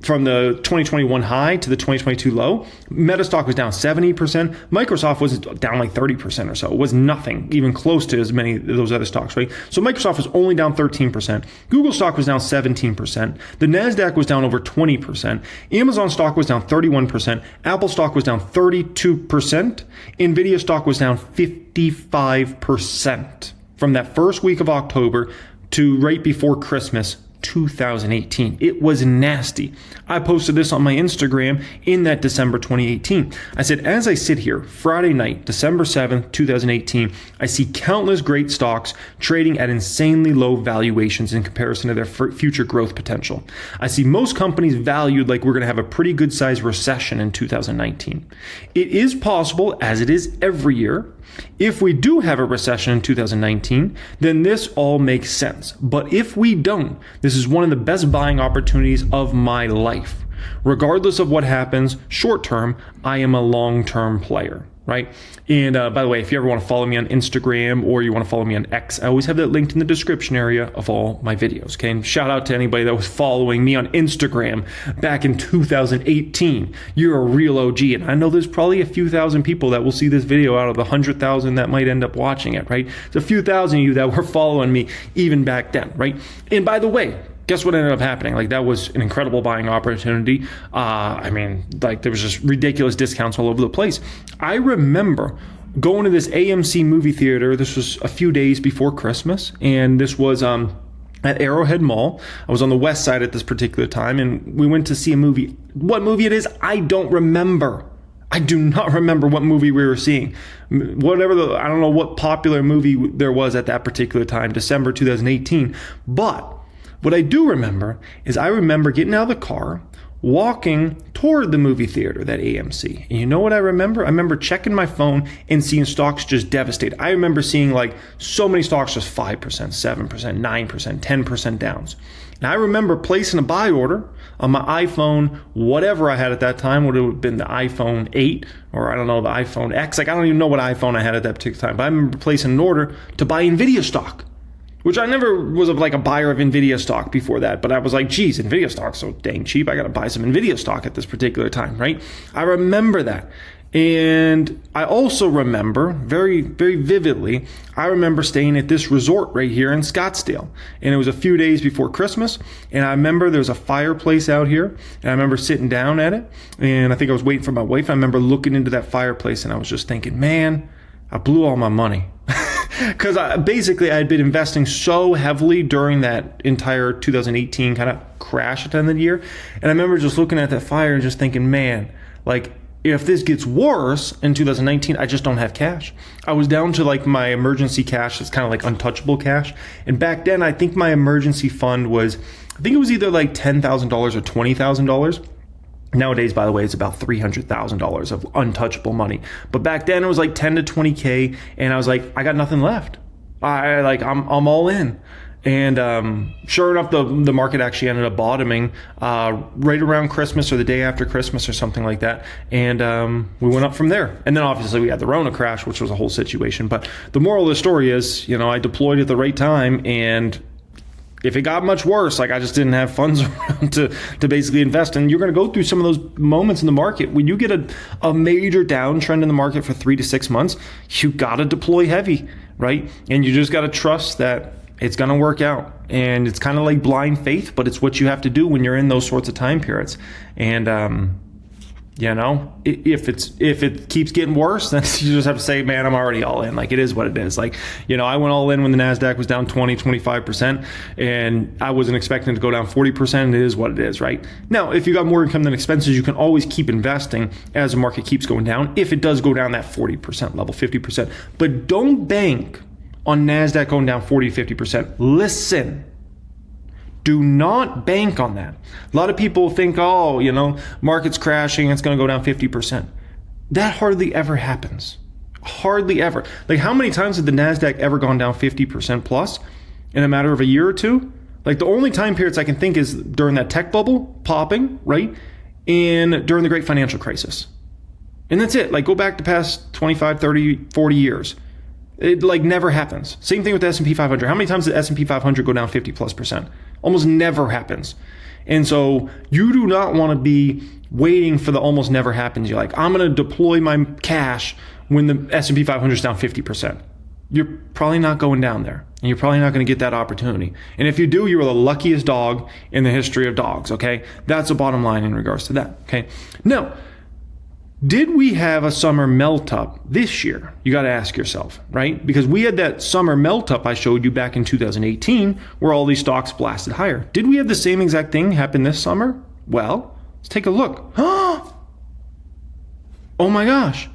[SPEAKER 1] From the 2021 high to the 2022 low, Meta stock was down 70%. Microsoft was down like 30% or so. It was nothing, even close to as many of those other stocks, right? So Microsoft was only down 13%. Google stock was down 17%. The NASDAQ was down over 20%. Amazon stock was down 31%. Apple stock was down 32%. Nvidia stock was down 55% from that first week of October to right before Christmas 2018. It was nasty. I posted this on my Instagram in that December 2018. I said, as I sit here Friday night, December 7th, 2018, I see countless great stocks trading at insanely low valuations in comparison to their future growth potential. I see most companies valued like we're going to have a pretty good sized recession in 2019. It is possible, as it is every year, if we do have a recession in 2019, then this all makes sense. But if we don't, this is one of the best buying opportunities of my life. Regardless of what happens short term, I am a long-term player, right? And by the way, if you ever want to follow me on Instagram or you want to follow me on X, I always have that linked in the description area of all my videos, okay? And shout out to anybody that was following me on Instagram back in 2018. You're a real OG, and I know there's probably a few thousand people that will see this video out of the 100,000 that might end up watching it, right? There's a few thousand of you that were following me even back then, right? And by the way, guess what ended up happening? Like, that was an incredible buying opportunity. I mean, like, there was just ridiculous discounts all over the place. I remember going to this AMC movie theater. This was a few days before Christmas, and this was at Arrowhead Mall. I was on the west side at this particular time, and we went to see a movie. What movie it is, I don't remember. I do not remember what movie we were seeing. I don't know what popular movie there was at that particular time, December 2018. But what I do remember is I remember getting out of the car, walking toward the movie theater, that AMC. And you know what I remember? I remember checking my phone and seeing stocks just devastated. I remember seeing like so many stocks just 5%, 7%, 9%, 10% downs. And I remember placing a buy order on my iPhone, whatever I had at that time, would have been the iPhone 8 or I don't know, the iPhone X. Like I don't even know what iPhone I had at that particular time. But I remember placing an order to buy Nvidia stock, which I never was like a buyer of Nvidia stock before that. But I was like, geez, Nvidia stock's so dang cheap. I got to buy some Nvidia stock at this particular time, right? I remember that. And I also remember very, very vividly, I remember staying at this resort right here in Scottsdale. And it was a few days before Christmas. And I remember there was a fireplace out here. And I remember sitting down at it. And I think I was waiting for my wife. I remember looking into that fireplace and I was just thinking, man, I blew all my money. Because I had been investing so heavily during that entire 2018 kind of crash at the end of the year. And I remember just looking at that fire and just thinking, man, like, if this gets worse in 2019, I just don't have cash. I was down to like my emergency cash. It's kind of like untouchable cash. And back then, I think my emergency fund was, I think it was either like $10,000 or $20,000. Nowadays, by the way, it's about $300,000 of untouchable money. But back then it was like 10 to 20K. And I was like, I got nothing left. I'm all in. And sure enough, the market actually ended up bottoming right around Christmas or the day after Christmas or something like that. And we went up from there. And then obviously we had the Rona crash, which was a whole situation. But the moral of the story is, I deployed at the right time. And if it got much worse, like I just didn't have funds around to basically invest. And you're going to go through some of those moments in the market. When you get a major downtrend in the market for 3 to 6 months, you got to deploy heavy, right? And you just got to trust that it's going to work out. And it's kind of like blind faith, but it's what you have to do when you're in those sorts of time periods. And, if it keeps getting worse, then you just have to say, man, I'm already all in. Like, it is what it is. Like, I went all in when the NASDAQ was down 20, 25%, and I wasn't expecting to go down 40%. And it is what it is, right? Now, if you got more income than expenses, you can always keep investing as the market keeps going down. If it does go down that 40% level, 50%, but don't bank on NASDAQ going down 40, 50%. Listen, do not bank on that. A lot of people think, market's crashing, it's going to go down 50%. That hardly ever happens. Hardly ever. Like, how many times has the NASDAQ ever gone down 50% plus in a matter of a year or two? Like, the only time periods I can think is during that tech bubble popping, right? And during the great financial crisis. And that's it. Like, go back to past 25, 30, 40 years. It like never happens. Same thing with the S&P 500. How many times did S&P 500 go down 50+%? Almost never happens. And so you do not want to be waiting for the almost never happens. You're like, I'm going to deploy my cash when the S&P 500 is down 50%. You're probably not going down there. And you're probably not going to get that opportunity. And if you do, you're the luckiest dog in the history of dogs, okay? That's the bottom line in regards to that, okay? Now, did we have a summer melt up this year? You got to ask yourself, right? Because we had that summer melt up I showed you back in 2018 where all these stocks blasted higher. Did we have the same exact thing happen this summer? Well, let's take a look. Oh my gosh.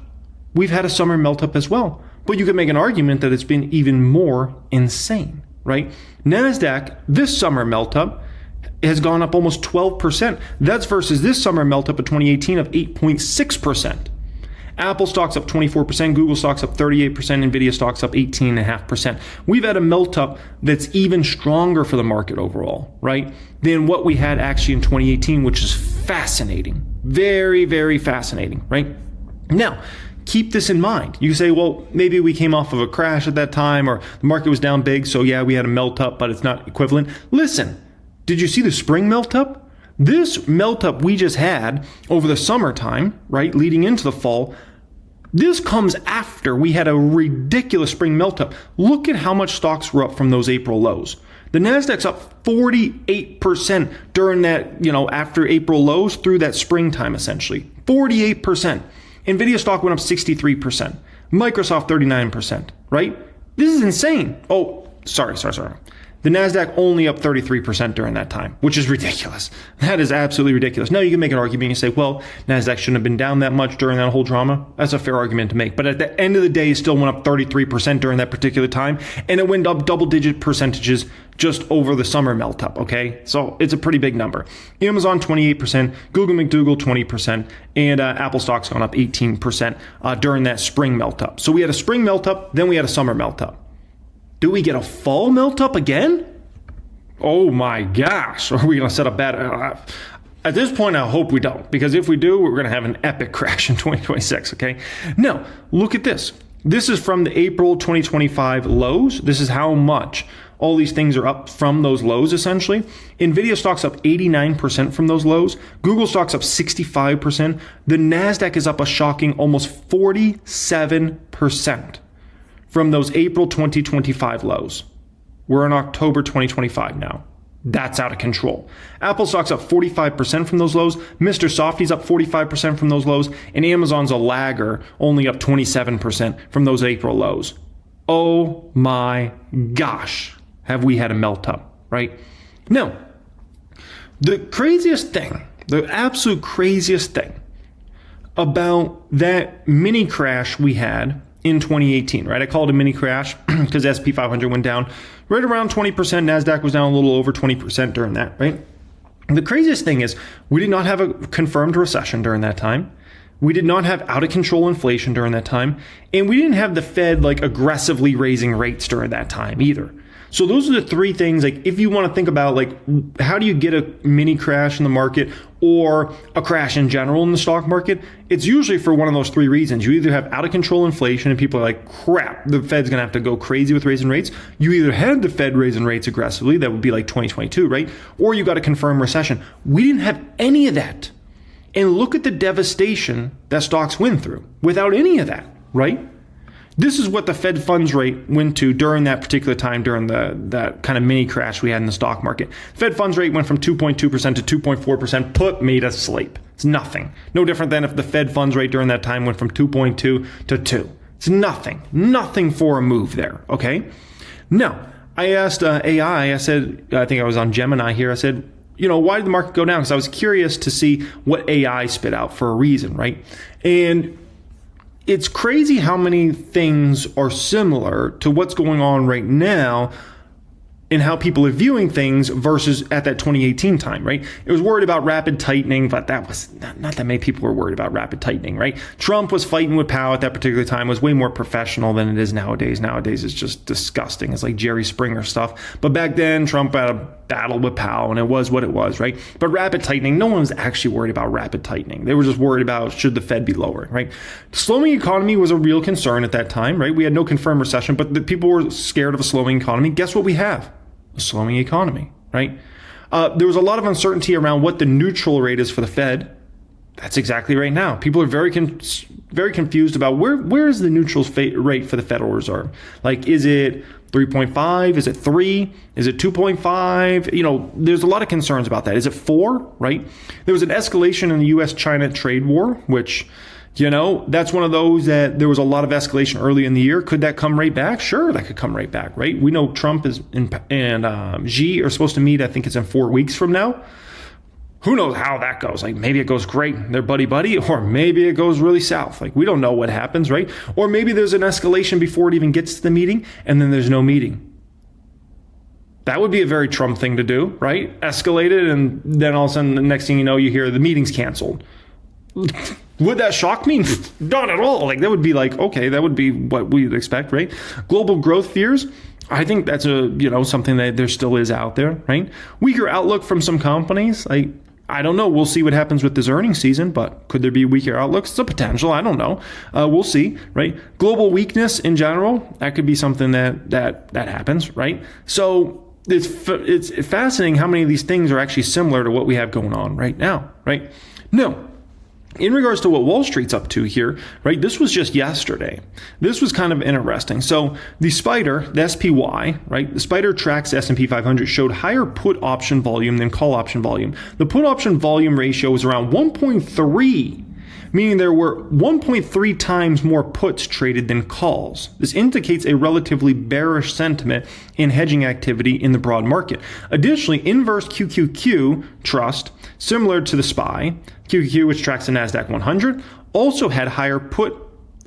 [SPEAKER 1] We've had a summer melt up as well. But you could make an argument that it's been even more insane, right? NASDAQ, this summer melt up, has gone up almost 12%. That's versus this summer melt up of 2018 of 8.6%. Apple stocks up 24%, Google stocks up 38%, Nvidia stocks up 18.5%. We've had a melt up that's even stronger for the market overall, right? Than what we had actually in 2018, which is fascinating. Very, very fascinating, right? Now, keep this in mind. You say, well, maybe we came off of a crash at that time or the market was down big, so yeah, we had a melt up, but it's not equivalent. Listen, did you see the spring melt up? This melt up we just had over the summertime, right, leading into the fall, this comes after we had a ridiculous spring melt up. Look at how much stocks were up from those April lows. The NASDAQ's up 48% during that, after April lows through that springtime, essentially. 48%. Nvidia stock went up 63%. Microsoft 39%, right? This is insane. Oh, sorry. The NASDAQ only up 33% during that time, which is ridiculous. That is absolutely ridiculous. Now you can make an argument and say, well, NASDAQ shouldn't have been down that much during that whole drama. That's a fair argument to make. But at the end of the day, it still went up 33% during that particular time. And it went up double-digit percentages just over the summer melt up, okay? So it's a pretty big number. Amazon, 28%, Google McDougal, 20%, and Apple stock's gone up 18% during that spring melt up. So we had a spring melt up, then we had a summer melt up. Do we get a fall melt up again? Oh my gosh. Are we going to set a bad... at this point, I hope we don't, because if we do, we're going to have an epic crash in 2026, okay? No, look at this. This is from the April 2025 lows. This is how much all these things are up from those lows, essentially. Nvidia stock's up 89% from those lows. Google stock's up 65%. The NASDAQ is up a shocking almost 47%. From those April 2025 lows. We're in October 2025 now. That's out of control. Apple stock's up 45% from those lows. Mr. Softy's up 45% from those lows. And Amazon's a lagger, only up 27% from those April lows. Oh my gosh. Have we had a melt up, right? No. The craziest thing, the absolute craziest thing about that mini crash we had in 2018, right? I call it a mini crash because SP 500 went down right around 20%. NASDAQ was down a little over 20% during that, right? The craziest thing is we did not have a confirmed recession during that time. We did not have out of control inflation during that time. And we didn't have the Fed like aggressively raising rates during that time either. So those are the three things, like if you want to think about like how do you get a mini crash in the market or a crash in general in the stock market, it's usually for one of those three reasons. You either have out of control inflation and people are like, crap, the Fed's going to have to go crazy with raising rates. You either had the Fed raising rates aggressively, that would be like 2022, right? Or you got a confirmed recession. We didn't have any of that. And look at the devastation that stocks went through without any of that, right? This is what the Fed funds rate went to during that particular time, during that kind of mini crash we had in the stock market. Fed funds rate went from 2.2% to 2.4%, made us sleep. It's nothing. No different than if the Fed funds rate during that time went from 2.2 to 2. It's nothing for a move there, okay? Now, I asked AI, I said, I think I was on Gemini here, I said, why did the market go down? Because I was curious to see what AI spit out for a reason, right? And it's crazy how many things are similar to what's going on right now and how people are viewing things versus at that 2018 time, right? It was worried about rapid tightening, but that was not that many people were worried about rapid tightening, right? Trump was fighting with Powell at that particular time, was way more professional than it is nowadays. Nowadays, it's just disgusting. It's like Jerry Springer stuff. But back then, Trump had a battle with Powell, and it was what it was, right? But rapid tightening, no one was actually worried about rapid tightening. They were just worried about should the Fed be lowering, right? Slowing economy was a real concern at that time, right? We had no confirmed recession, but the people were scared of a slowing economy. Guess what we have? A slowing economy, right? There was a lot of uncertainty around what the neutral rate is for the Fed. That's exactly right now. People are very confused about where is the neutral rate for the Federal Reserve? Like, is it 3.5? Is it 3? Is it 2.5? There's a lot of concerns about that. Is it 4, right? There was an escalation in the U.S.-China trade war, which, that's one of those that there was a lot of escalation early in the year. Could that come right back? Sure, that could come right back, right? We know Trump and Xi are supposed to meet, I think it's in 4 weeks from now. Who knows how that goes? Like, maybe it goes great, they're buddy-buddy, or maybe it goes really south. Like, we don't know what happens, right? Or maybe there's an escalation before it even gets to the meeting, and then there's no meeting. That would be a very Trump thing to do, right? Escalate it, and then all of a sudden, the next thing you know, you hear the meeting's canceled. Would that shock me? Not at all. Like, that would be like, okay, that would be what we'd expect, right? Global growth fears. I think that's something that there still is out there, right? Weaker outlook from some companies. I don't know. We'll see what happens with this earnings season, but could there be weaker outlooks? It's a potential. I don't know. We'll see, right? Global weakness in general. That could be something that happens, right? So it's fascinating how many of these things are actually similar to what we have going on right now, right? No. In regards to what Wall Street's up to here, right, this was just yesterday. This was kind of interesting. So the SPDR, the SPY, right, the SPDR tracks S&P 500 showed higher put option volume than call option volume. The put option volume ratio was around 1.3 meaning there were 1.3 times more puts traded than calls. This indicates a relatively bearish sentiment in hedging activity in the broad market. Additionally, inverse QQQ trust, similar to the SPY, QQQ, which tracks the NASDAQ 100, also had higher put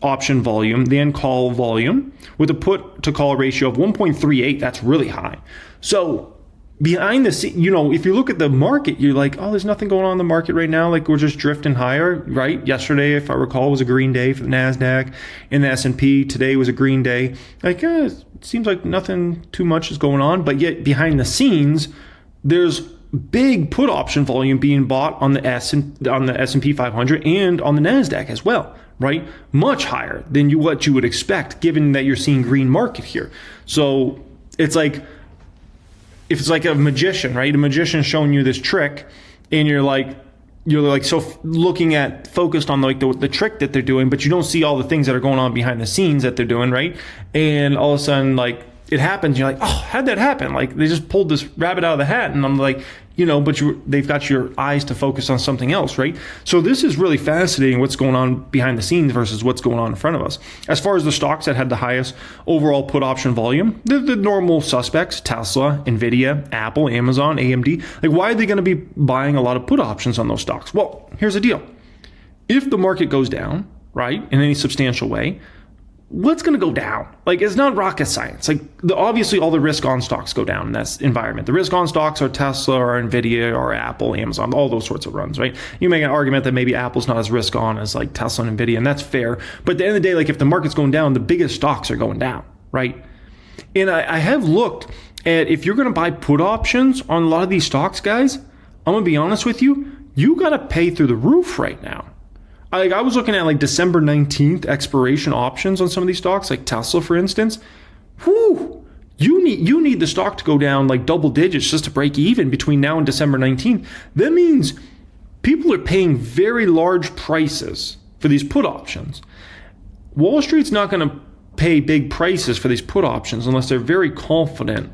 [SPEAKER 1] option volume than call volume, with a put to call ratio of 1.38. That's really high. So behind the scene, if you look at the market, you're like, oh, there's nothing going on in the market right now. Like, we're just drifting higher, right? Yesterday, if I recall, was a green day for the NASDAQ and the S&P. Today was a green day. Like, it seems like nothing too much is going on. But yet behind the scenes, there's big put option volume being bought on the S&P 500 and on the NASDAQ as well, right? Much higher than what you would expect, given that you're seeing green market here. So it's like, if it's like a magician, right? A magician showing you this trick, and you're like so looking at, focused on like the trick that they're doing, but you don't see all the things that are going on behind the scenes that they're doing, right? And all of a sudden, like, it happens, you're like, oh, how'd that happen? Like, they just pulled this rabbit out of the hat. And I'm like, but they've got your eyes to focus on something else, right? So this is really fascinating, what's going on behind the scenes versus what's going on in front of us. As far as the stocks that had the highest overall put option volume, the normal suspects: Tesla, Nvidia, Apple, Amazon, AMD. Like, why are they going to be buying a lot of put options on those stocks? Well, here's the deal. If the market goes down, right, in any substantial way, what's going to go down? Like, it's not rocket science. Like, obviously all the risk on stocks go down in that environment. The risk on stocks are Tesla or Nvidia or Apple, Amazon, all those sorts of runs, right? You make an argument that maybe Apple's not as risk on as like Tesla and Nvidia, and that's fair. But at the end of the day, like, if the market's going down, the biggest stocks are going down, right? And I have looked at, if you're going to buy put options on a lot of these stocks, guys, I'm going to be honest with you, you got to pay through the roof right now. I was looking at like December 19th expiration options on some of these stocks, like Tesla, for instance. Whew, you need the stock to go down like double digits just to break even between now and December 19th. That means people are paying very large prices for these put options. Wall Street's not going to pay big prices for these put options unless they're very confident,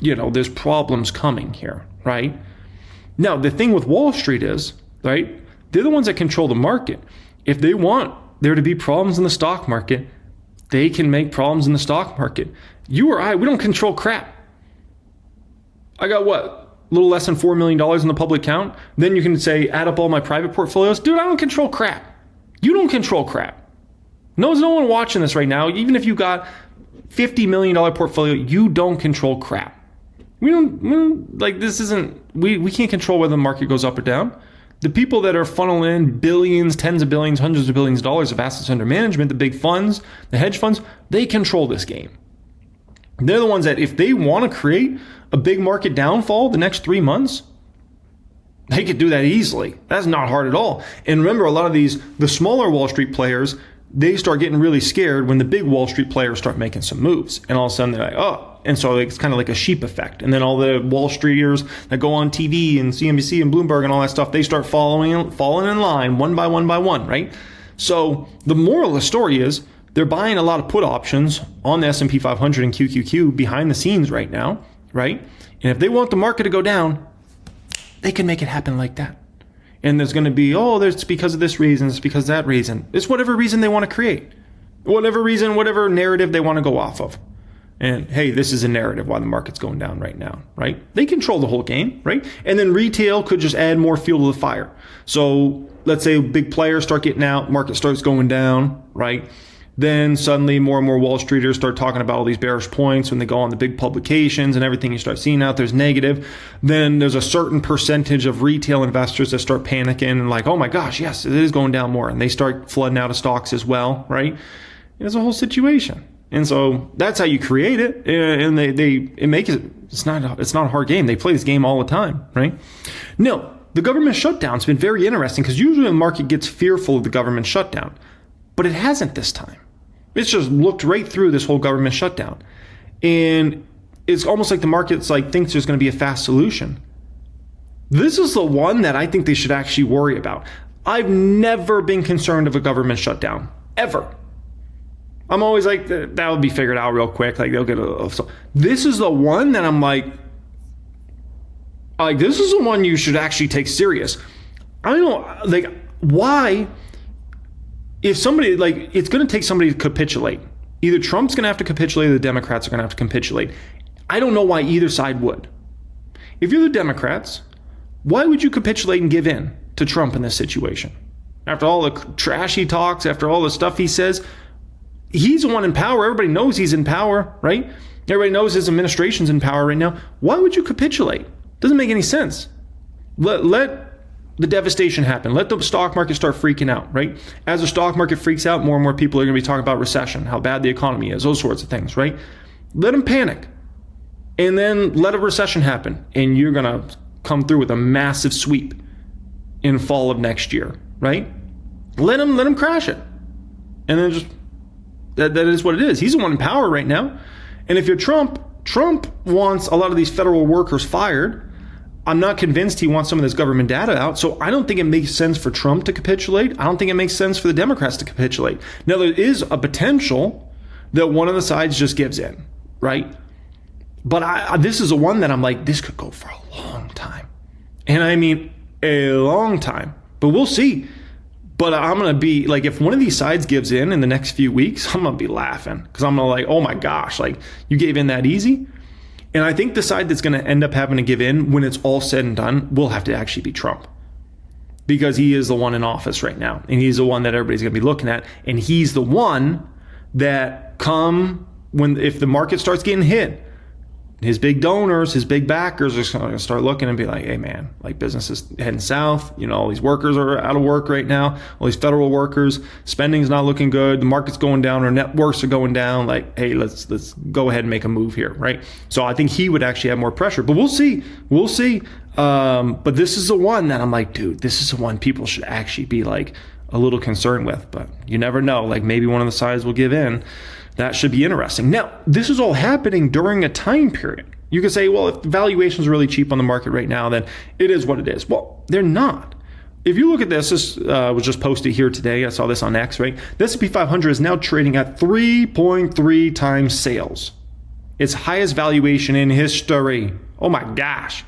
[SPEAKER 1] there's problems coming here, right? Now, the thing with Wall Street is, right, they're the ones that control the market. If they want there to be problems in the stock market, they can make problems in the stock market. You or I, we don't control crap. I got what? A little less than $4 million in the public account. Then you can say, add up all my private portfolios. Dude, I don't control crap. You don't control crap. There's no one watching this right now. Even if you got $50 million portfolio, you don't control crap. We don't like, this isn't, we can't control whether the market goes up or down. The people that are funneling in billions, tens of billions, hundreds of billions of dollars of assets under management, the big funds, the hedge funds, they control this game. They're the ones that, if they want to create a big market downfall the next 3 months, they could do that easily. That's not hard at all. And remember, a lot of the smaller Wall Street players, they start getting really scared when the big Wall Street players start making some moves. And all of a sudden they're like, oh. And so it's kind of like a sheep effect. And then all the Wall Streeters that go on TV and CNBC and Bloomberg and all that stuff, they start falling in line one by one, right? So the moral of the story is they're buying a lot of put options on the S&P 500 and QQQ behind the scenes right now, right? And if they want the market to go down, they can make it happen like that. And there's going to be, it's because of this reason, it's because of that reason. It's whatever reason they want to create. Whatever reason, whatever narrative they want to go off of. And hey, this is a narrative why the market's going down right now, right? They control the whole game, right? And then retail could just add more fuel to the fire. So let's say big players start getting out, market starts going down, right? Then suddenly more and more Wall Streeters start talking about all these bearish points when they go on the big publications and everything you start seeing out there's negative. Then there's a certain percentage of retail investors that start panicking and like, oh my gosh, yes, it is going down more. And they start flooding out of stocks as well, right? It's a whole situation. And so that's how you create it. And it's not a hard game. They play this game all the time, right? No, the government shutdown's been very interesting because usually the market gets fearful of the government shutdown, but it hasn't this time. It's just looked right through this whole government shutdown. And it's almost like the market's like thinks there's going to be a fast solution. This is the one that I think they should actually worry about. I've never been concerned of a government shutdown, ever. I'm always like, that will be figured out real quick. Like they'll get this is the one that I'm like, this is the one you should actually take serious. I don't know, like, why if somebody, like, it's going to take somebody to capitulate. Either Trump's going to have to capitulate or the Democrats are going to have to capitulate. I don't know why either side would. If you're the Democrats, why would you capitulate and give in to Trump in this situation? After all the trash he talks, after all the stuff he says, he's the one in power. Everybody knows he's in power, right? Everybody knows his administration's in power right now. Why would you capitulate? Doesn't make any sense. Let the devastation happen. Let the stock market start freaking out, right? As the stock market freaks out, more and more people are going to be talking about recession, how bad the economy is, those sorts of things, right? Let them panic. And then let a recession happen. And you're going to come through with a massive sweep in fall of next year, right? Let him crash it. And then just, that is what it is. He's the one in power right now. And if you're Trump wants a lot of these federal workers fired. I'm not convinced he wants some of this government data out. So I don't think it makes sense for Trump to capitulate. I don't think it makes sense for the Democrats to capitulate. Now, there is a potential that one of the sides just gives in, right? But this is a one that I'm like, this could go for a long time. And I mean, a long time. But we'll see. But I'm going to be like, if one of these sides gives in the next few weeks, I'm going to be laughing. Because I'm going to like, oh my gosh, like you gave in that easy? And I think the side that's going to end up having to give in when it's all said and done will have to actually be Trump. Because he is the one in office right now. And he's the one that everybody's going to be looking at. And he's the one that if the market starts getting hit, his big donors, his big backers are going to start looking and be like, hey man, like business is heading south. You know, all these workers are out of work right now. All these federal workers, spending's not looking good. The market's going down, our net worths are going down. Like, hey, let's go ahead and make a move here, right? So I think he would actually have more pressure, but we'll see. But this is the one that I'm like, dude, this is the one people should actually be like a little concerned with, but you never know. Like maybe one of the sides will give in. That should be interesting. Now, this is all happening during a time period. You could say, well, if the valuations are really cheap on the market right now, then it is what it is. Well, they're not. If you look at this was just posted here today. I saw this on X, right? The S&P 500 is now trading at 3.3 times sales. Its highest valuation in history. Oh my gosh.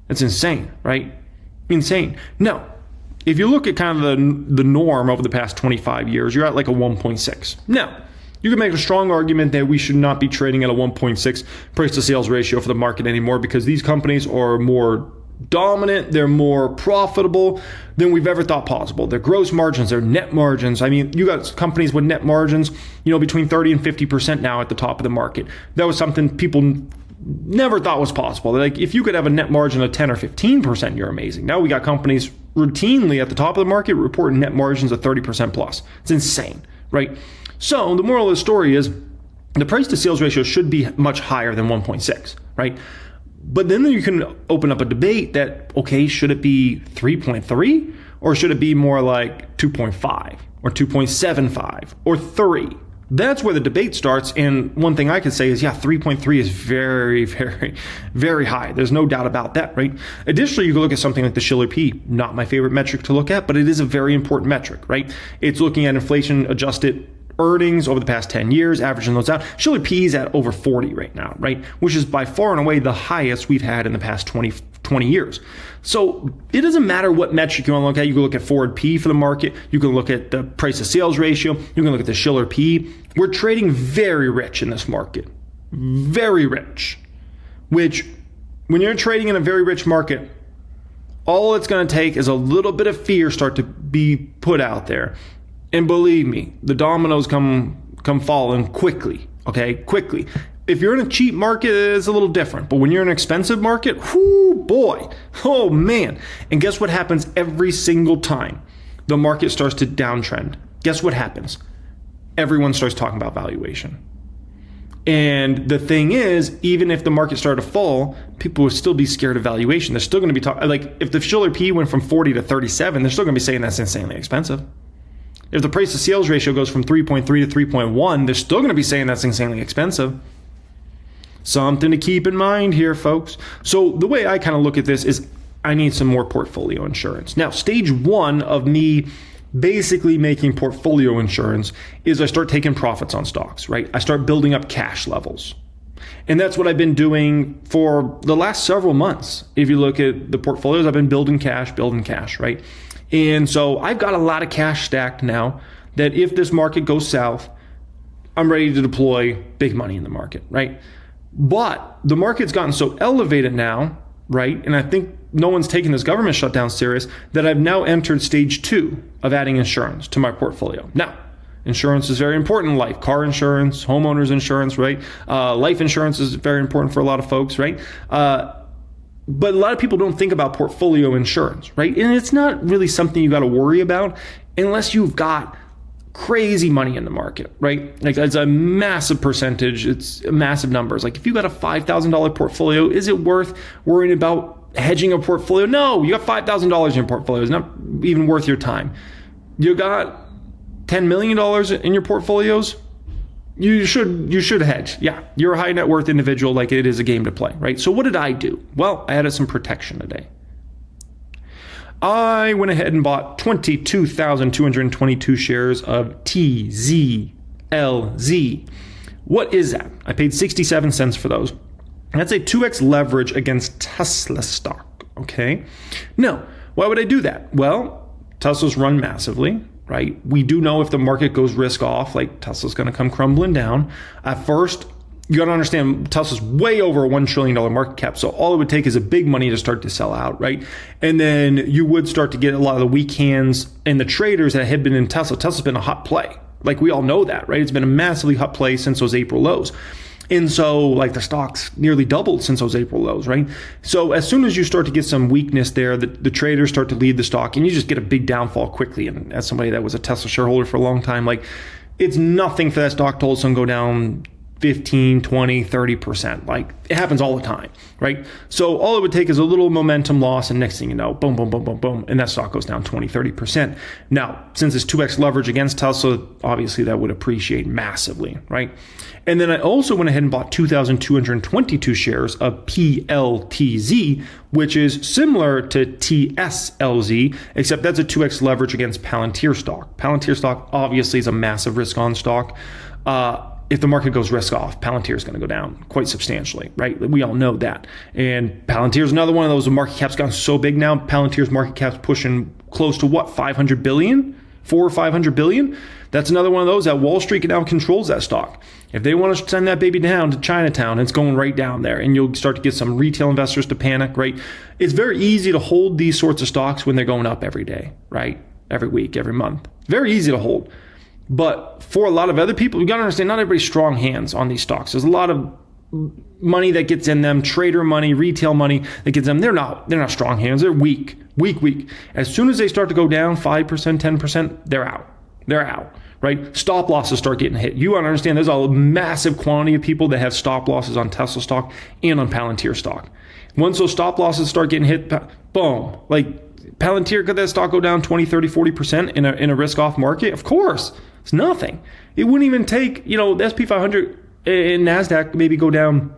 [SPEAKER 1] That's insane, right? Insane. Now, if you look at kind of the norm over the past 25 years, you're at like a 1.6. Now, you can make a strong argument that we should not be trading at a 1.6 price to sales ratio for the market anymore because these companies are more dominant, they're more profitable than we've ever thought possible. Their gross margins, their net margins. I mean, you got companies with net margins, between 30 and 50% now at the top of the market. That was something people never thought was possible. Like if you could have a net margin of 10 or 15%, you're amazing. Now we got companies routinely at the top of the market reporting net margins of 30% plus. It's insane, right? So the moral of the story is the price to sales ratio should be much higher than 1.6, right? But then you can open up a debate that, okay, should it be 3.3 or should it be more like 2.5 or 2.75 or 3? That's where the debate starts. And one thing I could say is, 3.3 is very, very, very high. There's no doubt about that, right? Additionally, you can look at something like the Shiller P, not my favorite metric to look at, but it is a very important metric, right? It's looking at inflation adjusted earnings over the past 10 years, averaging those out. Shiller P is at over 40 right now, right? Which is by far and away the highest we've had in the past 20 years. So it doesn't matter what metric you want to look at. You can look at forward P for the market. You can look at the price to sales ratio. You can look at the Shiller P. We're trading very rich in this market. Very rich. Which, when you're trading in a very rich market, all it's going to take is a little bit of fear start to be put out there. And believe me, the dominoes come falling quickly, okay? Quickly. If you're in a cheap market, it's a little different. But when you're in an expensive market, whoo, boy, oh man. And guess what happens every single time the market starts to downtrend? Guess what happens? Everyone starts talking about valuation. And the thing is, even if the market started to fall, people would still be scared of valuation. They're still going to be talking, like if the Shiller P went from 40 to 37, they're still going to be saying that's insanely expensive. If the price to sales ratio goes from 3.3 to 3.1, they're still going to be saying that's insanely expensive. Something to keep in mind here, folks. So the way I kind of look at this is I need some more portfolio insurance. Now, stage one of me basically making portfolio insurance is I start taking profits on stocks, right? I start building up cash levels. And that's what I've been doing for the last several months. If you look at the portfolios, I've been building cash, right? And so I've got a lot of cash stacked now that if this market goes south, I'm ready to deploy big money in the market, right? But the market's gotten so elevated now, right? And I think no one's taking this government shutdown serious, that I've now entered stage 2 of adding insurance to my portfolio. Now, insurance is very important in life. Car insurance, homeowners insurance, right? Life insurance is very important for a lot of folks, right? But a lot of people don't think about portfolio insurance, right? And it's not really something you got to worry about unless you've got crazy money in the market, right? Like it's a massive percentage. It's massive numbers. Like if you got a $5,000 portfolio, is it worth worrying about hedging a portfolio? No, you got $5,000 in your portfolio. It's not even worth your time. You got $10 million in your portfolios, you should hedge. Yeah, you're a high net worth individual, like it is a game to play, right? So what did I do? Well, I added some protection today. I went ahead and bought 22,222 shares of TZLZ. What is that? I paid 67 cents for those. That's a 2x leverage against Tesla stock, okay? Now, why would I do that? Well, Tesla's run massively, right? We do know if the market goes risk off, like Tesla's going to come crumbling down. At first, you got to understand Tesla's way over a $1 trillion market cap. So all it would take is a big money to start to sell out, right? And then you would start to get a lot of the weak hands and the traders that had been in Tesla. Tesla's been a hot play. Like we all know that, right? It's been a massively hot play since those April lows. And so like the stock's nearly doubled since those April lows, right? So as soon as you start to get some weakness there, the traders start to lead the stock and you just get a big downfall quickly. And as somebody that was a Tesla shareholder for a long time, like it's nothing for that stock to all of a sudden go down 15, 20, 30%. Like it happens all the time, right? So all it would take is a little momentum loss and next thing you know, boom, boom, boom, boom, boom. And that stock goes down 20, 30%. Now, since it's 2x leverage against Tesla, obviously that would appreciate massively, right? And then I also went ahead and bought 2,222 shares of PLTZ, which is similar to TSLZ, except that's a 2x leverage against Palantir stock. Palantir stock obviously is a massive risk on stock. If the market goes risk off, Palantir is going to go down quite substantially, right? We all know that. And Palantir is another one of those. The market cap's gotten so big now. Palantir's market cap's pushing close to what, 500 billion? 400 or 500 billion? That's another one of those that Wall Street now controls that stock. If they want to send that baby down to Chinatown, it's going right down there. And you'll start to get some retail investors to panic, right? It's very easy to hold these sorts of stocks when they're going up every day, right? Every week, every month. Very easy to hold. But for a lot of other people, you got to understand, not everybody's strong hands on these stocks. There's a lot of money that gets in them, trader money, retail money that gets them. They're not strong hands. They're weak. As soon as they start to go down 5%, 10%, they're out, right? Stop losses start getting hit. You understand there's a massive quantity of people that have stop losses on Tesla stock and on Palantir stock. Once those stop losses start getting hit, boom, like Palantir, could that stock go down 20, 30, 40% in a risk-off market? Of course. It's nothing. It wouldn't even take, the SP 500 and NASDAQ maybe go down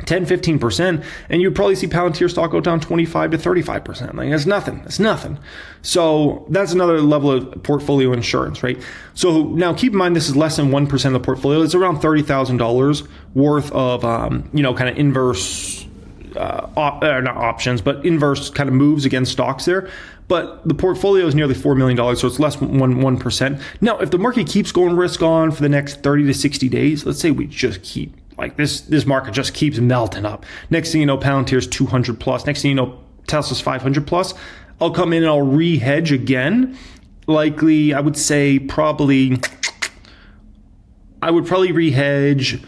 [SPEAKER 1] 10, 15%, and you'd probably see Palantir stock go down 25 to 35%. Like, that's nothing. That's nothing. So that's another level of portfolio insurance, right? So now keep in mind, this is less than 1% of the portfolio. It's around $30,000 worth of, kind of inverse, not options, but inverse kind of moves against stocks there. But the portfolio is nearly $4 million, so it's less than 1%. Now, if the market keeps going risk on for the next 30 to 60 days, let's say we just keep, like this market just keeps melting up. Next thing you know, Palantir's 200 plus. Next thing you know, Tesla's 500 plus. I'll come in and I'll re-hedge again. Likely, I would probably re-hedge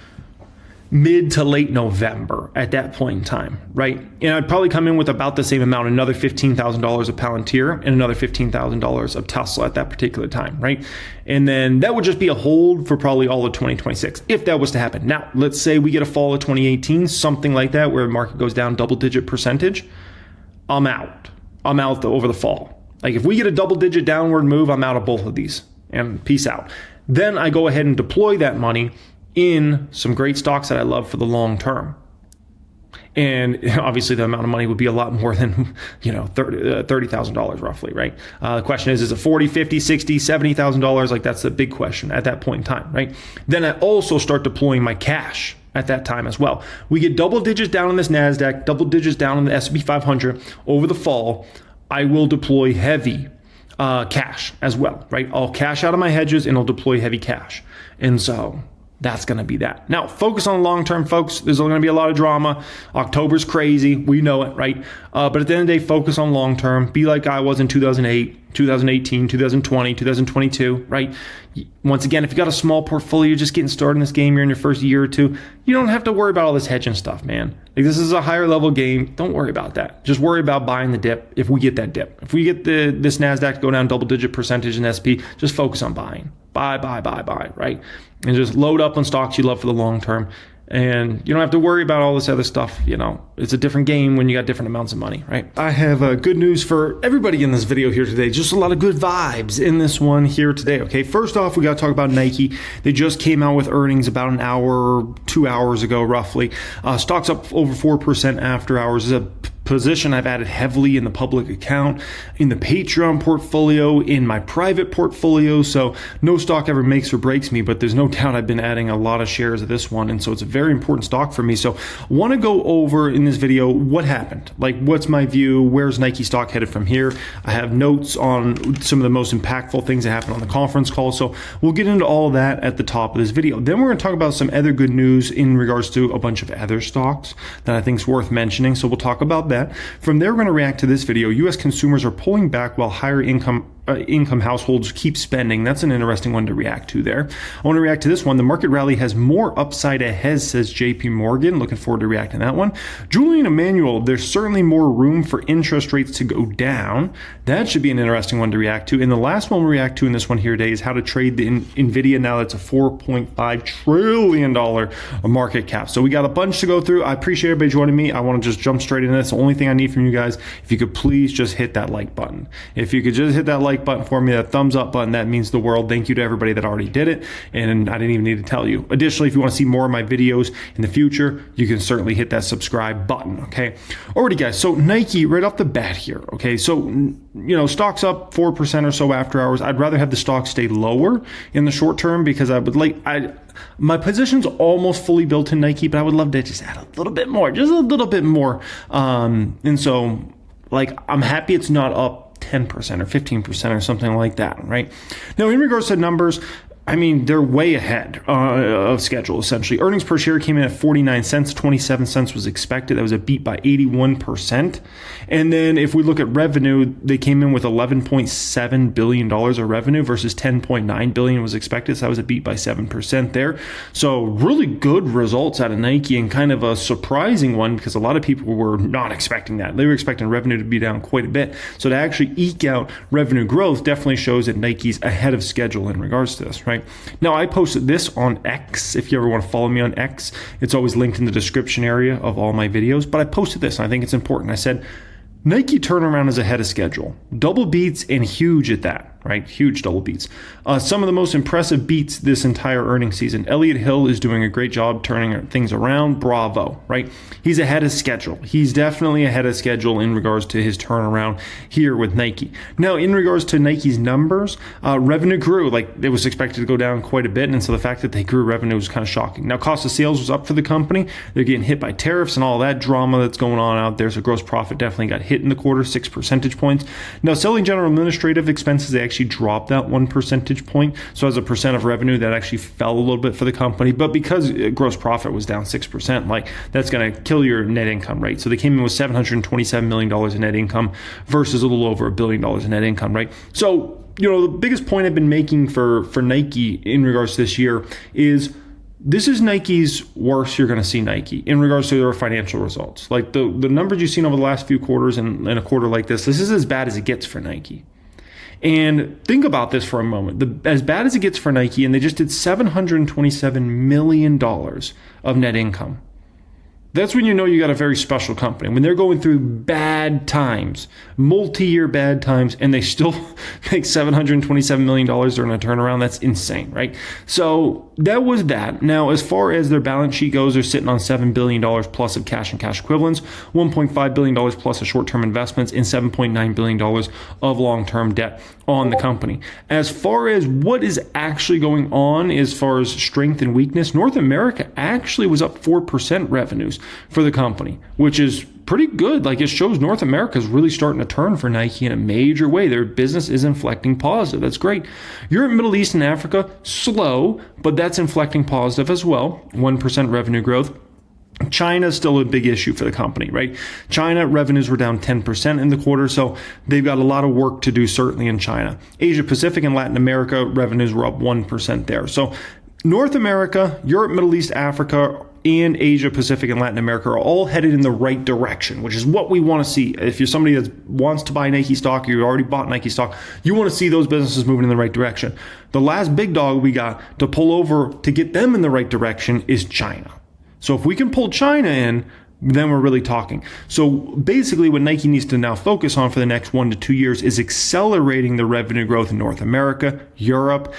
[SPEAKER 1] mid to late November at that point in time, right? And I'd probably come in with about the same amount, another $15,000 of Palantir and another $15,000 of Tesla at that particular time, right? And then that would just be a hold for probably all of 2026, if that was to happen. Now, let's say we get a fall of 2018, something like that, where the market goes down double-digit percentage, I'm out. I'm out over the fall. Like if we get a double-digit downward move, I'm out of both of these, and peace out. Then I go ahead and deploy that money in some great stocks that I love for the long term. And obviously the amount of money would be a lot more than, $30,000 roughly, right? The question is it 40, 50, 60, $70,000? Like that's the big question at that point in time, right? Then I also start deploying my cash at that time as well. We get double digits down on this NASDAQ, double digits down on the S&P 500 over the fall. I will deploy heavy cash as well, right? I'll cash out of my hedges and I'll deploy heavy cash. And so that's going to be that. Now, focus on long term, folks. There's going to be a lot of drama. October's crazy. We know it, right? But at the end of the day, focus on long term. Be like I was in 2008, 2018, 2020, 2022, right? Once again, if you got a small portfolio, you're just getting started in this game, you're in your first year or two, you don't have to worry about all this hedging stuff, man. Like, this is a higher level game. Don't worry about that. Just worry about buying the dip if we get that dip. If we get this NASDAQ to go down double-digit percentage in SP, just focus on buying. Buy, right? And just load up on stocks you love for the long term. And you don't have to worry about all this other stuff. You know, it's a different game when you got different amounts of money, right? I have good news for everybody in this video here today. Just a lot of good vibes in this one here today, okay? First off, we got to talk about Nike. They just came out with earnings about an hour, 2 hours ago, roughly. Stock's up over 4% after hours. Is a position I've added heavily in the public account, in the Patreon portfolio, in my private portfolio. So no stock ever makes or breaks me, but there's no doubt I've been adding a lot of shares of this one. And so it's a very important stock for me. So I want to go over in this video what happened. Like, what's my view? Where's Nike stock headed from here? I have notes on some of the most impactful things that happened on the conference call. So we'll get into all that at the top of this video. Then we're going to talk about some other good news in regards to a bunch of other stocks that I think is worth mentioning. So we'll talk about that. From there, we're going to react to this video. U.S. consumers are pulling back while higher income households keep spending. That's an interesting one to react to there. I want to react to this one. The market rally has more upside ahead, says JP Morgan. Looking forward to reacting to that one. Julian Emmanuel, there's certainly more room for interest rates to go down. That should be an interesting one to react to. And the last one we'll react to in this one here today is how to trade the Nvidia now that's a $4.5 trillion market cap. So we got a bunch to go through. I appreciate everybody joining me. I want to just jump straight into this. The only thing I need from you guys, if you could please just hit that like button. If you could just hit that like button for me, that thumbs up button, that means the world. Thank you to everybody that already did it, and I didn't even need to tell you. Additionally, if you want to see more of my videos in the future, you can certainly hit that subscribe button, okay? Alrighty, guys, so Nike right off the bat here, okay? So, you know, stock's up 4% or so after hours. I'd rather have the stock stay lower in the short term because I would my position's almost fully built in Nike, but I would love to just add a little bit more, just a little bit more. And so, like, I'm happy it's not up 10% or 15% or something like that, right? Now, in regards to numbers, I mean, they're way ahead of schedule, essentially. Earnings per share came in at 49 cents. 27 cents was expected. That was a beat by 81%. And then if we look at revenue, they came in with $11.7 billion of revenue versus $10.9 billion was expected. So that was a beat by 7% there. So really good results out of Nike, and kind of a surprising one because a lot of people were not expecting that. They were expecting revenue to be down quite a bit. So to actually eke out revenue growth definitely shows that Nike's ahead of schedule in regards to this, right? Now, I posted this on X. If you ever want to follow me on X, it's always linked in the description area of all my videos. But I posted this, and I think it's important. I said, Nike turnaround is ahead of schedule. Double beats, and huge at that, right? Huge double beats. Some of the most impressive beats this entire earnings season. Elliott Hill is doing a great job turning things around. Bravo, right? He's ahead of schedule. He's definitely ahead of schedule in regards to his turnaround here with Nike. Now, in regards to Nike's numbers, revenue grew. Like, it was expected to go down quite a bit, and so the fact that they grew revenue was kind of shocking. Now, cost of sales was up for the company. They're getting hit by tariffs and all that drama that's going on out there, so gross profit definitely got hit in the quarter, 6 percentage points. Now, selling general administrative expenses, they actually dropped that 1 percentage point. So as a percent of revenue, that actually fell a little bit for the company. But because gross profit was down 6%, like, that's going to kill your net income, right? So they came in with $727 million in net income versus a little over $1 billion in net income, right? So, you know, the biggest point I've been making for Nike in regards to this year is this is Nike's worst you're going to see Nike in regards to their financial results. Like, the numbers you've seen over the last few quarters and a quarter like this is as bad as it gets for Nike. And think about this for a moment. As bad as it gets for Nike, and they just did $727 million of net income. That's when you know you got a very special company. When they're going through bad times, multi-year bad times, and they still make $727 million during a turnaround, that's insane, right? So that was that. Now, as far as their balance sheet goes, they're sitting on $7 billion plus of cash and cash equivalents, $1.5 billion plus of short-term investments, and $7.9 billion of long-term debt on the company. As far as what is actually going on as far as strength and weakness, North America actually was up 4% revenues for the company, which is pretty good. Like, it shows North America is really starting to turn for Nike in a major way. Their business is inflecting positive. That's great. Europe, Middle East, and Africa, slow, but that's inflecting positive as well. 1% revenue growth. China is still a big issue for the company, right? China revenues were down 10% in the quarter, so they've got a lot of work to do, certainly in China. Asia Pacific and Latin America revenues were up 1% there. So North America, Europe, Middle East, Africa, and Asia Pacific and Latin America are all headed in the right direction, which is what we want to see. If you're somebody that wants to buy Nike stock, or you already bought Nike stock, you want to see those businesses moving in the right direction. The last big dog we got to pull over to get them in the right direction is China. So if we can pull China in, then we're really talking. So basically what Nike needs to now focus on for the next 1 to 2 years is accelerating the revenue growth in North America, Europe,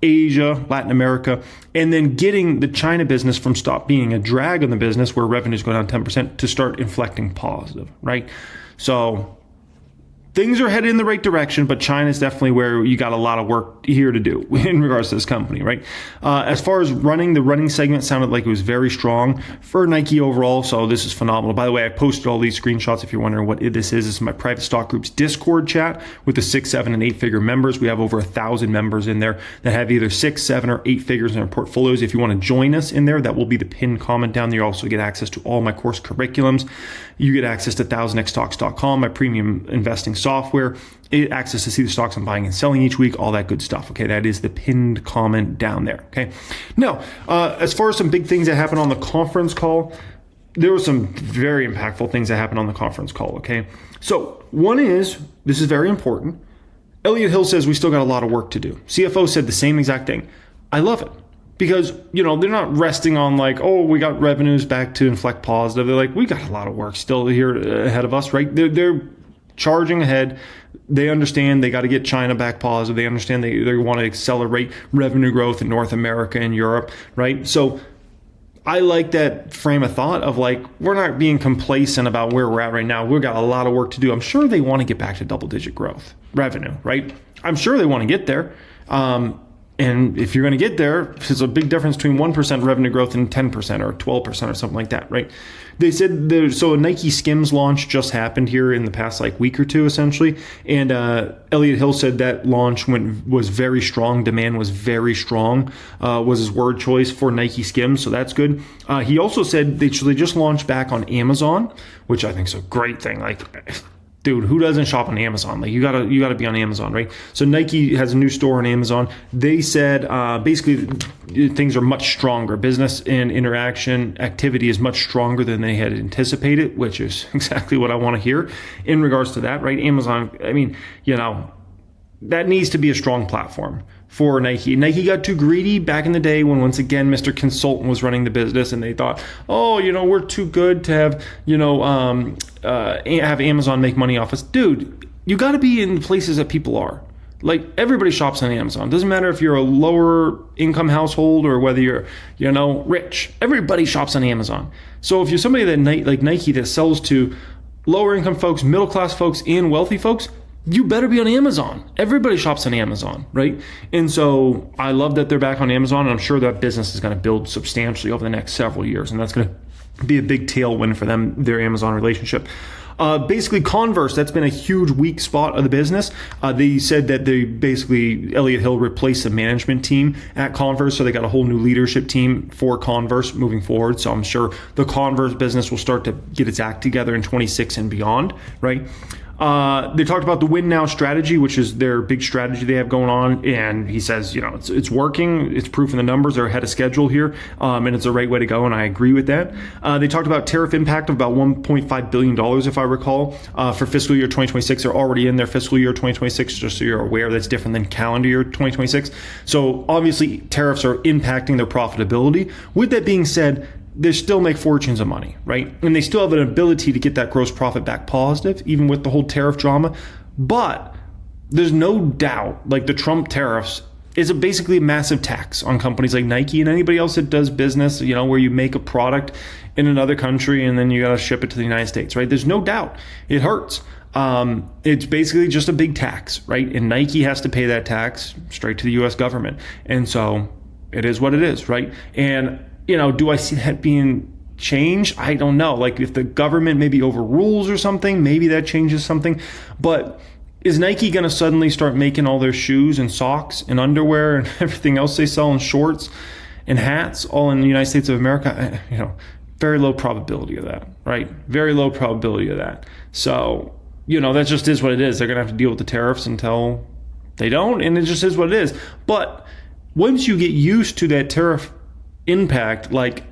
[SPEAKER 1] Asia, Latin America, and then getting the China business from stop being a drag on the business where revenues go down 10% to start inflecting positive, right? So things are headed in the right direction, but China is definitely where you got a lot of work here to do in regards to this company, right? As far as running, the running segment sounded like it was very strong for Nike overall, so this is phenomenal. By the way, I posted all these screenshots if you're wondering what this is. This is my private stock group's Discord chat with the 6, 7, and 8-figure members. We have over 1,000 members in there that have either 6, 7, or 8 figures in their portfolios. If you want to join us in there, that will be the pinned comment down there. You also get access to all my course curriculums. You get access to 1000xstocks.com, my premium investing software, access to see the stocks I'm buying and selling each week, all that good stuff. Okay, that is the pinned comment down there. Okay, now as far as some big things that happened on the conference call, there were some very impactful things that happened on the conference call. Okay, so one is, this is very important, Elliott Hill says we still got a lot of work to do. CFO said the same exact thing. I love it. Because, they're not resting on like, oh, we got revenues back to inflect positive. They're like, we got a lot of work still here ahead of us, right? They're charging ahead. They understand they got to get China back positive. They understand they want to accelerate revenue growth in North America and Europe, right? So I like that frame of thought of like, we're not being complacent about where we're at right now. We've got a lot of work to do. I'm sure they want to get back to double-digit growth revenue, right? I'm sure they want to get there. And if you're going to get there, there's a big difference between 1% revenue growth and 10% or 12% or something like that, right? They said so a Nike Skims launch just happened here in the past week or two, essentially. And Elliott Hill said that launch was very strong. Demand was very strong, was his word choice for Nike Skims. So that's good. He also said they just launched back on Amazon, which I think is a great thing. Dude, who doesn't shop on Amazon? You gotta be on Amazon, right? So Nike has a new store on Amazon. They said basically things are much stronger. Business and interaction activity is much stronger than they had anticipated, which is exactly what I want to hear in regards to that, right? Amazon, that needs to be a strong platform for Nike. Nike got too greedy back in the day when, once again, Mr. Consultant was running the business, and they thought, we're too good to have, have Amazon make money off us. Dude, you got to be in places that people are. Like, everybody shops on Amazon. Doesn't matter if you're a lower income household or whether you're, rich. Everybody shops on Amazon. So if you're somebody that like Nike that sells to lower income folks, middle class folks, and wealthy folks, you better be on Amazon. Everybody shops on Amazon, right? And so I love that they're back on Amazon, and I'm sure that business is going to build substantially over the next several years, and that's going to be a big tailwind for them, their Amazon relationship. Basically, Converse, that's been a huge weak spot of the business. They said that Elliott Hill replaced the management team at Converse, so they got a whole new leadership team for Converse moving forward. So I'm sure the Converse business will start to get its act together in 26 and beyond, right? They talked about the Wynn Now strategy, which is their big strategy they have going on. And he says, it's working. It's proof in the numbers. They're ahead of schedule here. And it's the right way to go. And I agree with that. They talked about tariff impact of about $1.5 billion, if I recall, for fiscal year 2026. They're already in their fiscal year 2026, just so you're aware. That's different than calendar year 2026. So obviously tariffs are impacting their profitability. With that being said, they still make fortunes of money, right? And they still have an ability to get that gross profit back positive, even with the whole tariff drama. But there's no doubt, the Trump tariffs is basically a massive tax on companies like Nike and anybody else that does business, where you make a product in another country and then you got to ship it to the United States, right? There's no doubt. It hurts. It's basically just a big tax, right? And Nike has to pay that tax straight to the U.S. government. And so it is what it is, right? And do I see that being change? I don't know. Like if the government maybe overrules or something, maybe that changes something. But is Nike going to suddenly start making all their shoes and socks and underwear and everything else they sell, and shorts and hats all in the United States of America? Very low probability of that, right? Very low probability of that. So, that just is what it is. They're going to have to deal with the tariffs until they don't, and it just is what it is. But once you get used to that tariff impact, like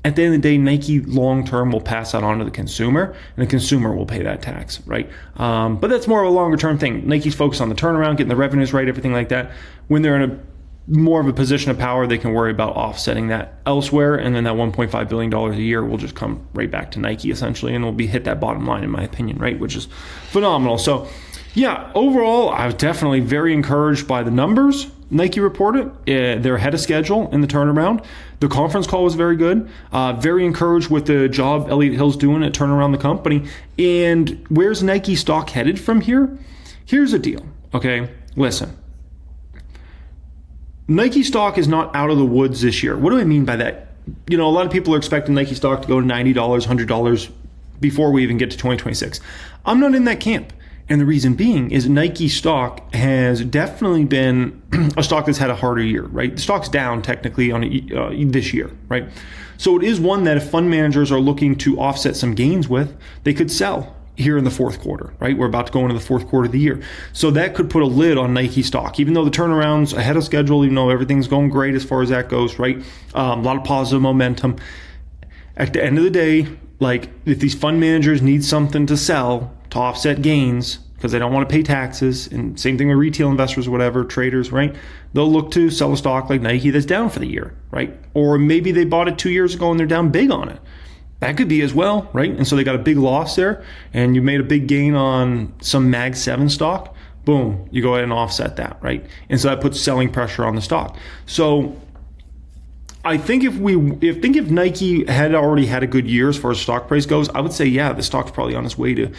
[SPEAKER 1] at the end of the day, Nike long-term will pass that on to the consumer, and the consumer will pay that tax, right? But that's more of a longer-term thing. Nike's focused on the turnaround, getting the revenues right, everything like that. When they're in a more of a position of power, they can worry about offsetting that elsewhere, and then that $1.5 billion a year will just come right back to Nike, essentially, and will be hit that bottom line, in my opinion, right? Which is phenomenal. So, yeah, overall, I was definitely very encouraged by the numbers Nike reported. They're ahead of schedule in the turnaround. The conference call was very good. Very encouraged with the job Elliott Hill's doing at turning around the company. And where's Nike stock headed from here? Here's the deal, okay? Listen. Nike stock is not out of the woods this year. What do I mean by that? A lot of people are expecting Nike stock to go to $90, $100 before we even get to 2026. I'm not in that camp. And the reason being is Nike stock has definitely been a stock that's had a harder year, right? The stock's down technically on this year, right? So it is one that if fund managers are looking to offset some gains with, they could sell here in the fourth quarter, right? We're about to go into the fourth quarter of the year. So that could put a lid on Nike stock, even though the turnaround's ahead of schedule, even though everything's going great as far as that goes, right? A lot of positive momentum. At the end of the day, like if these fund managers need something to sell to offset gains because they don't want to pay taxes, and same thing with retail investors or whatever, traders, right? They'll look to sell a stock like Nike that's down for the year, right? Or maybe they bought it 2 years ago and they're down big on it. That could be as well, right? And so they got a big loss there, and you made a big gain on some Mag 7 stock. Boom, you go ahead and offset that, right? And so that puts selling pressure on the stock. So I think if Nike had already had a good year as far as stock price goes, I would say, yeah, the stock's probably on its way to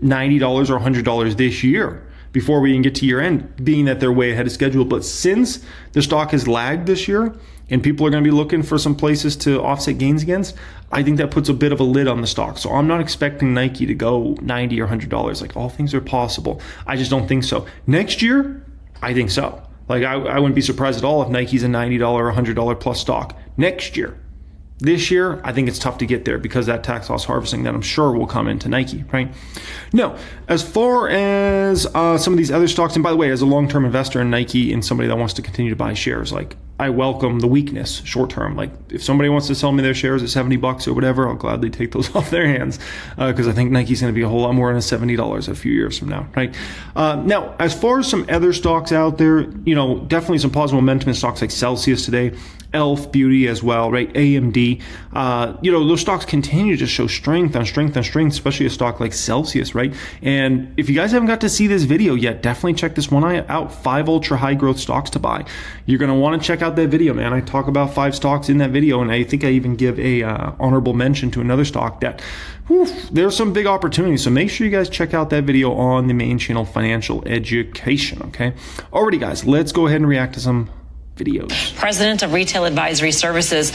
[SPEAKER 1] $90 or $100 this year before we even get to year end, being that they're way ahead of schedule. But since the stock has lagged this year and people are going to be looking for some places to offset gains against, I think that puts a bit of a lid on the stock. So I'm not expecting Nike to go $90 or $100. Like, all things are possible. I just don't think so. Next year, I think so. Like, I wouldn't be surprised at all if Nike's a $90 or $100 plus stock next year. This year, I think it's tough to get there because that tax loss harvesting that I'm sure will come into Nike, right? Now, as far as some of these other stocks, and by the way, as a long-term investor in Nike and somebody that wants to continue to buy shares, like, I welcome the weakness short-term. Like, if somebody wants to sell me their shares at $70 or whatever, I'll gladly take those off their hands because I think Nike's going to be a whole lot more than $70 a few years from now, right? Now, as far as some other stocks out there, definitely some positive momentum in stocks like Celsius today, Elf Beauty as well, right? AMD, those stocks continue to show strength on strength on strength, especially a stock like Celsius, right? And if you guys haven't got to see this video yet, definitely check this one out, 5 ultra high growth stocks to buy. You're going to want to check out that video, man. I talk about 5 stocks in that video, and I think I even give a honorable mention to another stock that there's some big opportunities. So make sure you guys check out that video on the main channel, Financial Education, okay? Alrighty, guys, let's go ahead and react to some videos.
[SPEAKER 13] President of Retail Advisory Services.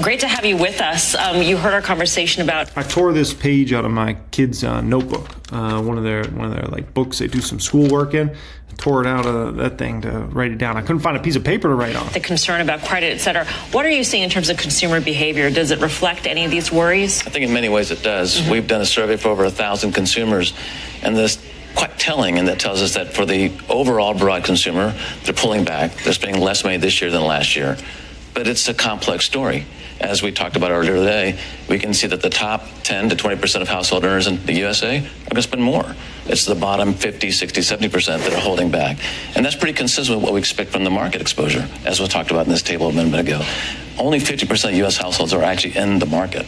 [SPEAKER 13] Great to have you with us. You heard our conversation about.
[SPEAKER 1] I tore this page out of my kid's notebook, one of their like books they do some schoolwork in. I tore it out of that thing to write it down. I couldn't find a piece of paper to write on.
[SPEAKER 13] The concern about credit, et cetera. What are you seeing in terms of consumer behavior? Does it reflect any of these worries?
[SPEAKER 14] I think in many ways it does. Mm-hmm. We've done a survey for over 1,000 consumers, and this quite telling, and that tells us that for the overall broad consumer, they're pulling back. They're spending less money this year than last year. But it's a complex story. As we talked about earlier today, we can see that the top 10 to 20% of household earners in the USA are going to spend more. It's the bottom 50, 60, 70% that are holding back. And that's pretty consistent with what we expect from the market exposure, as we talked about in this table a minute ago. Only 50% of U.S. households are actually in the market.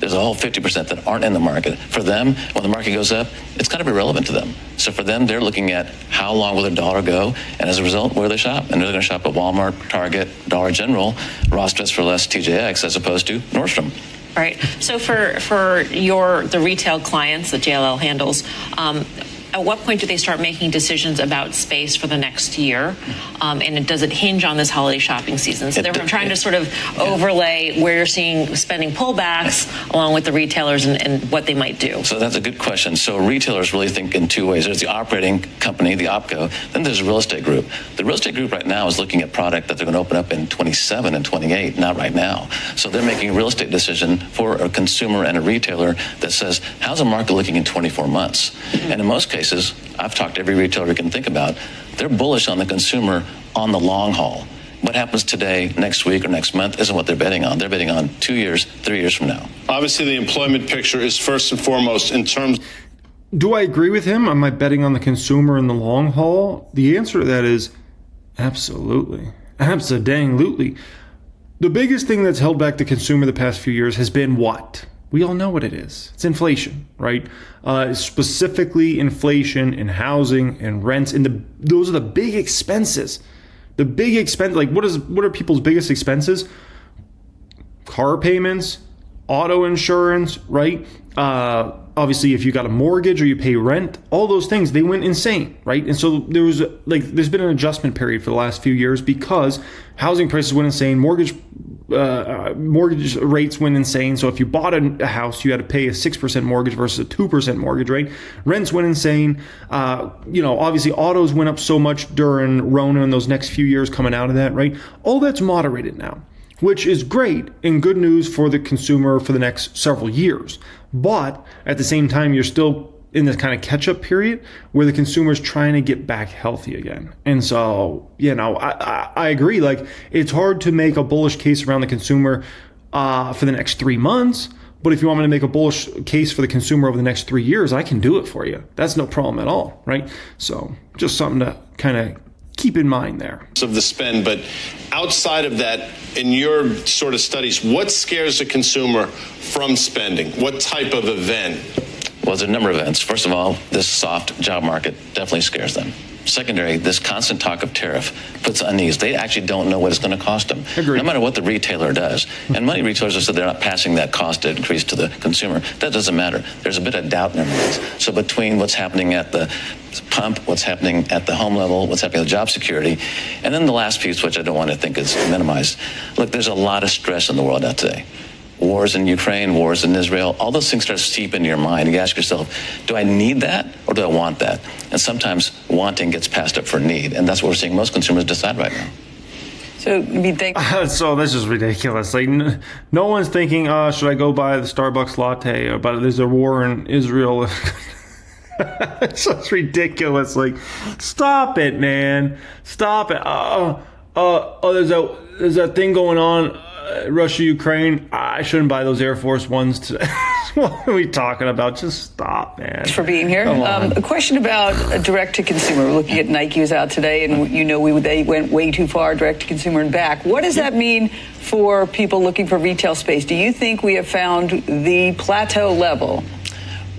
[SPEAKER 14] There's a whole 50% that aren't in the market. For them, when the market goes up, it's kind of irrelevant to them. So for them, they're looking at how long will their dollar go, and as a result, where they shop. And they're going to shop at Walmart, Target, Dollar General, Ross Dress for Less, TJX, as opposed to Nordstrom.
[SPEAKER 13] All right. So for the retail clients that JLL handles, at what point do they start making decisions about space for the next year? And does it hinge on this holiday shopping season? So they're trying to sort of overlay where you're seeing spending pullbacks along with the retailers and what they might do.
[SPEAKER 14] So that's a good question. So retailers really think in two ways. There's the operating company, the OpCo, then there's the real estate group. The real estate group right now is looking at product that they're going to open up in 27 and 28, not right now. So they're making a real estate decision for a consumer and a retailer that says, how's the market looking in 24 months? And in most cases, I've talked to every retailer we can think about, they're bullish on the consumer on the long haul. What happens today, next week, or next month isn't what they're betting on. They're betting on 2 years, 3 years from now.
[SPEAKER 15] Obviously, the employment picture is first and foremost in terms.
[SPEAKER 1] Do I agree with him? Am I betting on the consumer in the long haul? The answer to that is absolutely. Abso-dang-lutely. The biggest thing that's held back the consumer the past few years has been what? We all know what it is. It's inflation, right? Specifically inflation in housing and rents. And those are the big expenses. The big expense, like what are people's biggest expenses? Car payments, auto insurance, right? Obviously, if you got a mortgage or you pay rent, all those things, they went insane, right? And so there's been an adjustment period for the last few years because housing prices went insane, mortgage rates went insane. So if you bought a house, you had to pay a 6% mortgage versus a 2% mortgage rate. Rents went insane. Obviously autos went up so much during Rona and those next few years coming out of that, right? All that's moderated now, which is great and good news for the consumer for the next several years. But at the same time, you're still in this kind of catch-up period where the consumer's trying to get back healthy again. And so, I agree. Like, it's hard to make a bullish case around the consumer for the next 3 months. But if you want me to make a bullish case for the consumer over the next 3 years, I can do it for you. That's no problem at all, right? So just something to kind of keep in mind there.
[SPEAKER 15] Of the spend, but outside of that, in your sort of studies, what scares the consumer from spending? What type of event?
[SPEAKER 14] Well, there's a number of events. First of all, this soft job market definitely scares them. Secondary, this constant talk of tariff puts unease. They actually don't know what it's going to cost them, no matter what the retailer does. And many retailers have said they're not passing that cost increase to the consumer. That doesn't matter. There's a bit of doubt in their minds. So between what's happening at the pump, what's happening at the home level, what's happening with job security, and then the last piece, which I don't want to think is minimized. Look, there's a lot of stress in the world out today. Wars in Ukraine, wars in Israel, all those things start to seep into your mind. You ask yourself, do I need that or do I want that? And sometimes wanting gets passed up for need. And that's what we're seeing most consumers decide right now.
[SPEAKER 10] So you think?
[SPEAKER 1] So this is ridiculous. Like, no one's thinking, should I go buy the Starbucks latte? But there's a war in Israel. It's just ridiculous. Like, stop it, man. Stop it. There's that thing going on. Russia, Ukraine, I shouldn't buy those Air Force Ones today. What are we talking about? Just stop, man.
[SPEAKER 16] Thanks for being here. A question about direct to consumer. We're looking at Nike was out today, and they went way too far direct to consumer and back. What does that mean for people looking for retail space? Do you think we have found the plateau level?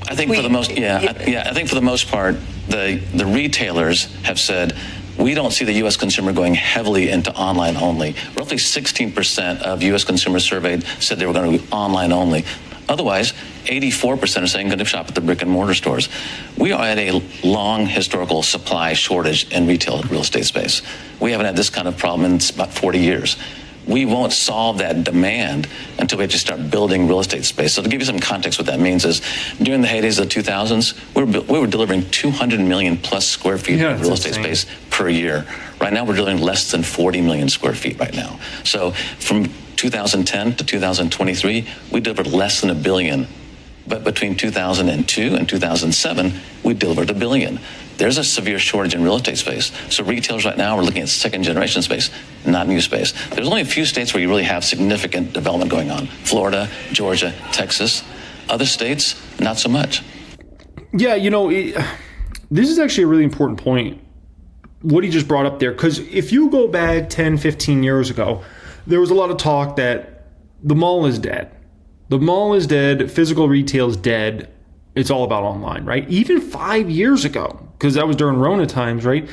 [SPEAKER 14] I think for the most, I think for the most part, the retailers have said, we don't see the U.S. consumer going heavily into online only. Roughly 16% of U.S. consumers surveyed said they were going to be online only. Otherwise, 84% are saying going to shop at the brick and mortar stores. We are at a long historical supply shortage in retail real estate space. We haven't had this kind of problem in about 40 years. We won't solve that demand until we just start building real estate space. So to give you some context, what that means is during the heydays of the 2000s, we were delivering 200 million plus square feet of real estate space per year. Right now, we're delivering less than 40 million square feet right now. So from 2010 to 2023, we delivered less than $1 billion. But between 2002 and 2007, we delivered $1 billion. There's a severe shortage in real estate space. So retailers right now are looking at second generation space, not new space. There's only a few states where you really have significant development going on. Florida, Georgia, Texas. Other states, not so much.
[SPEAKER 1] Yeah, this is actually a really important point, what he just brought up there. Because if you go back 10, 15 years ago, there was a lot of talk that the mall is dead. The mall is dead. Physical retail is dead. It's all about online, right? Even 5 years ago, because that was during Rona times, right?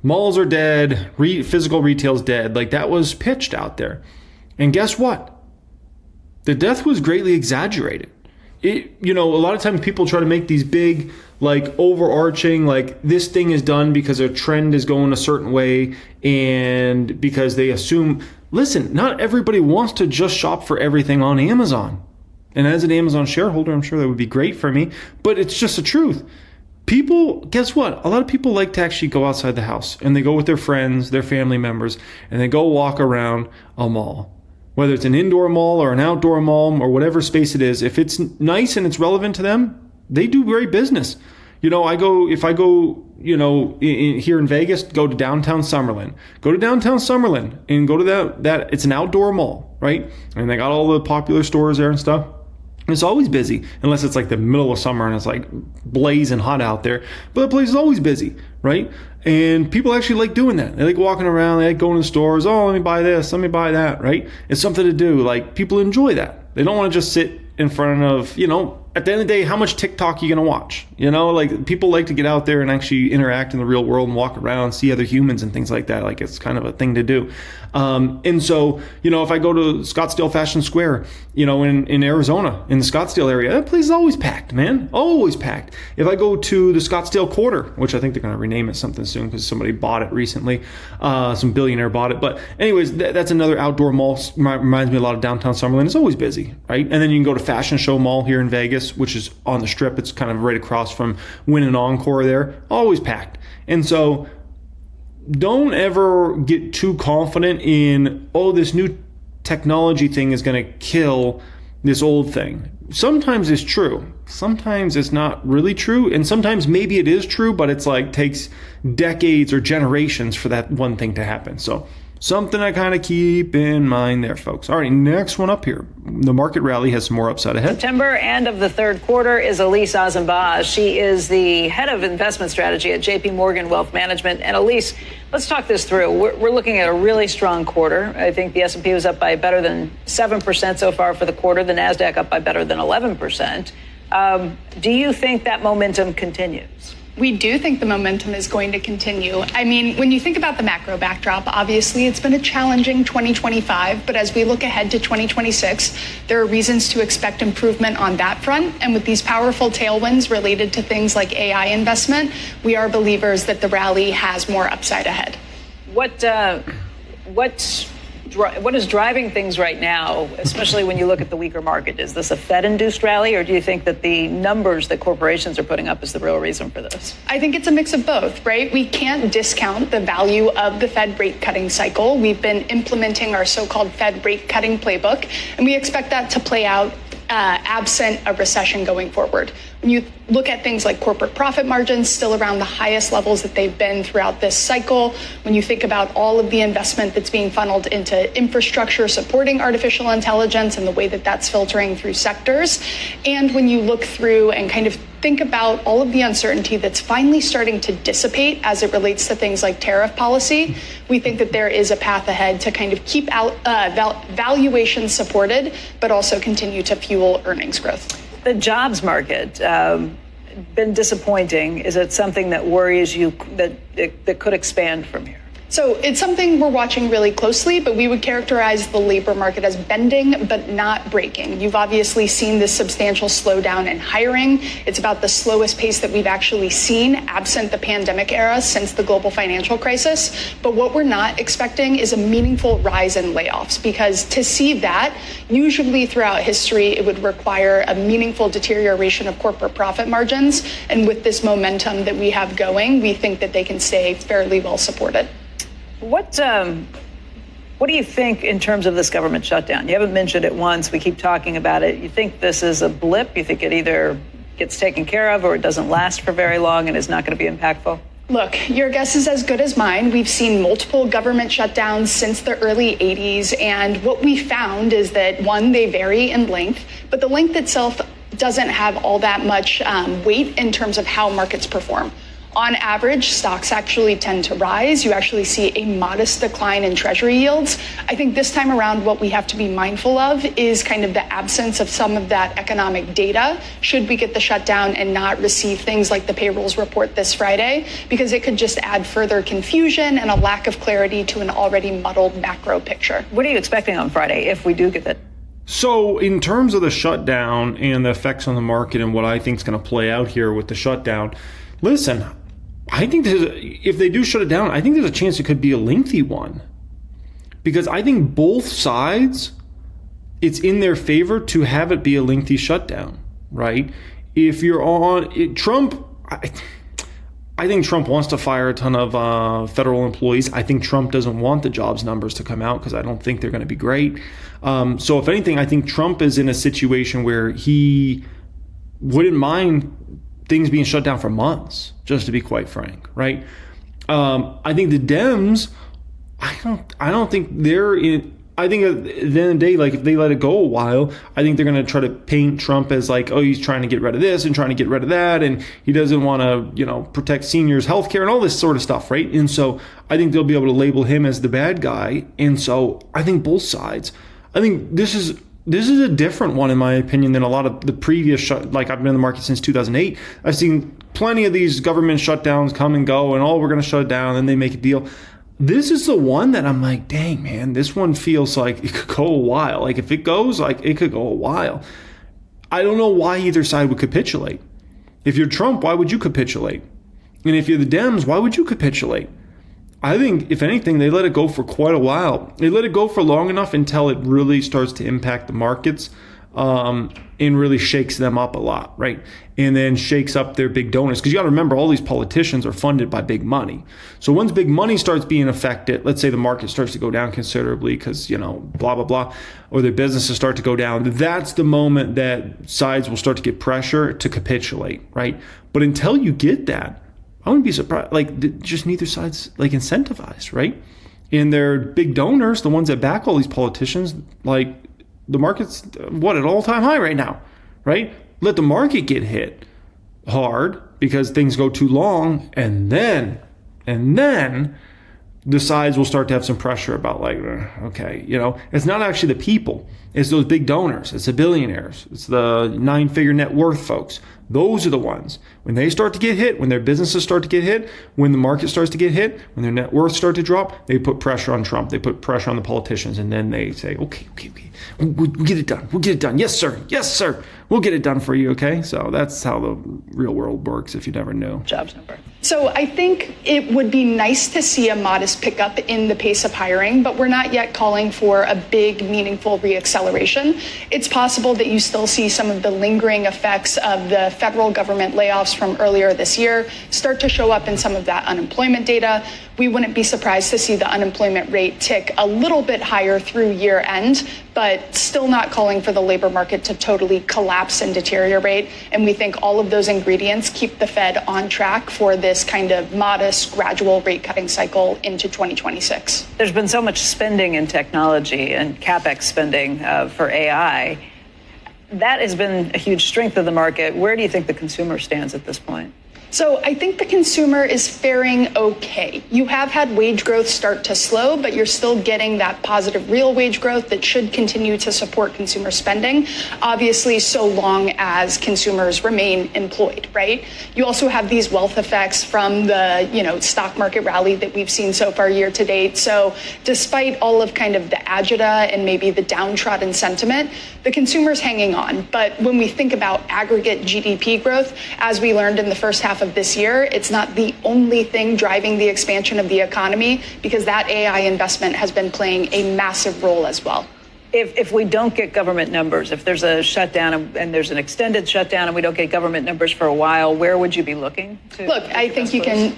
[SPEAKER 1] Malls are dead. Physical retail's dead. Like, that was pitched out there. And guess what? The death was greatly exaggerated. a lot of times people try to make these big, like overarching, like this thing is done because a trend is going a certain way and because they assume, listen, not everybody wants to just shop for everything on Amazon. And as an Amazon shareholder, I'm sure that would be great for me, but it's just the truth. People, guess what? A lot of people like to actually go outside the house and they go with their friends, their family members, and they go walk around a mall. Whether it's an indoor mall or an outdoor mall or whatever space it is, if it's nice and it's relevant to them, they do great business. If I go, here in Vegas, go to downtown Summerlin. Go to downtown Summerlin and go to that it's an outdoor mall, right? And they got all the popular stores there and stuff. It's always busy, unless it's like the middle of summer and it's like blazing hot out there. But the place is always busy, right? And people actually like doing that. They like walking around, they like going to the stores. Oh, let me buy this, let me buy that, right? It's something to do. Like, people enjoy that. They don't want to just sit in front of, at the end of the day, how much TikTok are you going to watch? Like, people like to get out there and actually interact in the real world and walk around, see other humans and things like that. Like, it's kind of a thing to do. And so, if I go to Scottsdale Fashion Square, in Arizona, in the Scottsdale area, that place is always packed, man. Always packed. If I go to the Scottsdale Quarter, which I think they're going to rename it something soon because somebody bought it recently, some billionaire bought it. But anyways, that's another outdoor mall. Reminds me a lot of downtown Summerlin. It's always busy, right? And then you can go to Fashion Show Mall here in Vegas, which is on the Strip. It's kind of right across from Wynn and Encore there. Always packed. And so don't ever get too confident in, this new technology thing is going to kill this old thing. Sometimes it's true. Sometimes it's not really true. And sometimes maybe it is true, but it's like takes decades or generations for that one thing to happen. So something I kind of keep in mind there, folks. All right, next one up here. The market rally has some more upside ahead.
[SPEAKER 17] September, end of the third quarter, is Elise Azambaz. She is the head of investment strategy at JP Morgan Wealth Management. And Elise, let's talk this through. We're looking at a really strong quarter. I think the S&P was up by better than 7% so far for the quarter. The NASDAQ up by better than 11%. Do you think that momentum continues?
[SPEAKER 18] We do think the momentum is going to continue. I mean, when you think about the macro backdrop, obviously it's been a challenging 2025, but as we look ahead to 2026, there are reasons to expect improvement on that front. And with these powerful tailwinds related to things like AI investment, we are believers that the rally has more upside ahead.
[SPEAKER 17] What is driving things right now, especially when you look at the weaker market? Is this a Fed-induced rally, or do you think that the numbers that corporations are putting up is the real reason for this?
[SPEAKER 18] I think it's a mix of both, right? We can't discount the value of the Fed rate cutting cycle. We've been implementing our so-called Fed rate cutting playbook, and we expect that to play out absent a recession going forward. When you look at things like corporate profit margins, still around the highest levels that they've been throughout this cycle. When you think about all of the investment that's being funneled into infrastructure supporting artificial intelligence and the way that that's filtering through sectors. And when you look through and kind of think about all of the uncertainty that's finally starting to dissipate as it relates to things like tariff policy, we think that there is a path ahead to kind of keep out valuations supported, but also continue to fuel earnings growth.
[SPEAKER 17] The jobs market been disappointing. Is it something that worries you that could expand from here?
[SPEAKER 18] So it's something we're watching really closely, but we would characterize the labor market as bending but not breaking. You've obviously seen this substantial slowdown in hiring. It's about the slowest pace that we've actually seen absent the pandemic era since the global financial crisis. But what we're not expecting is a meaningful rise in layoffs, because to see that, usually throughout history, it would require a meaningful deterioration of corporate profit margins. And with this momentum that we have going, we think that they can stay fairly well supported.
[SPEAKER 17] What do you think in terms of this government shutdown? You haven't mentioned it once. We keep talking about it. You think this is a blip? You think it either gets taken care of or it doesn't last for very long and is not going to be impactful?
[SPEAKER 18] Look, your guess is as good as mine. We've seen multiple government shutdowns since the early 80s. And what we found is that, one, they vary in length, but the length itself doesn't have all that much weight in terms of how markets perform. On average, stocks actually tend to rise. You actually see a modest decline in treasury yields. I think this time around, what we have to be mindful of is kind of the absence of some of that economic data should we get the shutdown and not receive things like the payrolls report this Friday, because it could just add further confusion and a lack of clarity to an already muddled macro picture.
[SPEAKER 17] What are you expecting on Friday if we do get that?
[SPEAKER 1] So in terms of the shutdown and the effects on the market and what I think is going to play out here with the shutdown, listen, I think if they do shut it down, I think there's a chance it could be a lengthy one. Because I think both sides, it's in their favor to have it be a lengthy shutdown, right? If you're on Trump, I think Trump wants to fire a ton of federal employees. I think Trump doesn't want the jobs numbers to come out because I don't think they're going to be great. So if anything, I think Trump is in a situation where he wouldn't mind things being shut down for months, just to be quite frank, right? I think the Dems, I don't think they're in. I think at the end of the day, like if they let it go a while, I think they're going to try to paint Trump as like, oh, he's trying to get rid of this and trying to get rid of that, and he doesn't want to, protect seniors' health care and all this sort of stuff, right? And so I think they'll be able to label him as the bad guy. And so I think both sides. I think this is a different one in my opinion than a lot of the previous like I've been in the market since 2008. I've seen plenty of these government shutdowns come and go, and we're going to shut it down, and then they make a deal. This is the one that I'm like, dang, man, this one feels like it could go a while. Like if it goes, like it could go a while. I don't know why either side would capitulate. If you're Trump, why would you capitulate? And if you're the Dems, why would you capitulate? I think, if anything, they let it go for quite a while. They let it go for long enough until it really starts to impact the markets and really shakes them up a lot, right? And then shakes up their big donors. Because you got to remember, all these politicians are funded by big money. So once big money starts being affected, let's say the market starts to go down considerably because, blah, blah, blah, or their businesses start to go down, that's the moment that sides will start to get pressure to capitulate, right? But until you get that, I wouldn't be surprised. Like, just neither side's like incentivized, right? And their big donors, the ones that back all these politicians, like the market's at all-time high right now, right? Let the market get hit hard because things go too long, and then the sides will start to have some pressure about like, okay, it's not actually the people. It's those big donors. It's the billionaires. It's the 9-figure net worth folks. Those are the ones. When they start to get hit, when their businesses start to get hit, when the market starts to get hit, when their net worth start to drop, they put pressure on Trump. They put pressure on the politicians, and then they say, okay. We'll get it done. We'll get it done. Yes, sir. Yes, sir. We'll get it done for you, okay? So that's how the real world works, if you never knew.
[SPEAKER 16] Jobs number.
[SPEAKER 18] So I think it would be nice to see a modest pickup in the pace of hiring, but we're not yet calling for a big, meaningful reacceleration. It's possible that you still see some of the lingering effects of the federal government layoffs from earlier this year start to show up in some of that unemployment data. We wouldn't be surprised to see the unemployment rate tick a little bit higher through year end, but still not calling for the labor market to totally collapse and deteriorate. And we think all of those ingredients keep the Fed on track for this kind of modest, gradual rate cutting cycle into 2026.
[SPEAKER 16] There's been so much spending in technology and CapEx spending for AI. That has been a huge strength of the market. Where do you think the consumer stands at this point?
[SPEAKER 18] So I think the consumer is faring okay. You have had wage growth start to slow, but you're still getting that positive real wage growth that should continue to support consumer spending, obviously so long as consumers remain employed, right? You also have these wealth effects from the, stock market rally that we've seen so far year to date. So despite all of kind of the agita and maybe the downtrodden sentiment, the consumer's hanging on. But when we think about aggregate GDP growth, as we learned in the first half of this year, it's not the only thing driving the expansion of the economy, because that AI investment has been playing a massive role as well.
[SPEAKER 16] If we don't get government numbers, if there's a shutdown and there's an extended shutdown and we don't get government numbers for a while, where would you be looking to?
[SPEAKER 18] Look, I think you can,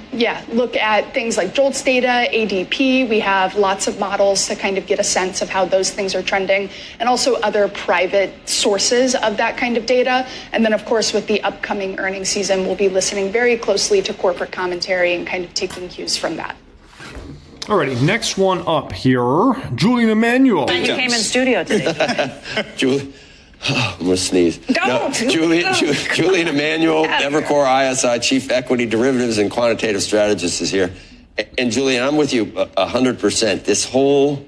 [SPEAKER 18] look at things like JOLTS data, ADP. We have lots of models to kind of get a sense of how those things are trending, and also other private sources of that kind of data. And then, of course, with the upcoming earnings season, we'll be listening very closely to corporate commentary and kind of taking cues from that.
[SPEAKER 1] Alrighty, next one up here, Julian Emanuel.
[SPEAKER 16] You came in studio today.
[SPEAKER 19] Julie, I'm going to sneeze.
[SPEAKER 16] Don't.
[SPEAKER 19] Julian Emanuel, Evercore ISI Chief Equity Derivatives and Quantitative Strategist is here. And Julian, I'm with you 100%. This whole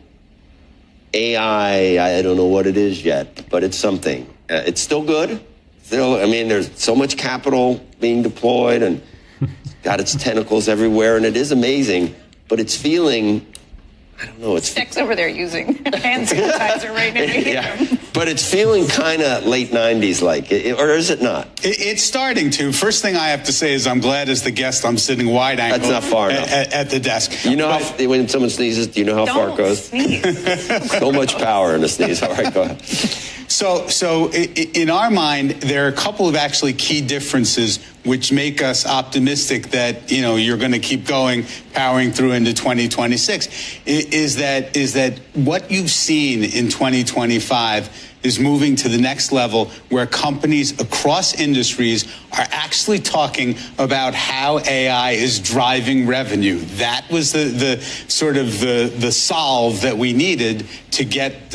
[SPEAKER 19] AI, I don't know what it is yet, but it's something. It's still good. There's so much capital being deployed and got its tentacles everywhere, and it is amazing. But it's feeling, I don't know. It's
[SPEAKER 17] Nick's over there using hand sanitizer right now.
[SPEAKER 19] yeah, but it's feeling kind of late 90s like, or is it not?
[SPEAKER 20] It's starting to. First thing I have to say is I'm glad as the guest I'm sitting wide angle.
[SPEAKER 19] That's not far enough.
[SPEAKER 20] At the desk.
[SPEAKER 19] You know how, when someone sneezes, do you know how far it goes? So much power in a sneeze. All right, go ahead.
[SPEAKER 20] So in our mind, there are a couple of actually key differences which make us optimistic that, you're going to keep going, powering through into 2026, is that what you've seen in 2025 is moving to the next level where companies across industries are actually talking about how AI is driving revenue. That was the sort of the solve that we needed to get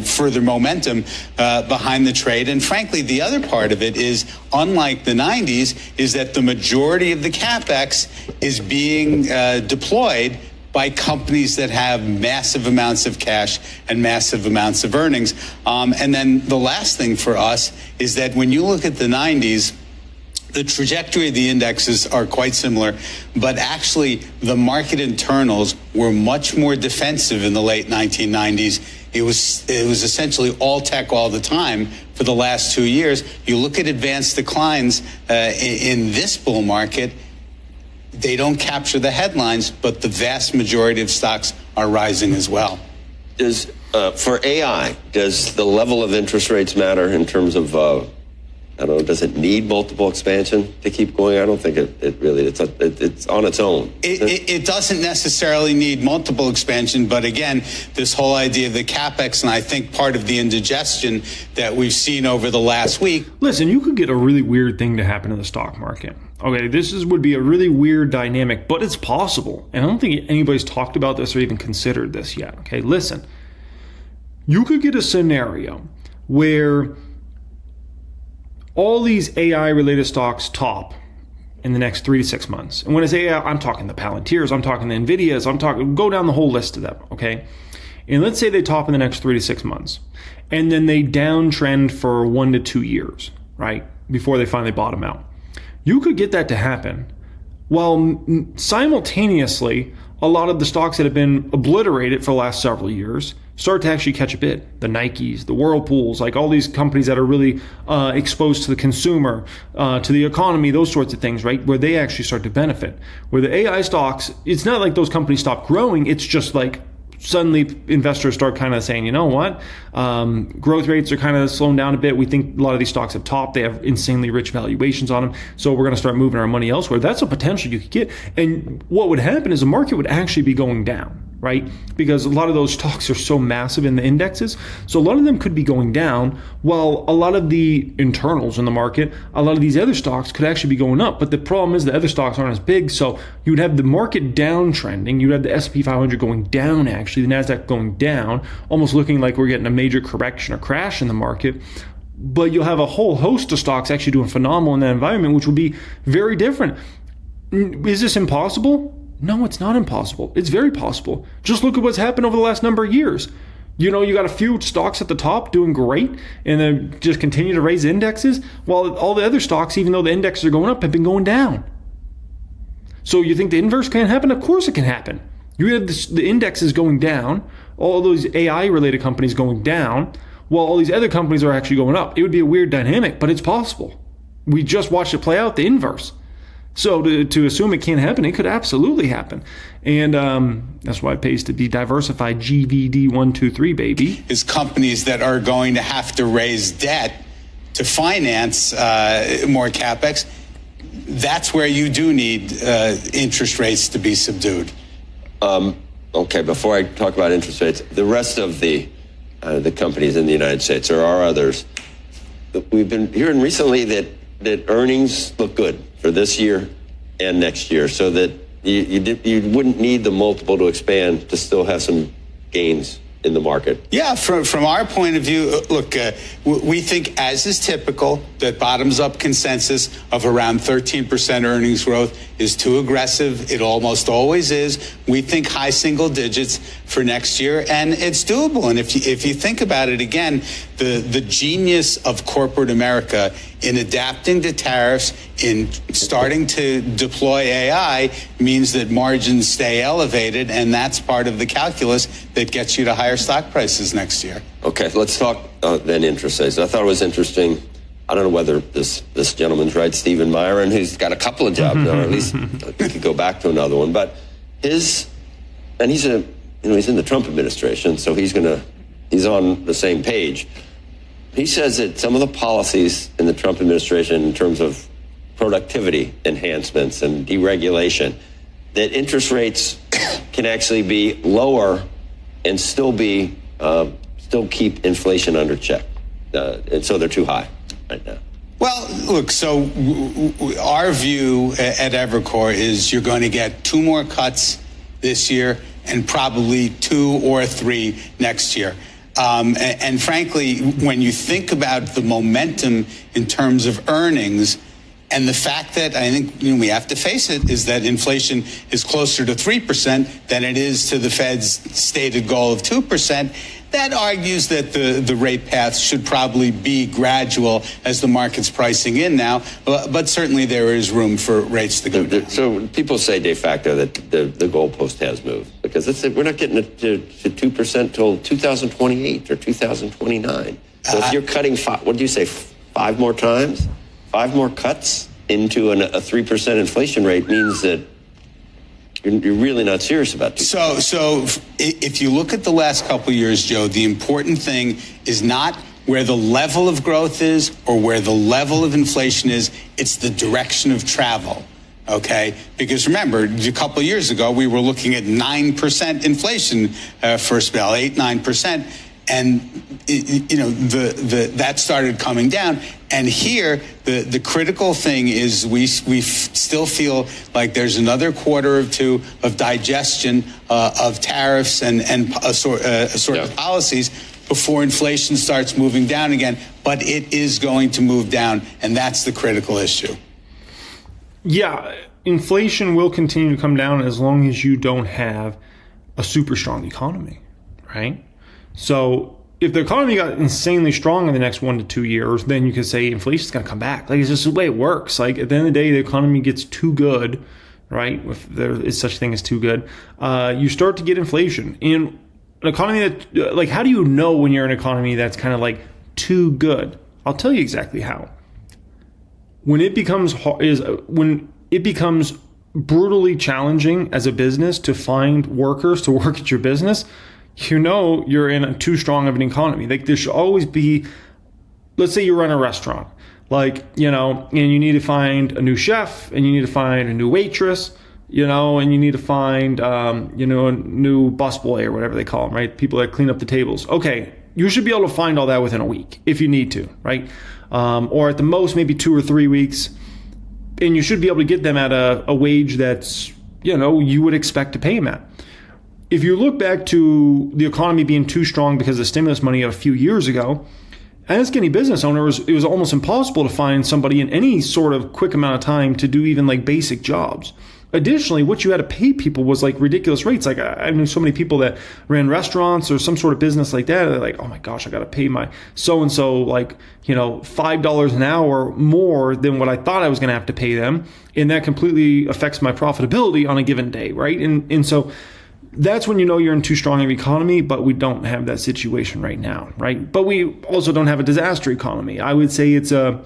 [SPEAKER 20] further momentum behind the trade. And frankly, the other part of it is, unlike the 90s, is that the majority of the CapEx is being deployed by companies that have massive amounts of cash and massive amounts of earnings. And then the last thing for us is that when you look at the 90s, the trajectory of the indexes are quite similar, but actually the market internals were much more defensive in the late 1990s. It was essentially all tech all the time for the last 2 years. You look at advanced declines in this bull market, they don't capture the headlines, but the vast majority of stocks are rising as well.
[SPEAKER 19] Does for AI, does the level of interest rates matter in terms of, I don't know, does it need multiple expansion to keep going? I don't think it really, it's on its own.
[SPEAKER 20] It doesn't necessarily need multiple expansion, but again, this whole idea of the CapEx, and I think part of the indigestion that we've seen over the last week.
[SPEAKER 1] Listen, you could get a really weird thing to happen in the stock market. Okay, would be a really weird dynamic, but it's possible. And I don't think anybody's talked about this or even considered this yet. Okay, listen. You could get a scenario where all these AI-related stocks top in the next 3 to 6 months. And when I say AI, I'm talking the Palantirs, I'm talking the Nvidias, go down the whole list of them, okay? And let's say they top in the next 3 to 6 months. And then they downtrend for 1 to 2 years, right? Before they finally bottom out. You could get that to happen while simultaneously a lot of the stocks that have been obliterated for the last several years start to actually catch a bid. The Nikes, the Whirlpools, like all these companies that are really exposed to the consumer, to the economy, those sorts of things, right? Where they actually start to benefit. Where the AI stocks, it's not like those companies stop growing. It's just like suddenly investors start kind of saying, you know what, growth rates are kind of slowing down a bit. We think a lot of these stocks have topped. They have insanely rich valuations on them. So we're going to start moving our money elsewhere. That's a potential you could get. And what would happen is the market would actually be going down, right? Because a lot of those stocks are so massive in the indexes. So a lot of them could be going down while a lot of the internals in the market, a lot of these other stocks could actually be going up. But the problem is the other stocks aren't as big. So you would have the market downtrending. You would have the S&P 500 going down, actually, the NASDAQ going down, almost looking like we're getting a major correction or crash in the market. But you'll have a whole host of stocks actually doing phenomenal in that environment, which will be very different. Is this impossible? No, it's not impossible. It's very possible. Just look at what's happened over the last number of years. You got a few stocks at the top doing great and then just continue to raise indexes while all the other stocks, even though the indexes are going up, have been going down. So you think the inverse can't happen? Of course it can happen. You have the indexes going down, all those AI-related companies going down, while all these other companies are actually going up. It would be a weird dynamic, but it's possible. We just watched it play out, the inverse. So to assume it can't happen, it could absolutely happen. And that's why it pays to be diversified. GVD 123, baby.
[SPEAKER 20] Is companies that are going to have to raise debt to finance more CapEx. That's where you do need interest rates to be subdued.
[SPEAKER 19] Okay, before I talk about interest rates, the rest of the companies in the United States, there are others. We've been hearing recently that earnings look good for this year and next year, so that you wouldn't need the multiple to expand to still have some gains in the market.
[SPEAKER 20] Yeah, from our point of view, look, we think, as is typical, that bottoms-up consensus of around 13% earnings growth is too aggressive. It almost always is. We think high single digits for next year, and it's doable. And if you think about it again, the genius of corporate America in adapting to tariffs, in starting to deploy AI, means that margins stay elevated, and that's part of the calculus that gets you to higher stock prices next year.
[SPEAKER 19] Okay, let's talk then interest rates. I thought it was interesting. I don't know whether this gentleman's right, Stephen Myron, who's got a couple of jobs now, or at least he could go back to another one. But he's in the Trump administration, so he's on the same page. He says that some of the policies in the Trump administration in terms of productivity enhancements and deregulation, that interest rates can actually be lower and still keep inflation under check. And so they're too high right now.
[SPEAKER 20] Well, look, so our view at Evercore is you're going to get 2 more cuts this year and probably 2 or 3 next year. And frankly, when you think about the momentum in terms of earnings and the fact that I think we have to face it is that inflation is closer to 3% than it is to the Fed's stated goal of 2%, that argues that the rate path should probably be gradual as the market's pricing in now. But certainly there is room for rates to go down.
[SPEAKER 19] So people say de facto that the goalpost has moved because we're not getting to 2% till 2028 or 2029. So if you're cutting, what do you say, 5 more times? 5 more cuts into a 3% inflation rate means that you're really not serious about it.
[SPEAKER 20] So if you look at the last couple of years, Joe, the important thing is not where the level of growth is or where the level of inflation is. It's the direction of travel. Okay, because remember, a couple of years ago, we were looking at 9% inflation for a spell, 8-9%. And that started coming down. And here, the critical thing is we still feel like there's another quarter or 2 of digestion of tariffs and assorted of policies before inflation starts moving down again. But it is going to move down, and that's the critical issue.
[SPEAKER 1] Yeah, inflation will continue to come down as long as you don't have a super strong economy, right? So if the economy got insanely strong in the next 1 to 2 years, then you could say inflation's going to come back. Like, it's just the way it works. Like, at the end of the day, the economy gets too good, right? If there is such thing as too good, you start to get inflation. In an economy that, like, how do you know when you're in an economy that's kind of like too good? I'll tell you exactly how. When it becomes brutally challenging as a business to find workers to work at your business, you know you're in a too strong of an economy. Like, there should always be, let's say you run a restaurant, and you need to find a new chef, and you need to find a new waitress, and you need to find, a new busboy or whatever they call them, right? People that clean up the tables. Okay, you should be able to find all that within a week if you need to, right? Or at the most, maybe 2 or 3 weeks, and you should be able to get them at a wage that's, you would expect to pay them at. If you look back to the economy being too strong because of stimulus money a few years ago, as any business owner, it was almost impossible to find somebody in any sort of quick amount of time to do even like basic jobs. Additionally, what you had to pay people was like ridiculous rates. Like, I knew so many people that ran restaurants or some sort of business like that. They're like, oh my gosh, I got to pay my so-and-so like, $5 an hour more than what I thought I was going to have to pay them. And that completely affects my profitability on a given day, right? And so that's when you know you're in too strong of an economy, but we don't have that situation right now, right? But we also don't have a disaster economy. I would say it's a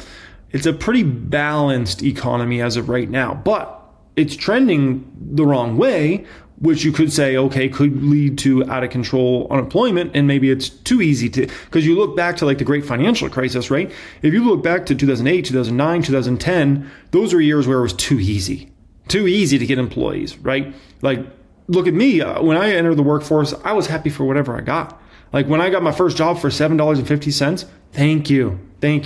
[SPEAKER 1] pretty balanced economy as of right now, but it's trending the wrong way, which you could say, okay, could lead to out of control unemployment, and maybe it's too easy to, because you look back to like the great financial crisis, right? If you look back to 2008, 2009, 2010, those are years where it was too easy to get employees, right? Like, look at me. When I entered the workforce, I was happy for whatever I got. Like, when I got my first job for $7.50, thank you.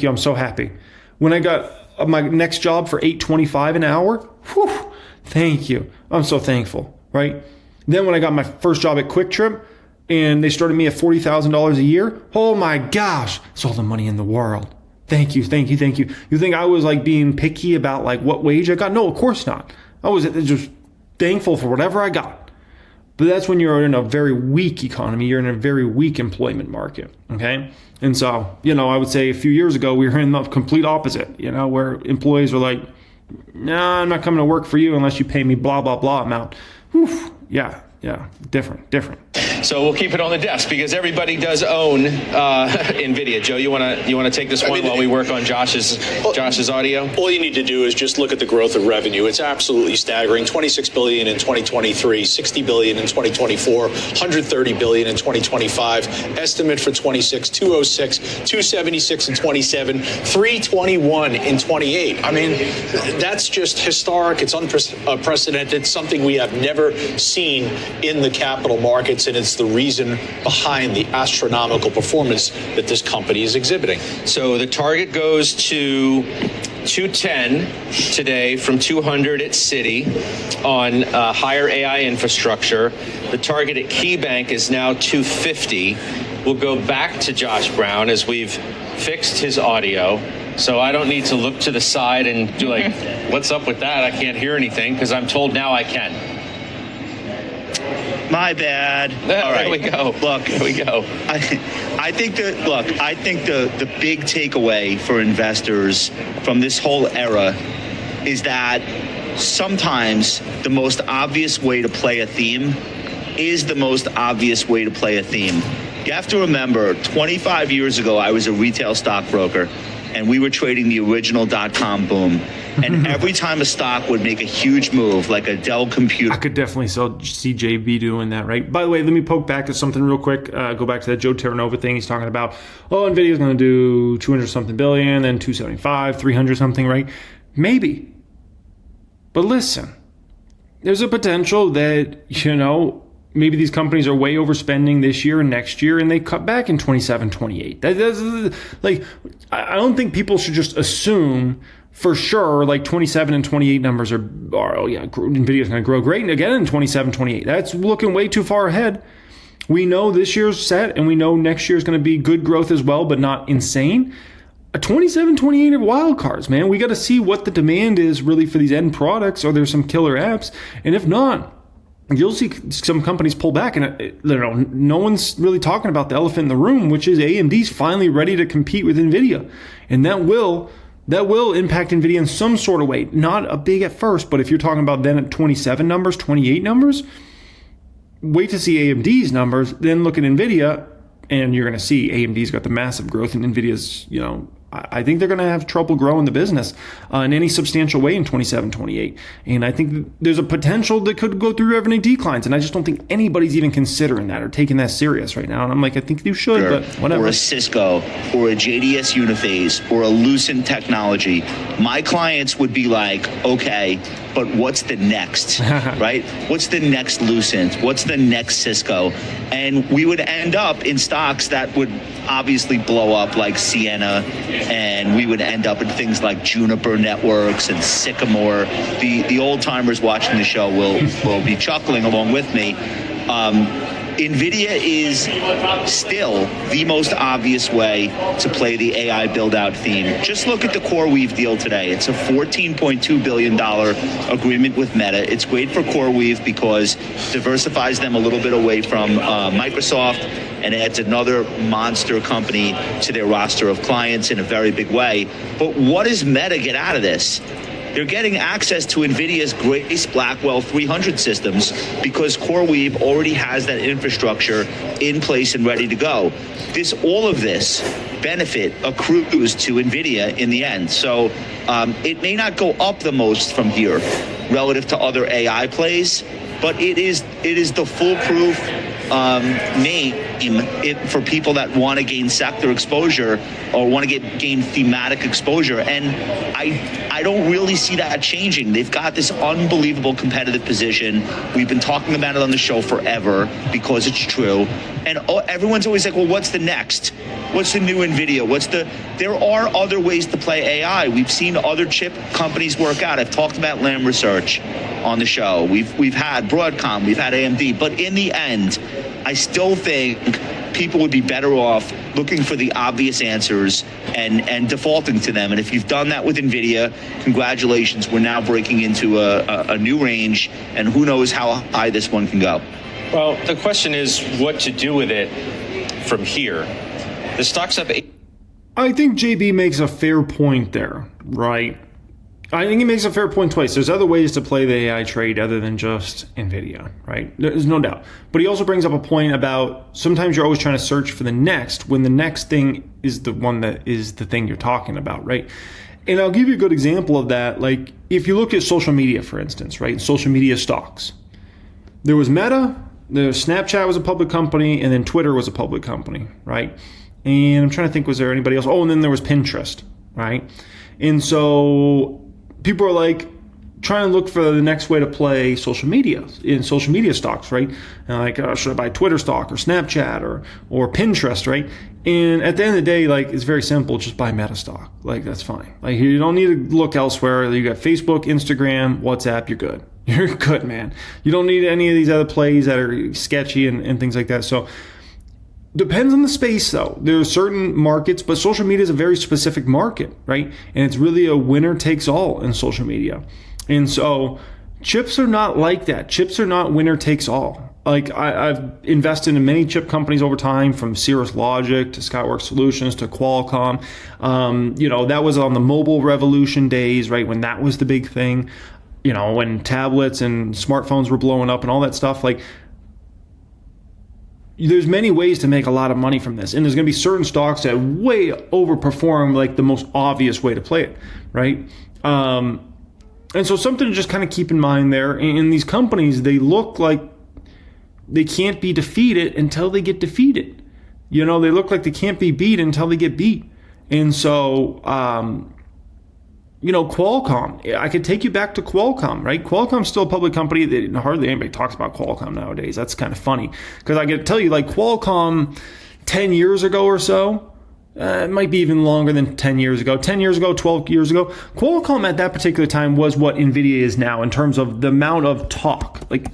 [SPEAKER 1] I'm so happy. When I got my next job for $8.25 an hour, whew, thank you. I'm so thankful, right? Then when I got my first job at Quick Trip and they started me at $40,000 a year, oh my gosh, it's all the money in the world. Thank you. You think I was like being picky about like what wage I got? No, of course not. I was just thankful for whatever I got. But that's when you're in a very weak economy. You're in a very weak employment market, okay? And so, I would say a few years ago, we were in the complete opposite, where employees were like, nah, I'm not coming to work for you unless you pay me blah, blah, blah amount. Whew, yeah, different.
[SPEAKER 3] So we'll keep it on the desk because everybody does own Nvidia. Joe, you want to take this one while we work on Josh's audio?
[SPEAKER 21] All you need to do is just look at the growth of revenue. It's absolutely staggering. $26 billion in 2023, $60 billion in 2024, $130 billion in 2025. Estimate for 26, 206, 276 in 27, 321 in 28. I mean, that's just historic. It's unprecedented, something we have never seen in the capital markets, and it's the reason behind the astronomical performance that this company is exhibiting.
[SPEAKER 3] So the target goes to 210 today from 200 at Citi on higher AI infrastructure. The target at KeyBank is now 250. We'll go back to Josh Brown as we've fixed his audio. So I don't need to look to the side and do what's up with that? I can't hear anything because I'm told now I can.
[SPEAKER 22] My bad.
[SPEAKER 3] All right, here we go.
[SPEAKER 22] Look,
[SPEAKER 3] here we go.
[SPEAKER 22] I think the big takeaway for investors from this whole era is that sometimes the most obvious way to play a theme is the most obvious way to play a theme. You have to remember, 25 years ago, I was a retail stockbroker, and we were trading the original .com boom. And every time a stock would make a huge move, like a Dell computer.
[SPEAKER 1] I could definitely see JB doing that, right? By the way, let me poke back to something real quick. Go back to that Joe Terranova thing. He's talking about, Nvidia's going to do 200 something billion, then 275, 300 something, right? Maybe. But listen, there's a potential that, maybe these companies are way overspending this year and next year, and they cut back in 27, 28. I don't think people should just assume for sure, 27 and 28 numbers Nvidia's going to grow great again in 27, 28. That's looking way too far ahead. We know this year's set, and we know next year's going to be good growth as well, but not insane. A 27, 28 are wild cards, man. We got to see what the demand is really for these end products. Are there some killer apps? And if not, you'll see some companies pull back, and no one's really talking about the elephant in the room, which is AMD's finally ready to compete with Nvidia, and that will impact Nvidia in some sort of way. Not a big at first, but if you're talking about then at 27 numbers, 28 numbers, wait to see AMD's numbers, then look at Nvidia, and you're going to see AMD's got the massive growth, and Nvidia's, I think they're going to have trouble growing the business in any substantial way in 27, 28. And I think there's a potential that could go through revenue declines. And I just don't think anybody's even considering that or taking that serious right now. And I'm like, I think you should, but whatever.
[SPEAKER 22] Or a Cisco or a JDS Uniphase or a Lucent Technology. My clients would be like, okay, but what's the next, right? What's the next Lucent? What's the next Cisco? And we would end up in stocks that would obviously blow up like Ciena, and we would end up in things like Juniper Networks and Sycamore. The old timers watching the show will be chuckling along with me. Nvidia is still the most obvious way to play the AI build-out theme. Just look at the CoreWeave deal today. It's a $14.2 billion agreement with Meta. It's great for CoreWeave because it diversifies them a little bit away from Microsoft and adds another monster company to their roster of clients in a very big way. But what does Meta get out of this? They're getting access to NVIDIA's Grace Blackwell 300 systems because CoreWeave already has that infrastructure in place and ready to go. All of this benefit accrues to NVIDIA in the end. So it may not go up the most from here relative to other AI plays, but it is the foolproof name for people that want to gain sector exposure or want to gain thematic exposure. And I don't really see that changing. They've got this unbelievable competitive position. We've been talking about it on the show forever because it's true. And everyone's always like, well, what's the next? What's the new NVIDIA? There are other ways to play AI. We've seen other chip companies work out. I've talked about Lam Research on the show. We've had Broadcom, we've had AMD, but in the end, I still think people would be better off looking for the obvious answers and defaulting to them. And if you've done that with NVIDIA, congratulations. We're now breaking into a new range, and who knows how high this one can go.
[SPEAKER 3] Well, the question is what to do with it from here. The stock's up 8.
[SPEAKER 1] I think JB makes a fair point there, right? I think he makes a fair point twice. There's other ways to play the AI trade other than just Nvidia, right? There's no doubt. But he also brings up a point about sometimes you're always trying to search for the next when the next thing is the one that is the thing you're talking about, right? And I'll give you a good example of that. Like if you look at social media, for instance, right? Social media stocks. There was Meta, Snapchat was a public company, and then Twitter was a public company, right? And I'm trying to think, was there anybody else? Oh, and then there was Pinterest, right? And so people are like trying to look for the next way to play social media in social media stocks, right? And like, should I buy Twitter stock or Snapchat or Pinterest, right? And at the end of the day, like, it's very simple. Just buy Meta stock. Like, that's fine. Like, you don't need to look elsewhere. You got Facebook, Instagram, WhatsApp, you're good. You're good, man. You don't need any of these other plays that are sketchy and things like that. So depends on the space, though. There are certain markets, but social media is a very specific market, right? And it's really a winner takes all in social media. And so chips are not like that. Chips are not winner takes all. Like I've invested in many chip companies over time, from Cirrus Logic to Skyworks Solutions to Qualcomm. That was on the mobile revolution days, right? When that was the big thing, when tablets and smartphones were blowing up and all that stuff. Like, there's many ways to make a lot of money from this. And there's going to be certain stocks that way overperform like the most obvious way to play it, right? And so something to just kind of keep in mind there. In these companies, they look like they can't be defeated until they get defeated. They look like they can't be beat until they get beat. And so, Qualcomm, I could take you back to Qualcomm, right? Qualcomm's still a public company. Hardly anybody talks about Qualcomm nowadays. That's kind of funny because I can tell you, like, Qualcomm 10 years ago or so, it might be even longer than 10 years ago, 10 years ago, 12 years ago. Qualcomm at that particular time was what Nvidia is now in terms of the amount of talk. Like,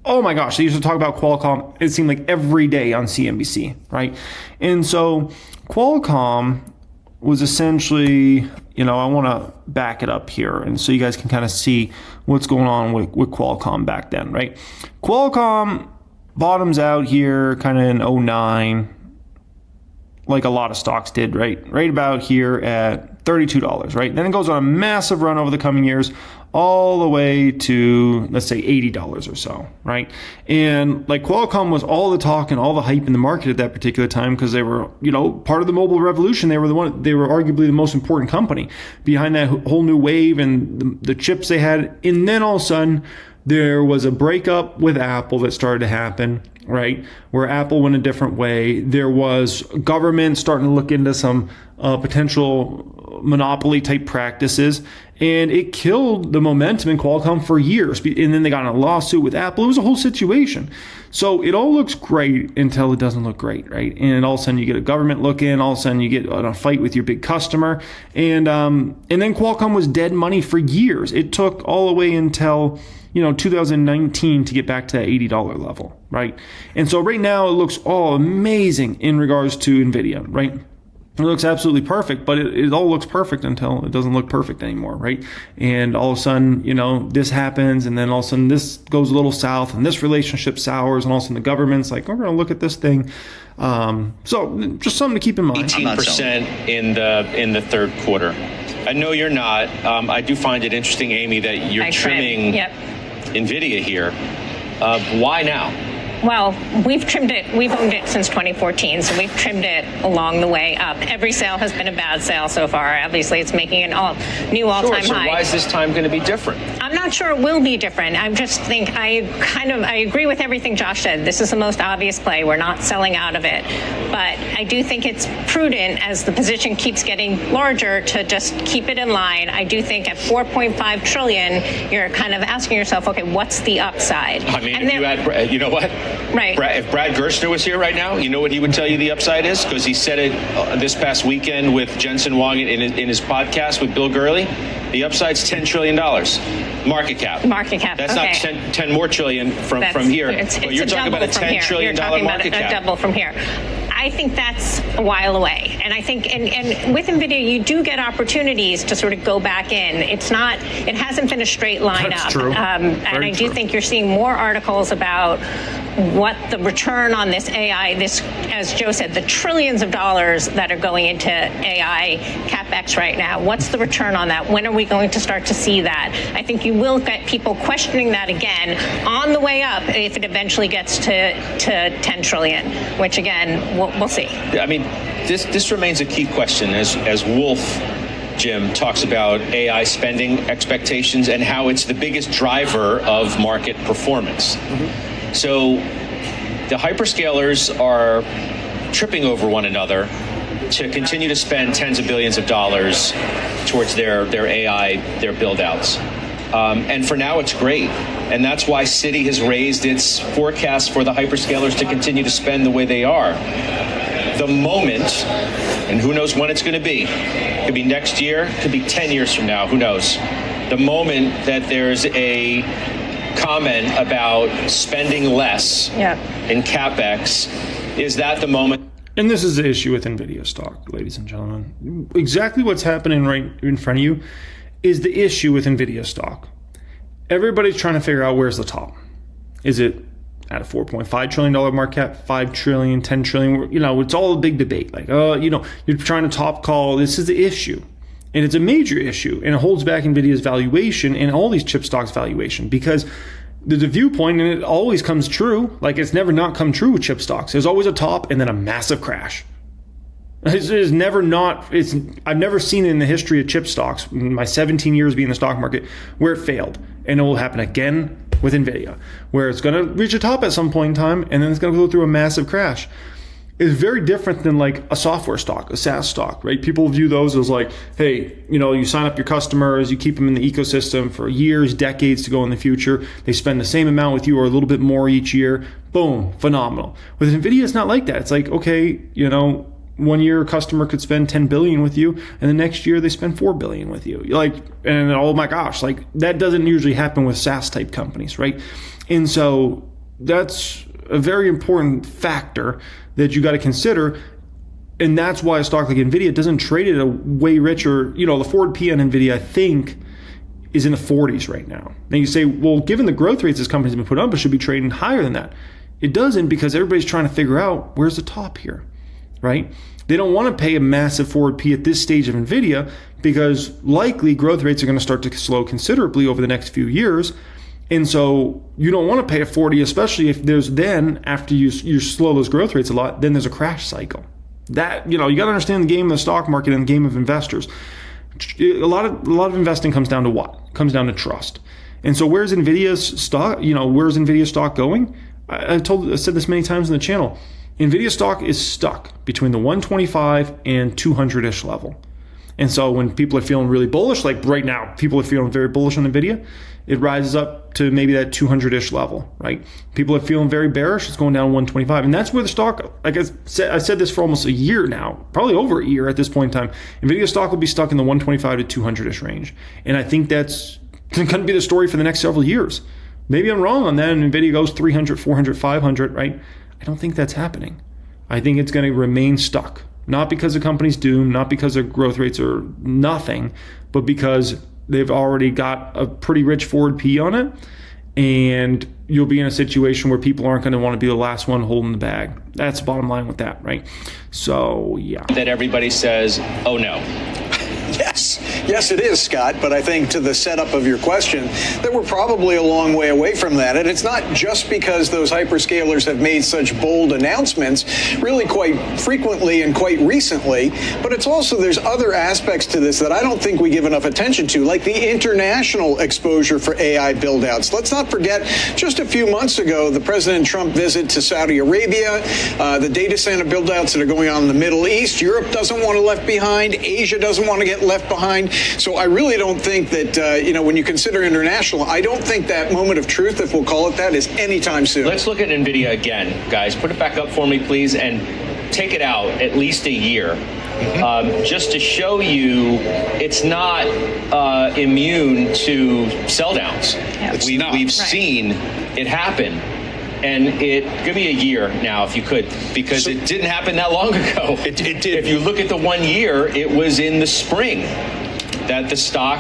[SPEAKER 1] oh my gosh, they used to talk about Qualcomm, it seemed like every day on CNBC, right? And so Qualcomm was essentially, I want to back it up here and so you guys can kind of see what's going on with Qualcomm back then, right? Qualcomm bottoms out here kind of in 2009, like a lot of stocks did, right about here at $32, right? Then it goes on a massive run over the coming years, all the way to, let's say, $80 or so, right? And like Qualcomm was all the talk and all the hype in the market at that particular time because they were, part of the mobile revolution. They were arguably the most important company behind that whole new wave and the chips they had. And then all of a sudden, there was a breakup with Apple that started to happen, right? Where Apple went a different way. There was government starting to look into some potential monopoly type practices, and it killed the momentum in Qualcomm for years. And then they got in a lawsuit with Apple. It was a whole situation. So it all looks great until it doesn't look great, right? And all of a sudden you get a government look in. All of a sudden you get in a fight with your big customer, and then Qualcomm was dead money for years. It took all the way until 2019 to get back to that $80 level, right? And so right now it looks all amazing in regards to Nvidia, right? It looks absolutely perfect, but it all looks perfect until it doesn't look perfect anymore, right? And all of a sudden, this happens, and then all of a sudden this goes a little south, and this relationship sours, and all of a sudden the government's like, we're going to look at this thing. So just something to keep in mind.
[SPEAKER 3] 18% in the third quarter. I know you're not. I do find it interesting, Amy, that you're trimming Nvidia here. Why now?
[SPEAKER 2] Well, we've trimmed it. We've owned it since 2014, so we've trimmed it along the way up. Every sale has been a bad sale so far. Obviously, it's making an new all-time
[SPEAKER 3] so
[SPEAKER 2] high.
[SPEAKER 3] Why is this time going to be different?
[SPEAKER 2] I'm not sure it will be different. I just think I agree with everything Josh said. This is the most obvious play. We're not selling out of it. But I do think it's prudent as the position keeps getting larger to just keep it in line. I do think at $4.5 trillion, you're kind of asking yourself, okay, what's the upside?
[SPEAKER 3] I mean, if you know what?
[SPEAKER 2] Right.
[SPEAKER 3] If Brad Gerstner was here right now, you know what he would tell you the upside is? Because he said it this past weekend with Jensen Huang in his podcast with Bill Gurley. The upside's $10 trillion market cap.
[SPEAKER 2] Market cap.
[SPEAKER 3] That's
[SPEAKER 2] okay.
[SPEAKER 3] not 10 more trillion from here. But you're talking about a $10 trillion market cap.
[SPEAKER 2] A double from here. I think that's a while away. And I think, and with Nvidia, you do get opportunities to sort of go back in. It hasn't been a straight line
[SPEAKER 1] That's
[SPEAKER 2] up.
[SPEAKER 1] true.
[SPEAKER 2] And I do think you're seeing more articles about what the return on this AI, this, as Joe said, the trillions of dollars that are going into AI CapEx right now. What's the return on that? When are we going to start to see that? I think you will get people questioning that again on the way up if it eventually gets to 10 trillion, which again, we'll see.
[SPEAKER 3] I mean, this remains a key question as Wolf, Jim, talks about AI spending expectations and how it's the biggest driver of market performance. Mm-hmm. So the hyperscalers are tripping over one another to continue to spend tens of billions of dollars towards their AI, their build-outs. And for now, it's great. And that's why Citi has raised its forecast for the hyperscalers to continue to spend the way they are. The moment, and who knows when it's going to be, could be next year, could be 10 years from now, who knows. The moment that there's a comment about spending less in CapEx, is that the moment?
[SPEAKER 1] And this is the issue with Nvidia stock, ladies and gentlemen. Exactly what's happening right in front of you is the issue with Nvidia stock. Everybody's trying to figure out where's the top. Is it at a $4.5 trillion market cap, 5 trillion, 10 trillion? You know, it's all a big debate. Like, you're trying to top call. This is the issue. And it's a major issue. And it holds back Nvidia's valuation and all these chip stocks valuation, because there's a viewpoint, and it always comes true. Like, it's never not come true with chip stocks. There's always a top and then a massive crash. I've never seen it in the history of chip stocks, in my 17 years being in the stock market, where it failed. And it will happen again with Nvidia, where it's going to reach a top at some point in time, and then it's going to go through a massive crash. It's very different than like a software stock, a SaaS stock, right? People view those as like, hey, you sign up your customers, you keep them in the ecosystem for years, decades to go in the future. They spend the same amount with you or a little bit more each year. Boom, phenomenal. With Nvidia, it's not like that. It's like, okay, 1 year a customer could spend 10 billion with you, and the next year they spend 4 billion with you. And oh my gosh, that doesn't usually happen with SaaS type companies, right? And so that's a very important factor that you got to consider. And that's why a stock like Nvidia doesn't trade at a way richer, the forward P on Nvidia, I think, is in the 40s right now. Now you say, well, given the growth rates this company's been put up, it should be trading higher than that. It doesn't, because everybody's trying to figure out where's the top here. Right? They don't want to pay a massive forward P at this stage of Nvidia, because likely growth rates are going to start to slow considerably over the next few years. And so you don't want to pay a 40, especially if there's then, after you slow those growth rates a lot, then there's a crash cycle. That, you got to understand the game of the stock market and the game of investors. A lot of investing comes down to what? It comes down to trust. And so where's Nvidia's stock? Where's Nvidia's stock going? I said this many times on the channel. Nvidia stock is stuck between the 125 and 200-ish level. And so when people are feeling really bullish, like right now, people are feeling very bullish on Nvidia, it rises up to maybe that 200-ish level, right? People are feeling very bearish, it's going down 125. And that's where the stock, like I said this for almost a year now, probably over a year at this point in time, Nvidia stock will be stuck in the 125 to 200-ish range. And I think that's going to be the story for the next several years. Maybe I'm wrong on that, and Nvidia goes 300, 400, 500, right? I don't think that's happening. I think it's going to remain stuck. Not because the company's doomed, not because their growth rates are nothing, but because they've already got a pretty rich forward P on it. And you'll be in a situation where people aren't going to want to be the last one holding the bag. That's the bottom line with that, right? So, yeah.
[SPEAKER 3] That everybody says, oh no.
[SPEAKER 5] Yes, it is, Scott. But I think to the setup of your question, that we're probably a long way away from that. And it's not just because those hyperscalers have made such bold announcements really quite frequently and quite recently, but it's also there's other aspects to this that I don't think we give enough attention to, like the international exposure for AI buildouts. Let's not forget, just a few months ago, the President Trump visit to Saudi Arabia, the data center buildouts that are going on in the Middle East. Europe doesn't want to left behind. Asia doesn't want to get left behind. So I really don't think that, when you consider international, I don't think that moment of truth, if we'll call it that, is anytime soon.
[SPEAKER 3] Let's look at Nvidia again, guys. Put it back up for me, please, and take it out at least a year. Just to show you it's not immune to sell downs. Yeah, we've seen it happen. And give me a year now, if you could, because it didn't happen that long ago. It did. If you look at the 1 year, it was in the spring that the stock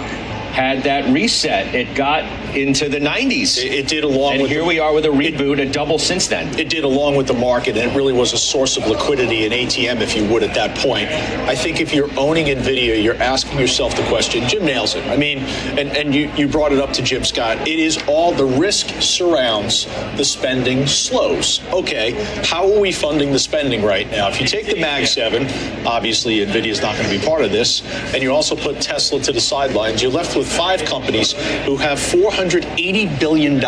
[SPEAKER 3] had that reset. It got into the 90s.
[SPEAKER 21] It did along
[SPEAKER 3] and
[SPEAKER 21] with
[SPEAKER 3] here we are with a reboot, a double since then.
[SPEAKER 21] It did along with the market, and it really was a source of liquidity, an ATM, if you would, at that point. I think if you're owning Nvidia, you're asking yourself the question. Jim nails it. I mean, and you brought it up to Jim Scott. It is all the risk surrounds the spending slows. Okay, how are we funding the spending right now? If you take the Mag 7, obviously Nvidia's not going to be part of this, and you also put Tesla to the sidelines, you're left with 5 companies who have $480 billion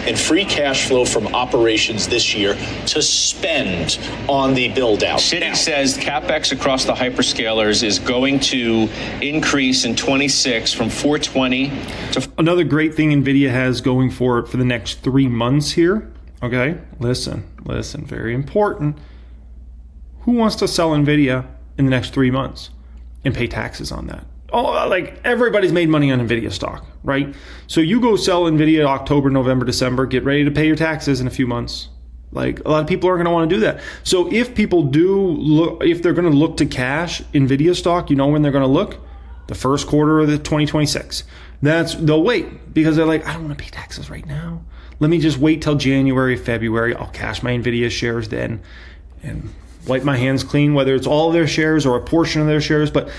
[SPEAKER 21] in free cash flow from operations this year to spend on the build-out.
[SPEAKER 3] Citi says CapEx across the hyperscalers is going to increase in 26 from 420 to...
[SPEAKER 1] Another great thing Nvidia has going for it for the next 3 months here. Okay, listen, very important. Who wants to sell Nvidia in the next 3 months and pay taxes on that? Oh, like everybody's made money on Nvidia stock, right? So you go sell Nvidia October, November, December, get ready to pay your taxes in a few months. Like a lot of people aren't going to want to do that. So if people do look, if they're going to look to cash Nvidia stock, you know when they're going to look? The first quarter of the 2026. They'll wait because they're like, I don't want to pay taxes right now. Let me just wait till January, February. I'll cash my Nvidia shares then and wipe my hands clean, whether it's all of their shares or a portion of their shares. But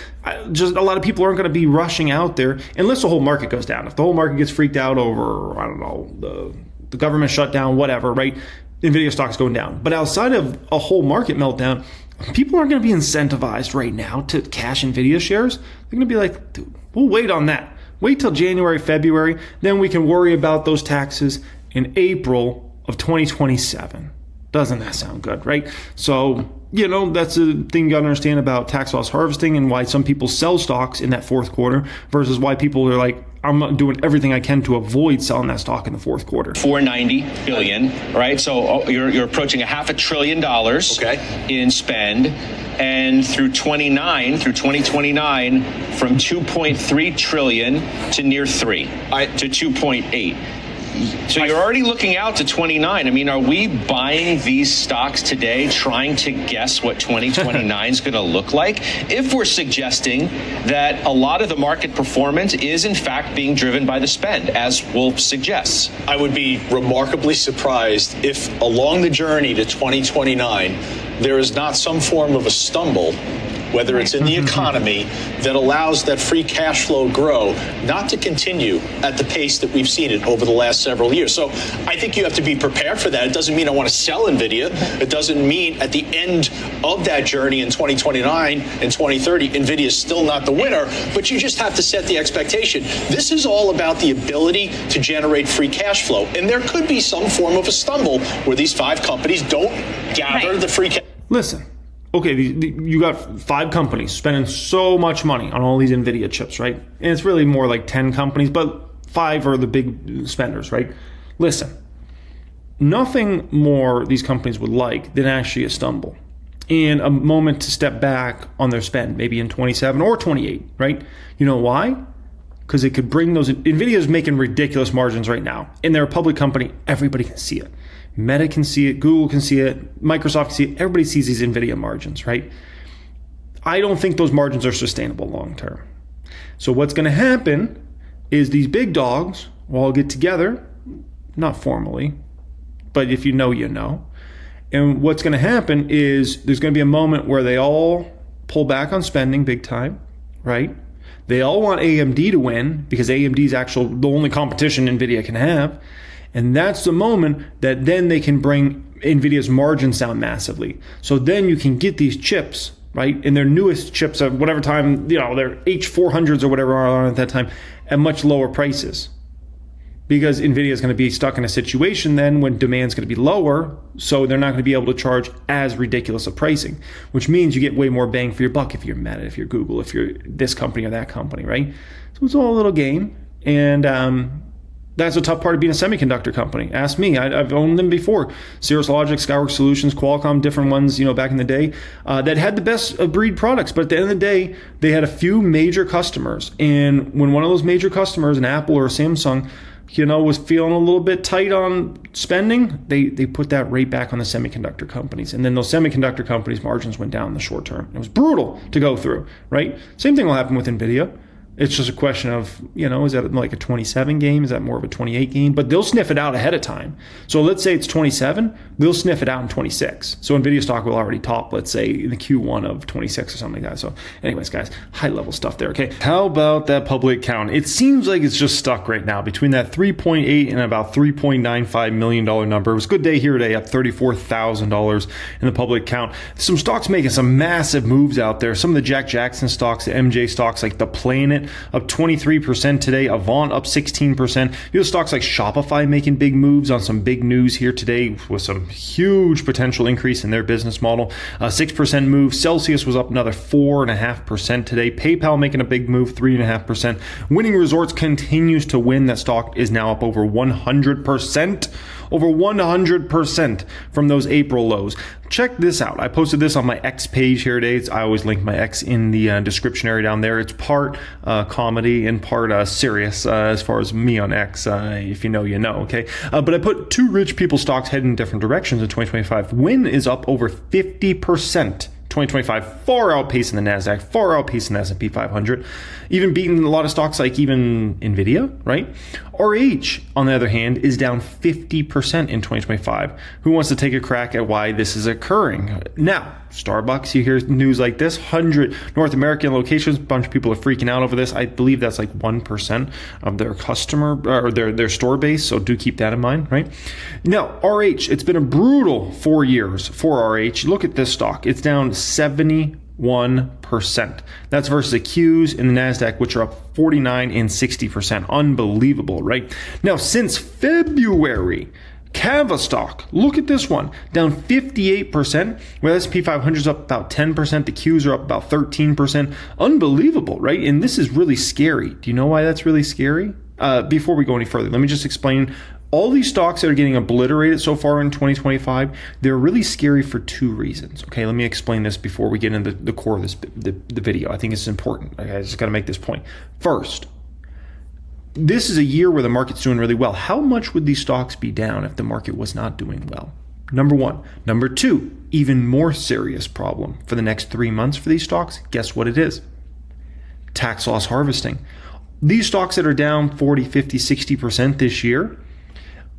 [SPEAKER 1] just a lot of people aren't going to be rushing out there unless the whole market goes down. If the whole market gets freaked out over, I don't know, the government shutdown, whatever, right? Nvidia stock's going down. But outside of a whole market meltdown, people aren't going to be incentivized right now to cash Nvidia shares. They're going to be like, dude, we'll wait on that. Wait till January, February. Then we can worry about those taxes in April of 2027. Doesn't that sound good, right? So, you know, that's the thing you got to understand about tax loss harvesting and why some people sell stocks in that fourth quarter versus why people are like, I'm doing everything I can to avoid selling that stock in the fourth quarter.
[SPEAKER 3] 490 billion, right? So you're approaching $500 billion in spend, and through 2029, from 2.3 trillion to near 3 to 2.8. So you're already looking out to 29. I mean, are we buying these stocks today trying to guess what 2029 is going to look like? If we're suggesting that a lot of the market performance is in fact being driven by the spend, as Wolf suggests.
[SPEAKER 21] I would be remarkably surprised if along the journey to 2029, there is not some form of a stumble, whether it's in the economy, that allows that free cash flow grow, not to continue at the pace that we've seen it over the last several years. So I think you have to be prepared for that. It doesn't mean I want to sell Nvidia. It doesn't mean at the end of that journey in 2029 and 2030, Nvidia is still not the winner, but you just have to set the expectation. This is all about the ability to generate free cash flow. And there could be some form of a stumble where these 5 companies don't gather the free cash.
[SPEAKER 1] Listen. Okay, you got 5 companies spending so much money on all these Nvidia chips, right? And it's really more like 10 companies, but 5 are the big spenders, right? Listen, nothing more these companies would like than actually a stumble and a moment to step back on their spend, maybe in 27 or 28, right? You know why? Because it could bring those. Nvidia is making ridiculous margins right now, and they're a public company. Everybody can see it. Meta can see it, Google can see it, Microsoft can see it. Everybody sees these Nvidia margins, right? I don't think those margins are sustainable long term. So what's going to happen is these big dogs will all get together, not formally, but if you know, you know. And what's going to happen is there's going to be a moment where they all pull back on spending big time, right? They all want AMD to win because AMD is the only competition Nvidia can have. And that's the moment that then they can bring NVIDIA's margins down massively. So then you can get these chips, right? And their newest chips at whatever time, you know, their H400s or whatever are on at that time at much lower prices. Because NVIDIA is going to be stuck in a situation then when demand's going to be lower. So they're not going to be able to charge as ridiculous a pricing, which means you get way more bang for your buck if you're Meta, if you're Google, if you're this company or that company, right? So it's all a little game. And, that's a tough part of being a semiconductor company. Ask me. I've owned them before. Cirrus Logic, Skyworks Solutions, Qualcomm, different ones, you know, back in the day that had the best of breed products. But at the end of the day, they had a few major customers. And when one of those major customers, an Apple or a Samsung, you know, was feeling a little bit tight on spending, they put that right back on the semiconductor companies. And then those semiconductor companies' margins went down in the short term. It was brutal to go through, right? Same thing will happen with Nvidia. It's just a question of, is that like a 27 game? Is that more of a 28 game? But they'll sniff it out ahead of time. So let's say it's 27, they'll sniff it out in 26. So Nvidia stock will already top, let's say, in the Q1 of 26 or something like that. So anyways, guys, high level stuff there, okay? How about that public count? It seems like it's just stuck right now between that 3.8 and about $3.95 million number. It was a good day here today, up $34,000 in the public count. Some stocks making some massive moves out there. Some of the Jack Jackson stocks, the MJ stocks like the Planet, up 23% today. Avant up 16%. Stocks like Shopify making big moves on some big news here today with some huge potential increase in their business model. 6% move. Celsius was up another 4.5% today. PayPal making a big move, 3.5%. Winning Resorts continues to win. That stock is now up over 100%. Over 100% from those April lows. Check this out. I posted this on my X page here today. I always link my X in the description area down there. It's part comedy and part serious as far as me on X. If you know, you know, okay? But I put two rich people stocks heading in different directions in 2025. Wynn is up over 50%. 2025, far outpacing the NASDAQ, far outpacing the S&P 500, even beating a lot of stocks like even Nvidia, right? RH, on the other hand, is down 50% in 2025. Who wants to take a crack at why this is occurring? Now, Starbucks, you hear news like this, 100 North American locations, a bunch of people are freaking out over this. I believe that's like 1% of their customer or their store base, so do keep that in mind, right? Now, RH, it's been a brutal 4 years for RH. Look at this stock. It's down 71%. That's versus the Qs and the NASDAQ, which are up 49 and 60%. Unbelievable, right? Now, since February, Cava stock, look at this one, down 58%, where S&P 500 is up about 10%, the Qs are up about 13%. Unbelievable, right? And this is really scary. Do you know why that's really scary? Before we go any further, let me just explain. All these stocks that are getting obliterated so far in 2025, they're really scary for two reasons. Okay, let me explain this before we get into the core of this the video. I think it's important. Okay, I just got to make this point. First, this is a year where the market's doing really well. How much would these stocks be down if the market was not doing well? Number one. Number two, even more serious problem for the next 3 months for these stocks. Guess what it is? Tax loss harvesting. These stocks that are down 40, 50, 60% this year,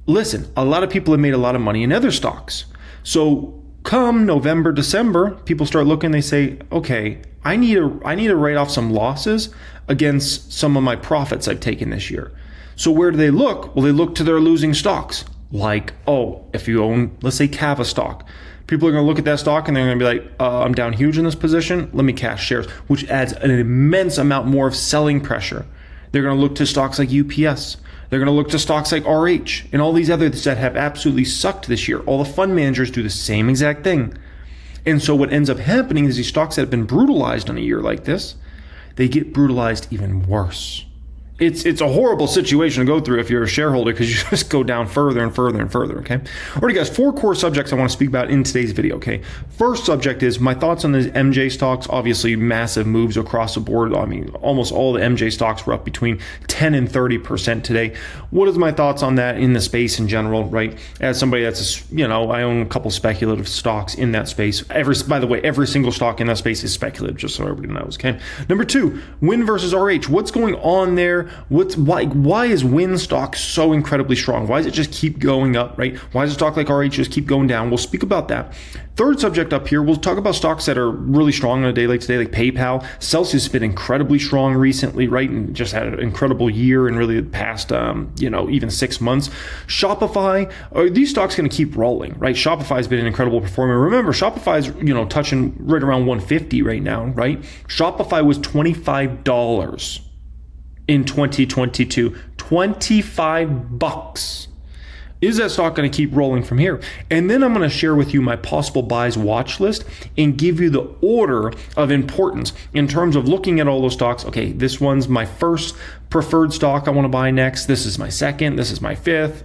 [SPEAKER 1] listen, a lot of people have made a lot of money in other stocks. So come November, December, people start looking, they say, okay, I need to write off some losses against some of my profits I've taken this year. So where do they look? Well, they look to their losing stocks. Like, if you own, let's say, Cava stock. People are going to look at that stock and they're going to be like, I'm down huge in this position. Let me cash shares, which adds an immense amount more of selling pressure. They're going to look to stocks like UPS. They're going to look to stocks like RH and all these others that have absolutely sucked this year. All the fund managers do the same exact thing. And so what ends up happening is these stocks that have been brutalized on a year like this, they get brutalized even worse. It's a horrible situation to go through if you're a shareholder because you just go down further and further and further, okay? All right, guys, 4 core subjects I want to speak about in today's video, okay? First subject is my thoughts on the MJ stocks. Obviously, massive moves across the board. I mean, almost all the MJ stocks were up between 10 and 30% today. What is my thoughts on that in the space in general, right? As somebody that's, I own a couple speculative stocks in that space. By the way, every single stock in that space is speculative, just so everybody knows, okay? Number 2, Wynn versus RH. What's going on there? Why is Wynn stock so incredibly strong? Why does it just keep going up, right? Why does a stock like RH just keep going down? We'll speak about that. Third subject up here, we'll talk about stocks that are really strong on a day like today, like PayPal. Celsius has been incredibly strong recently, right? And just had an incredible year and really the past, even 6 months. Shopify, are these stocks going to keep rolling, right? Shopify has been an incredible performer. Remember, Shopify is, touching right around 150 right now, right? Shopify was $25 in 2022, $25. Is that stock going to keep rolling from here? And then I'm going to share with you my possible buys watch list and give you the order of importance in terms of looking at all those stocks. Okay, this one's my first preferred stock I want to buy next. This is my second. This is my fifth,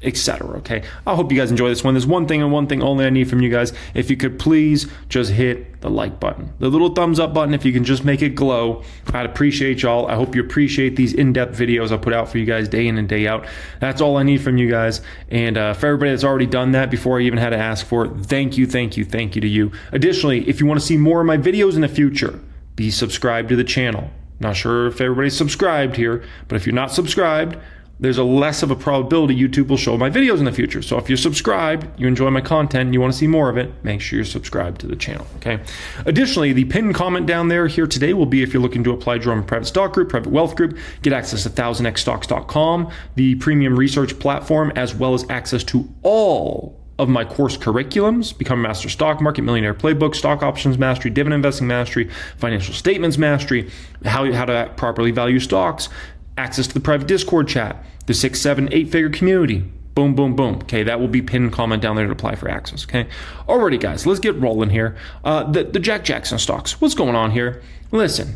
[SPEAKER 1] etc. Okay, I hope you guys enjoy this one. There's one thing and one thing only I need from you guys. If you could please just hit the like button, the little thumbs up button, if you can just make it glow. I'd appreciate y'all. I hope you appreciate these in-depth videos I put out for you guys day in and day out. That's all I need from you guys. And for everybody that's already done that before I even had to ask for it, thank you to you. Additionally, if you want to see more of my videos in the future, be subscribed to the channel. Not sure if everybody's subscribed here, but if you're not subscribed, there's a less of a probability YouTube will show my videos in the future. So if you're subscribed, you enjoy my content, and you want to see more of it, make sure you're subscribed to the channel, okay? Additionally, the pinned comment down there here today will be if you're looking to apply to our private stock group, private wealth group, get access to 1000xstocks.com, the premium research platform, as well as access to all of my course curriculums, Become a Master Stock Market Millionaire Playbook, Stock Options Mastery, Dividend Investing Mastery, Financial Statements Mastery, how to properly value stocks, access to the private Discord chat, the 6, 7, 8-figure community. Boom, boom, boom. Okay, that will be pinned comment down there to apply for access. Okay. Alrighty, guys, let's get rolling here. The Jack Jackson stocks. What's going on here? Listen,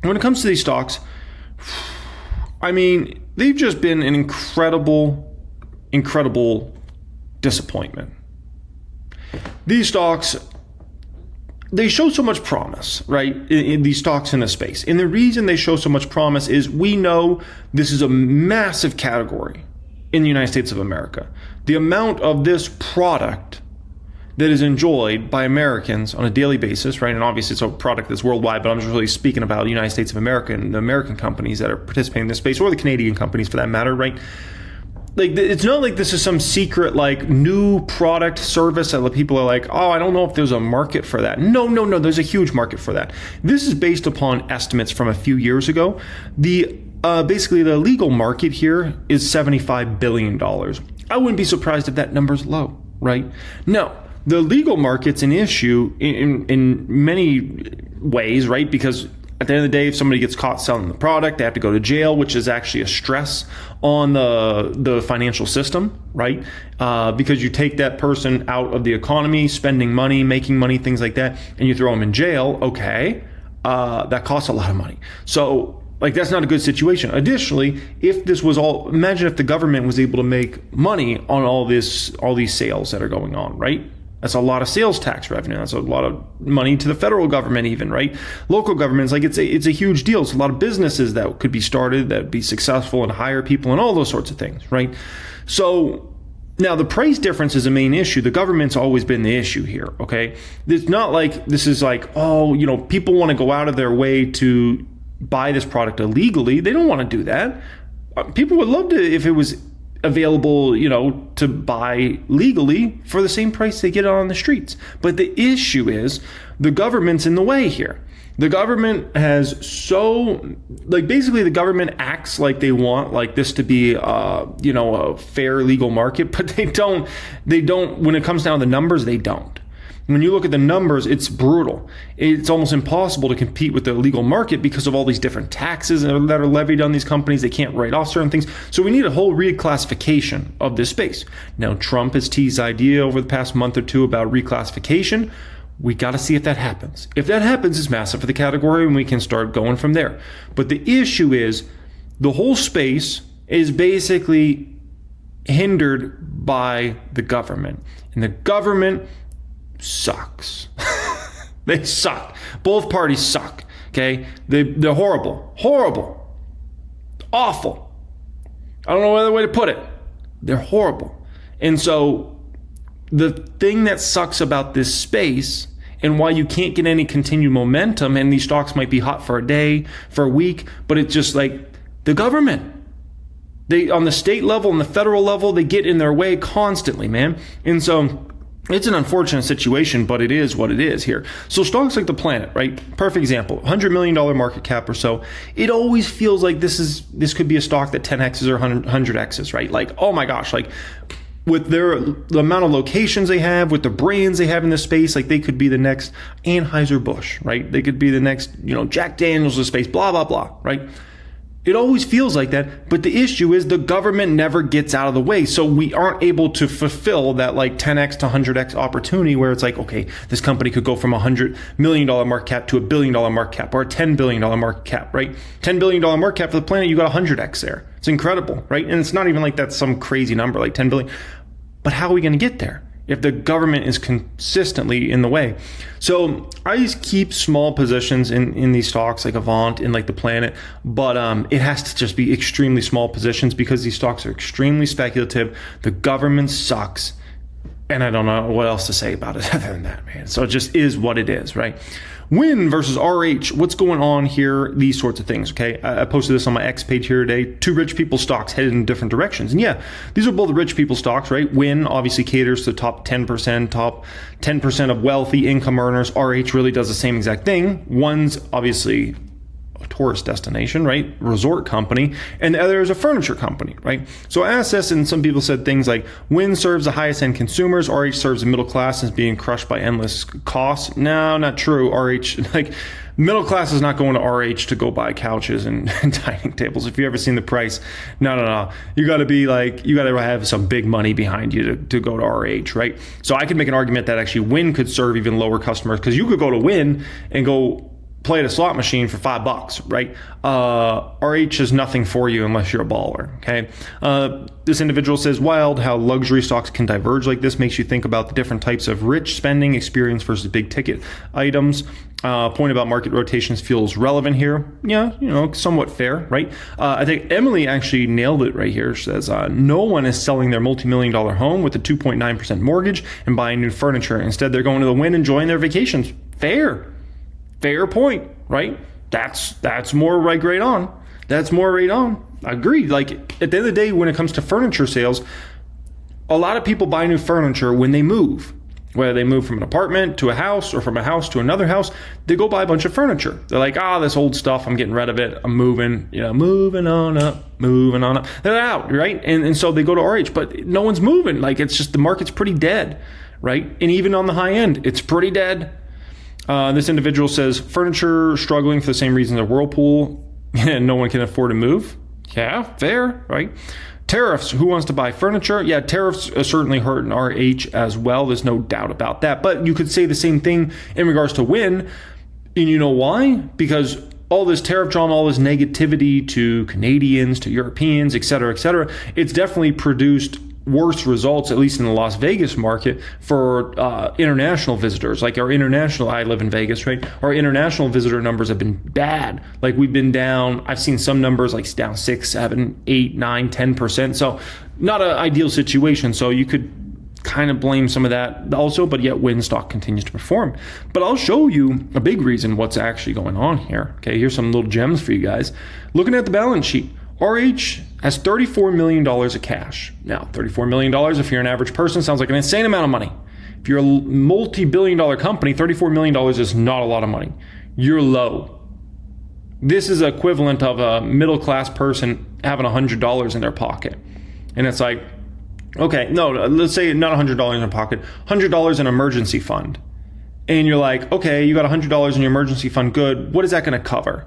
[SPEAKER 1] when it comes to these stocks, I mean, they've just been an incredible disappointment. These stocks, they show so much promise, right, in these stocks in this space. And the reason they show so much promise is we know this is a massive category in the United States of America. The amount of this product that is enjoyed by Americans on a daily basis, right, and obviously it's a product that's worldwide, but I'm just really speaking about the United States of America and the American companies that are participating in this space, or the Canadian companies for that matter, right? Like, it's not like this is some secret, like, new product service that people are like, oh, I don't know if there's a market for that. No, there's a huge market for that. This is based upon estimates from a few years ago. Basically, the legal market here is $75 billion. I wouldn't be surprised if that number's low, right? No, the legal market's an issue in many ways, right? Because at the end of the day, if somebody gets caught selling the product, they have to go to jail, which is actually a stress on the financial system, right? Because you take that person out of the economy, spending money, making money, things like that, and you throw them in jail, okay, that costs a lot of money. So, like, that's not a good situation. Additionally, if this was all, imagine if the government was able to make money on all these sales that are going on, right? That's a lot of sales tax revenue. That's a lot of money to the federal government even, right? Local governments, like, it's a huge deal. It's a lot of businesses that could be started, that would be successful and hire people and all those sorts of things, right? So now the price difference is a main issue. The government's always been the issue here, okay? It's not like this is like, oh, people want to go out of their way to buy this product illegally. They don't want to do that. People would love to if it was available, to buy legally for the same price they get on the streets. But the issue is the government's in the way here. The government has basically the government acts like they want like this to be a fair legal market, but they don't when it comes down to the numbers, they don't. When you look at the numbers, it's brutal. It's almost impossible to compete with the legal market because of all these different taxes that are levied on these companies. They can't write off certain things. So we need a whole reclassification of this space. Now, Trump has teased the idea over the past month or two about reclassification. We got to see if that happens. If that happens, it's massive for the category, and we can start going from there. But the issue is the whole space is basically hindered by the government. And the government sucks. They suck. Both parties suck. Okay? They're horrible. Awful. I don't know any other way to put it. They're horrible. And so the thing that sucks about this space and why you can't get any continued momentum, and these stocks might be hot for a day, for a week, but it's just like the government. They, on the state level and the federal level, they get in their way constantly, man. And so it's an unfortunate situation, but it is what it is here. So stocks like the Planet, right? Perfect example, $100 million market cap or so. It always feels like this could be a stock that 10Xs or 100Xs, right? Like, oh my gosh, like with the amount of locations they have, with the brands they have in this space, like they could be the next Anheuser-Busch, right? They could be the next, Jack Daniels of the space, blah, blah, blah, right? It always feels like that, but the issue is the government never gets out of the way, so we aren't able to fulfill that like 10x to 100x opportunity where it's like, okay, this company could go from $100 million market cap to $1 billion market cap or a $10 billion market cap, right? $10 billion market cap for the Planet, you got 100x there. It's incredible, right? And it's not even like that's some crazy number, like 10 billion. But how are we going to get there if the government is consistently in the way? So I just keep small positions in these stocks like Avant and like the Planet, but it has to just be extremely small positions because these stocks are extremely speculative. The government sucks, and I don't know what else to say about it other than that, man. So it just is what it is, right? Wynn versus RH. What's going on here? These sorts of things. Okay. I posted this on my X page here today. Two rich people stocks headed in different directions. And yeah, these are both rich people stocks, right? Wynn obviously caters to the top 10% of wealthy income earners. RH really does the same exact thing. One's obviously a tourist destination, right? Resort company, and the other is a furniture company, right? So I asked this, and some people said things like Wynn serves the highest end consumers, RH serves the middle class and is being crushed by endless costs. No, not true. RH, like, middle class is not going to RH to go buy couches and dining tables. If you've ever seen the price, no. You got to have some big money behind you to go to RH, right? So I could make an argument that actually Wynn could serve even lower customers, because you could go to Wynn and go play at a slot machine for $5, right? RH is nothing for you unless you're a baller, okay? This individual says, wild how luxury stocks can diverge like this. Makes you think about the different types of rich spending experience versus big ticket items. Point about market rotations feels relevant here. Yeah, somewhat fair, right? I think Emily actually nailed it right here. She says, no one is selling their multi-million-dollar home with a 2.9% mortgage and buying new furniture. Instead, they're going to the Wynn, enjoying their vacations. Fair point, right? That's more right on. That's more right on. Agreed. Like, at the end of the day, when it comes to furniture sales, a lot of people buy new furniture when they move. Whether they move from an apartment to a house or from a house to another house, they go buy a bunch of furniture. They're like, this old stuff, I'm getting rid of it. I'm moving, moving on up. They're out, right? And so they go to RH, but no one's moving. Like, it's just, the market's pretty dead, right? And even on the high end, it's pretty dead. This individual says, furniture struggling for the same reasons as Whirlpool, and no one can afford to move. Yeah, fair, right? Tariffs, who wants to buy furniture? Yeah, tariffs are certainly hurting RH as well. There's no doubt about that. But you could say the same thing in regards to Wynn. And you know why? Because all this tariff drama, all this negativity to Canadians, to Europeans, et cetera, it's definitely produced worse results, at least in the Las Vegas market, for international visitors. Like I live in Vegas, right? Our international visitor numbers have been bad. Like, we've been down, I've seen some numbers like down 6, 7, 8, 9, 10%. So not an ideal situation. So you could kind of blame some of that also, but yet Wynn stock continues to perform. But I'll show you a big reason what's actually going on here. Okay, here's some little gems for you guys. Looking at the balance sheet, RH has $34 million of cash. Now, $34 million, if you're an average person, sounds like an insane amount of money. If you're a multi-billion-dollar company, $34 million is not a lot of money. You're low. This is equivalent of a middle-class person having $100 in their pocket. And it's like, okay, no, let's say not $100 in their pocket, $100 in an emergency fund. And you're like, okay, you got $100 in your emergency fund, good. What is that going to cover?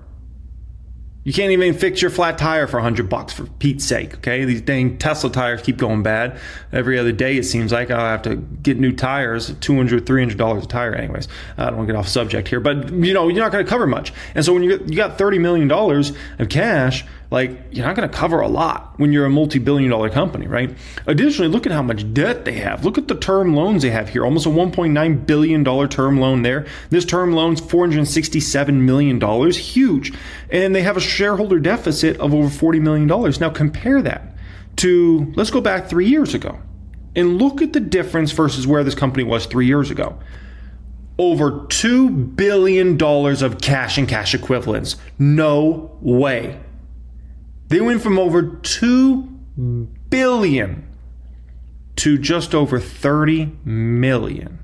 [SPEAKER 1] You can't even fix your flat tire for $100, for Pete's sake, okay? These dang Tesla tires keep going bad. Every other day, it seems like I'll have to get new tires, $200, $300 a tire anyways. I don't want to get off subject here, but you're not going to cover much. And so when you got $30 million of cash, like, you're not going to cover a lot when you're a multi-billion-dollar company, right? Additionally, look at how much debt they have. Look at the term loans they have here. Almost a $1.9 billion term loan there. This term loan's $467 million. Huge. And they have a shareholder deficit of over $40 million. Now compare that to, let's go back 3 years ago. And look at the difference versus where this company was 3 years ago. Over $2 billion of cash and cash equivalents. No way. They went from over $2 billion to just over $30 million.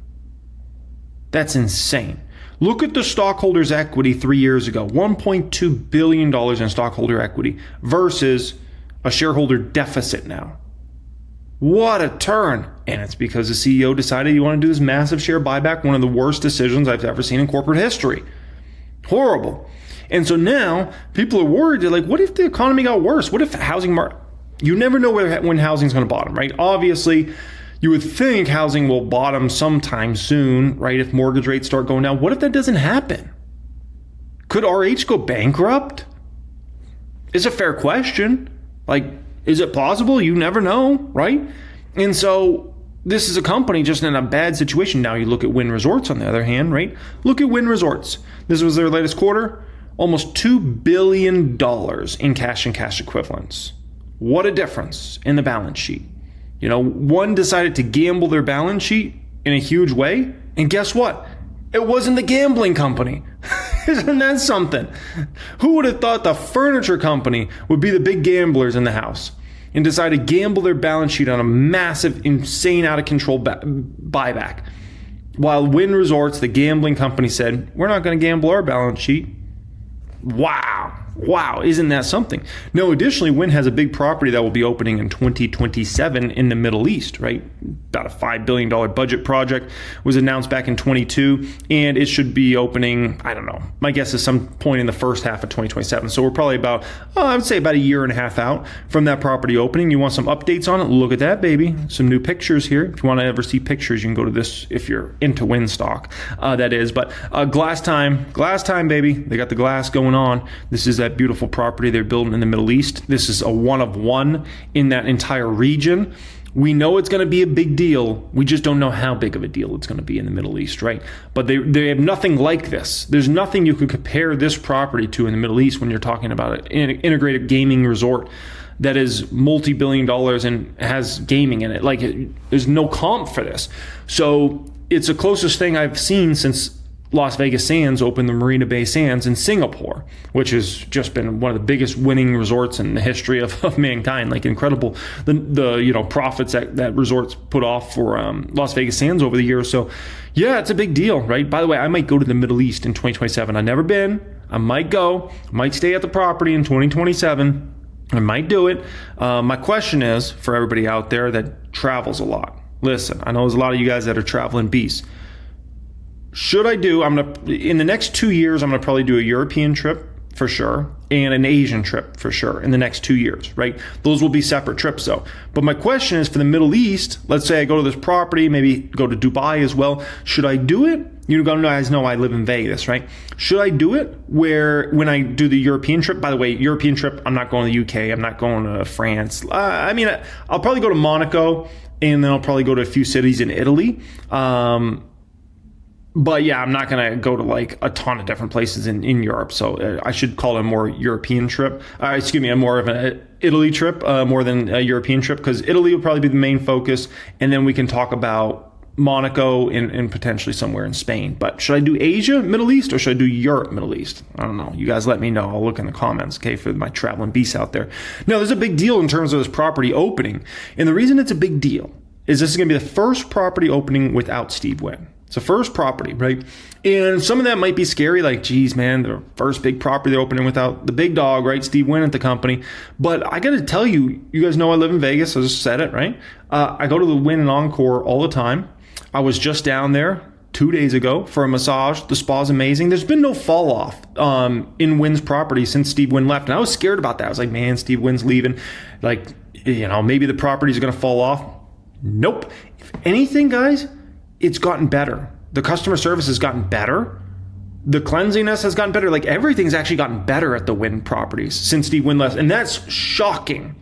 [SPEAKER 1] That's insane. Look at the stockholders' equity 3 years ago, $1.2 billion in stockholder equity versus a shareholder deficit now. What a turn. And it's because the CEO decided he wanted to do this massive share buyback, one of the worst decisions I've ever seen in corporate history. Horrible. And so now people are worried. They're like, what if the economy got worse? What if housing market? You never know when housing's going to bottom, right? Obviously, you would think housing will bottom sometime soon, right? If mortgage rates start going down. What if that doesn't happen? Could RH go bankrupt? It's a fair question. Like, is it possible? You never know, right? And so this is a company just in a bad situation. Now you look at Wynn Resorts on the other hand, right? Look at Wynn Resorts. This was their latest quarter. Almost $2 billion in cash and cash equivalents. What a difference in the balance sheet. One decided to gamble their balance sheet in a huge way. And guess what? It wasn't the gambling company. Isn't that something? Who would have thought the furniture company would be the big gamblers in the house and decide to gamble their balance sheet on a massive, insane, out of control buyback? While Wynn Resorts, the gambling company, said, we're not going to gamble our balance sheet. Wow, isn't that something? No, additionally, Wynn has a big property that will be opening in 2027 in the Middle East, right? About a $5 billion budget project was announced back in 22, and it should be opening, I don't know, my guess is some point in the first half of 2027. So we're probably about, I would say about a year and a half out from that property opening. You want some updates on it? Look at that, baby. Some new pictures here. If you want to ever see pictures, you can go to this if you're into Wynn stock, that is. But glass time, baby. They got the glass going on. This is that beautiful property they're building in the Middle East. This is a one of one in that entire region. We know it's going to be a big deal. We just don't know how big of a deal it's going to be in the Middle East, right? But they have nothing like this. There's nothing you could compare this property to in the Middle East when you're talking about an integrated gaming resort that is multi-billion dollars and has gaming in it. Like, there's no comp for this. So it's the closest thing I've seen since Las Vegas Sands opened the Marina Bay Sands in Singapore, which has just been one of the biggest winning resorts in the history of mankind. Like, incredible the profits that resorts put off for Las Vegas Sands over the years. So yeah, it's a big deal, right? By the way, I might go to the Middle East in 2027. I've never been. I might go. I might stay at the property in 2027. I might do it. My question is for everybody out there that travels a lot. Listen, I know there's a lot of you guys that are traveling beasts. Should I do, in the next 2 years, I'm going to probably do a European trip for sure and an Asian trip for sure in the next 2 years, right? Those will be separate trips though. But my question is for the Middle East, let's say I go to this property, maybe go to Dubai as well. Should I do it? You guys know I live in Vegas, right? Should I do it where when I do the European trip, by the way, European trip, I'm not going to the UK, I'm not going to France. I'll probably go to Monaco and then I'll probably go to a few cities in Italy. But yeah, I'm not going to go to like a ton of different places in Europe. So I should call it a more European trip. More of an Italy trip more than a European trip, because Italy will probably be the main focus. And then we can talk about Monaco and potentially somewhere in Spain. But should I do Asia, Middle East, or should I do Europe, Middle East? I don't know. You guys let me know. I'll look in the comments, okay, for my traveling beasts out there. No, there's a big deal in terms of this property opening. And the reason it's a big deal is this is going to be the first property opening without Steve Wynn. It's the first property, right? And some of that might be scary, like, geez, man, the first big property they're opening without the big dog, right? Steve Wynn at the company. But I got to tell you, you guys know I live in Vegas. I just said it, right? I go to the Wynn and Encore all the time. I was just down there 2 days ago for a massage. The spa's amazing. There's been no fall off in Wynn's property since Steve Wynn left. And I was scared about that. I was like, man, Steve Wynn's leaving. Like, maybe the properties are going to fall off. Nope. If anything, guys, it's gotten better. The customer service has gotten better. The cleanliness has gotten better. Like, everything's actually gotten better at the Wynn properties since Steve Wynn left. And that's shocking.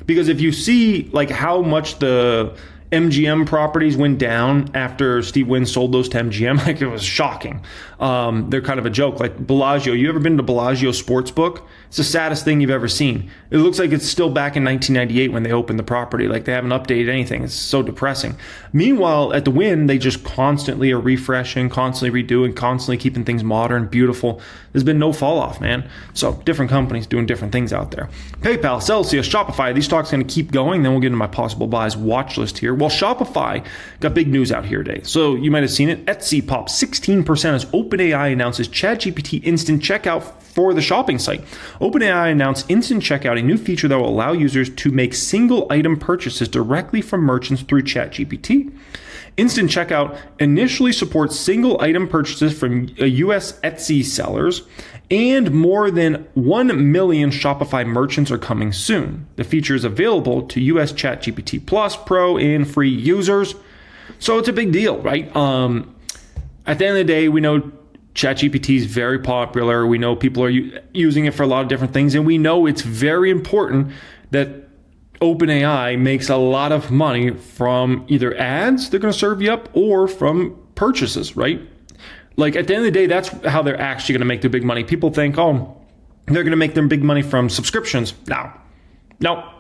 [SPEAKER 1] Because if you see like how much the MGM properties went down after Steve Wynn sold those to MGM, like, it was shocking. They're kind of a joke. Like Bellagio, you ever been to Bellagio Sportsbook? It's the saddest thing you've ever seen. It looks like it's still back in 1998 when they opened the property. Like, they haven't updated anything. It's so depressing. Meanwhile, at the Wynn, they just constantly are refreshing, constantly redoing, constantly keeping things modern, beautiful. There's been no fall off, man. So different companies doing different things out there. PayPal, Celsius, Shopify, these stocks are going to keep going. Then we'll get into my possible buys watch list here. Well, Shopify got big news out here today. So you might have seen it. Etsy popped 16% as OpenAI announces ChatGPT instant checkout for the shopping site. OpenAI announced instant checkout, a new feature that will allow users to make single item purchases directly from merchants through ChatGPT. Instant checkout initially supports single item purchases from US Etsy sellers, and more than 1 million Shopify merchants are coming soon. The feature is available to US ChatGPT Plus, Pro, and free users. So it's a big deal, right? At the end of the day, we know ChatGPT is very popular. We know people are using it for a lot of different things. And we know it's very important that OpenAI makes a lot of money from either ads they're going to serve you up or from purchases, right? Like, at the end of the day, that's how they're actually going to make their big money. People think, oh, they're going to make their big money from subscriptions. No.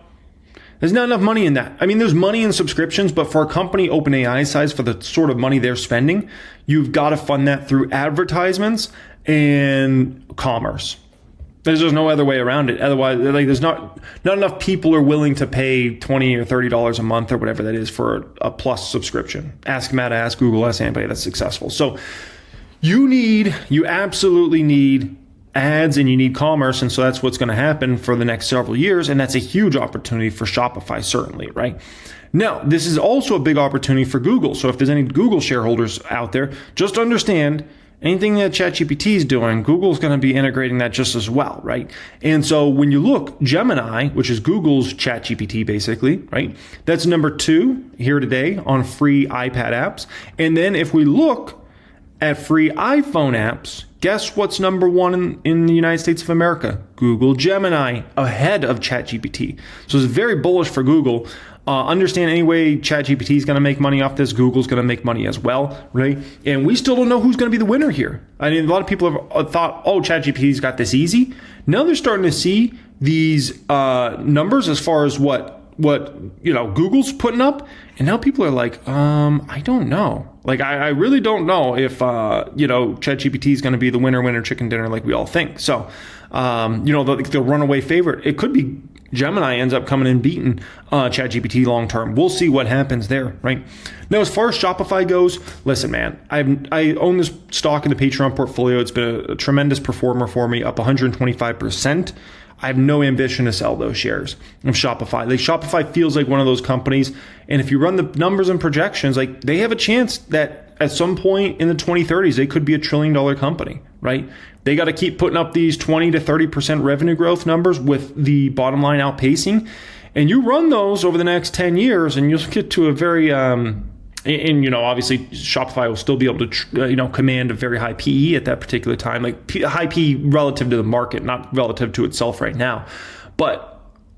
[SPEAKER 1] There's not enough money in that. I mean, there's money in subscriptions, but for a company OpenAI size, for the sort of money they're spending, you've got to fund that through advertisements and commerce. There's just no other way around it. Otherwise, like, there's not enough people are willing to pay $20 or $30 a month or whatever that is for a plus subscription. Ask Meta, ask Google, ask anybody that's successful. So you absolutely need ads and you need commerce. And so that's what's going to happen for the next several years. And that's a huge opportunity for Shopify, certainly, right? Now, this is also a big opportunity for Google. So if there's any Google shareholders out there, just understand anything that ChatGPT is doing, Google's going to be integrating that just as well, right? And so when you look, Gemini, which is Google's ChatGPT basically, right? That's number 2 here today on free iPad apps. And then if we look at free iPhone apps, guess what's number 1 in the United States of America? Google Gemini, ahead of ChatGPT. So it's very bullish for Google. Understand any way ChatGPT is going to make money off this, Google's going to make money as well, right? And we still don't know who's going to be the winner here. I mean, a lot of people have thought, oh, ChatGPT's got this easy. Now they're starting to see these numbers as far as what Google's putting up, and now people are like, I don't know. Like, I really don't know if ChatGPT is going to be the winner chicken dinner like we all think. So, the runaway favorite, it could be Gemini ends up coming and beating ChatGPT long term. We'll see what happens there, right? Now, as far as Shopify goes, listen, man, I own this stock in the Patreon portfolio. It's been a tremendous performer for me, up 125%. I have no ambition to sell those shares of Shopify. Like, Shopify feels like one of those companies, and if you run the numbers and projections, like, they have a chance that at some point in the 2030s, they could be $1 trillion company, right? They got to keep putting up these 20 to 30% revenue growth numbers with the bottom line outpacing. And you run those over the next 10 years and you'll get to a very, obviously Shopify will still be able to, command a very high PE at that particular time, like high PE relative to the market, not relative to itself right now. But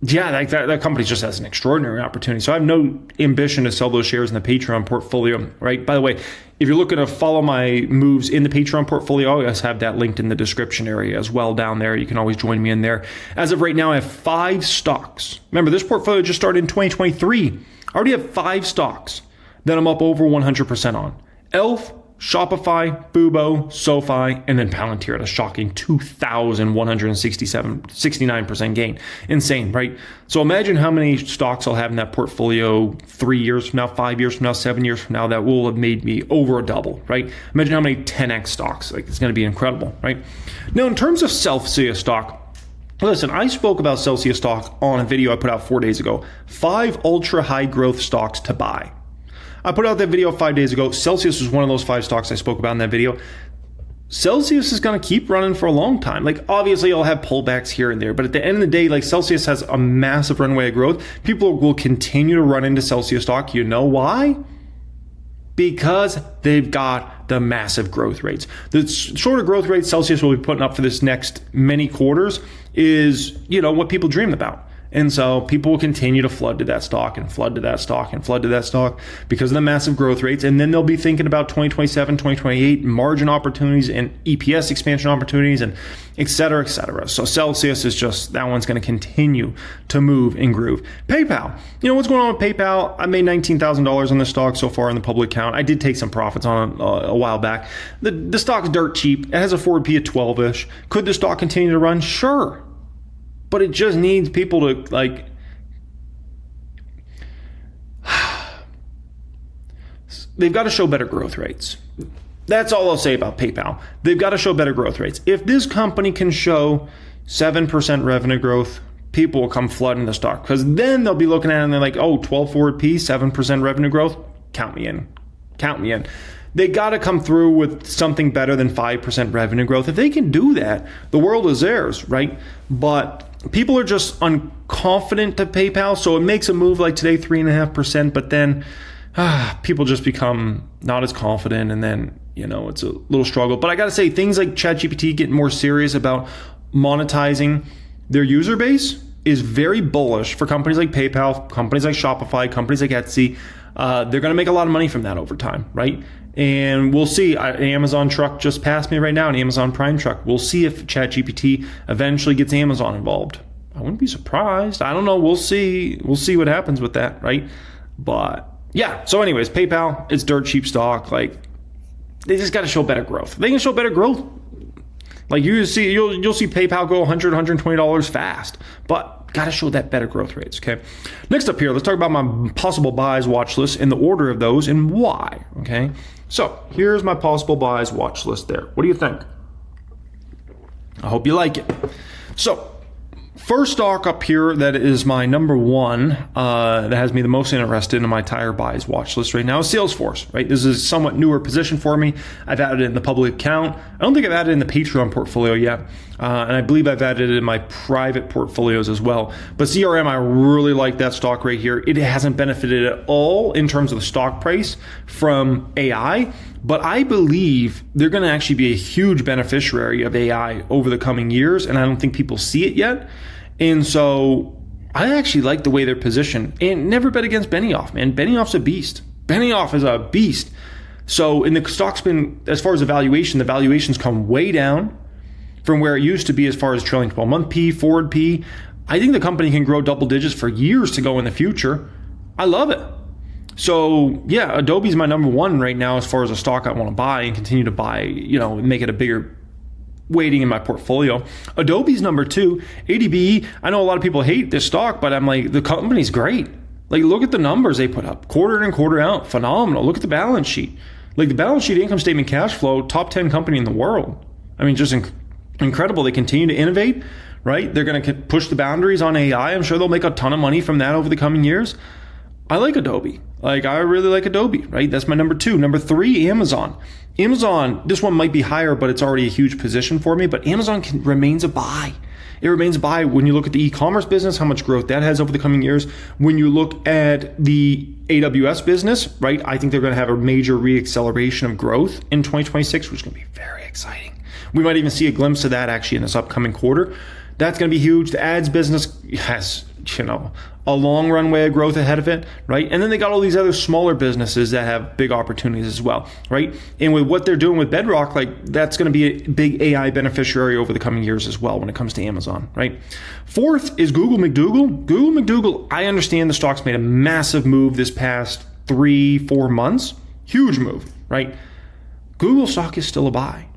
[SPEAKER 1] yeah, like that company just has an extraordinary opportunity. So I have no ambition to sell those shares in the Patreon portfolio, right? By the way, if you're looking to follow my moves in the Patreon portfolio, I always have that linked in the description area as well down there. You can always join me in there. As of right now, I have 5 stocks. Remember, this portfolio just started in 2023. I already have 5 stocks that I'm up over 100% on. Elf, Shopify, Fubo, SoFi, and then Palantir at a shocking 2,169% gain. Insane, right? So imagine how many stocks I'll have in that portfolio 3 years from now, 5 years from now, 7 years from now that will have made me over a double, right? Imagine how many 10x stocks. Like, it's going to be incredible, right? Now, in terms of Celsius stock, listen, I spoke about Celsius stock on a video I put out 4 days ago. 5 ultra high growth stocks to buy. I put out that video 5 days ago. Celsius was one of those 5 stocks I spoke about in that video. Celsius is going to keep running for a long time. Like, obviously, I'll have pullbacks here and there, but at the end of the day, like, Celsius has a massive runway of growth. People will continue to run into Celsius stock. You know why? Because they've got the massive growth rates. The shorter growth rates Celsius will be putting up for this next many quarters is, what people dream about. And so people will continue to flood to that stock and flood to that stock and flood to that stock because of the massive growth rates. And then they'll be thinking about 2027, 2028 margin opportunities and EPS expansion opportunities and et cetera, et cetera. So Celsius is just, that one's going to continue to move and groove. PayPal. What's going on with PayPal? I made $19,000 on this stock so far in the public count. I did take some profits on it a while back. The stock's dirt cheap. It has a forward P of 12-ish. Could the stock continue to run? Sure. But it just needs people to, they've got to show better growth rates. That's all I'll say about PayPal. They've got to show better growth rates. If this company can show 7% revenue growth, people will come flooding the stock because then they'll be looking at it and they're like, 12 forward P, 7% revenue growth, count me in. They got to come through with something better than 5% revenue growth. If they can do that, the world is theirs, right? But people are just unconfident to PayPal, so it makes a move like today, 3.5%, but then people just become not as confident, and then, it's a little struggle. But I got to say, things like ChatGPT getting more serious about monetizing their user base is very bullish for companies like PayPal, companies like Shopify, companies like Etsy. They're going to make a lot of money from that over time, right? And we'll see. An Amazon truck just passed me right now, an Amazon Prime truck. We'll see if ChatGPT eventually gets Amazon involved. I wouldn't be surprised. I don't know. We'll see. We'll see what happens with that, right? But yeah. So anyways, PayPal, it's dirt cheap stock. Like, they just got to show better growth. If they can show better growth, like you'll see PayPal go $100, $120 fast, but got to show that better growth rates. Okay. Next up here, let's talk about my possible buys watch list in the order of those and why. Okay. So here's my possible buys watch list there. What do you think? I hope you like it. So first stock up here that is my number one that has me the most interested in my entire buys watch list right now is Salesforce, right? This is a somewhat newer position for me. I've added it in the public account. I don't think I've added it in the Patreon portfolio yet. And I believe I've added it in my private portfolios as well. But CRM, I really like that stock right here. It hasn't benefited at all in terms of the stock price from AI, but I believe they're going to actually be a huge beneficiary of AI over the coming years, and I don't think people see it yet. And so I actually like the way they're positioned. And never bet against Benioff, man. Benioff's a beast. Benioff is a beast. So in the stock's been, as far as the valuations come way down from where it used to be as far as trailing 12-month P, forward P. I think the company can grow double digits for years to go in the future. I love it. So yeah, Adobe's my number one right now as far as a stock I want to buy and continue to buy, make it a bigger weighting in my portfolio. Adobe's number two. ADBE, I know a lot of people hate this stock, but I'm like, the company's great. Like, look at the numbers they put up, quarter in, quarter out, phenomenal. Look at the balance sheet. Like, the balance sheet, income statement, cash flow, top 10 company in the world. I mean, just incredible. They continue to innovate, right? They're going to push the boundaries on AI. I'm sure they'll make a ton of money from that over the coming years. I like Adobe. Like, I really like Adobe, right? That's my number two. Number three, Amazon. Amazon, this one might be higher, but it's already a huge position for me. But Amazon remains a buy. It remains a buy when you look at the e-commerce business, how much growth that has over the coming years. When you look at the AWS business, right, I think they're going to have a major reacceleration of growth in 2026, which is going to be very exciting. We might even see a glimpse of that actually in this upcoming quarter. That's going to be huge. The ads business has, a long runway of growth ahead of it, right? And then they got all these other smaller businesses that have big opportunities as well, right? And with what they're doing with Bedrock, like, that's going to be a big AI beneficiary over the coming years as well when it comes to Amazon, right? Fourth is Google McDougal. Google McDougal, I understand the stock's made a massive move this past 3-4 months. Huge move, right? Google stock is still a buy.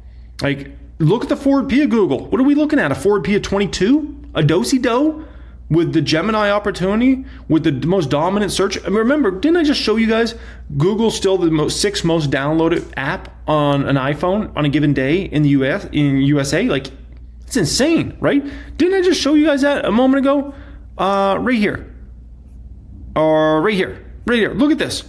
[SPEAKER 1] Like, look at the forward P of Google. What are we looking at? A forward P of 22? A do-si-do? With the Gemini opportunity, with the most dominant search. And remember, didn't I just show you guys Google's still the sixth most downloaded app on an iPhone on a given day in the USA? Like, it's insane, right? Didn't I just show you guys that a moment ago? Right here. Right here. Look at this.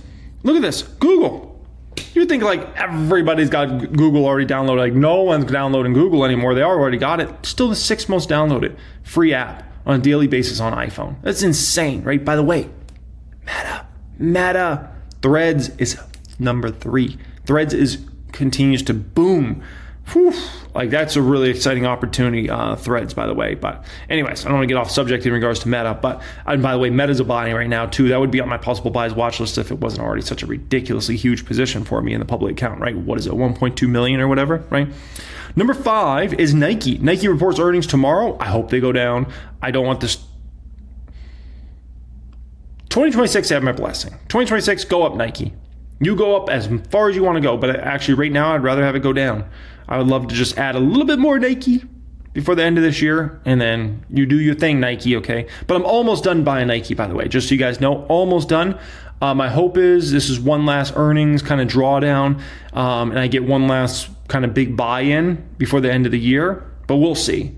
[SPEAKER 1] Google. You think like everybody's got Google already downloaded. Like, no one's downloading Google anymore. They already got it. Still the sixth most downloaded free app on a daily basis on iPhone. That's insane, right? By the way, Meta, Threads is number 3. Threads continues to boom. Whew. Like, that's a really exciting opportunity, Threads, by the way. But anyways, I don't want to get off subject in regards to Meta. But and by the way, Meta's a buy right now too. That would be on my possible buys watch list if it wasn't already such a ridiculously huge position for me in the public account, right? What is it, 1.2 million or whatever, right? Number 5 is Nike. Nike reports earnings tomorrow. I hope they go down. I don't want this. 2026, I have my blessing. 2026, go up, Nike. You go up as far as you want to go. But actually, right now, I'd rather have it go down. I would love to just add a little bit more Nike before the end of this year. And then you do your thing, Nike, okay? But I'm almost done buying Nike, by the way. Just so you guys know, almost done. My hope is this is one last earnings kind of drawdown. And I get one last kind of big buy-in before the end of the year. But we'll see.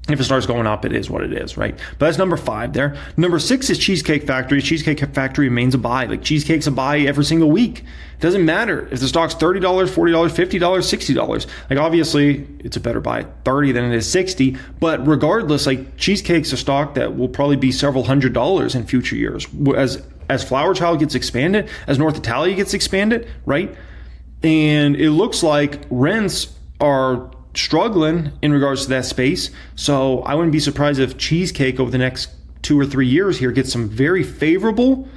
[SPEAKER 1] If it starts going up, it is what it is, right? But that's number 5 there. Number 6 is Cheesecake Factory. Cheesecake Factory remains a buy. Like, Cheesecake's a buy every single week. It doesn't matter if the stock's $30, $40, $50, $60. Like, obviously, it's a better buy at 30 than it is 60. But regardless, like, Cheesecake's a stock that will probably be several $100s in future years. As Flower Child gets expanded, as North Italia gets expanded, right? And it looks like rents are struggling in regards to that space. So I wouldn't be surprised if Cheesecake over the next 2 or 3 years here gets some very favorable,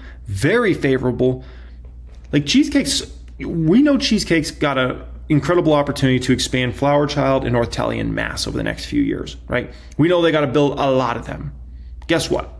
[SPEAKER 1] like, Cheesecake's, we know Cheesecake's got a incredible opportunity to expand Flower Child and North Italia in mass over the next few years, right? We know they got to build a lot of them. Guess what?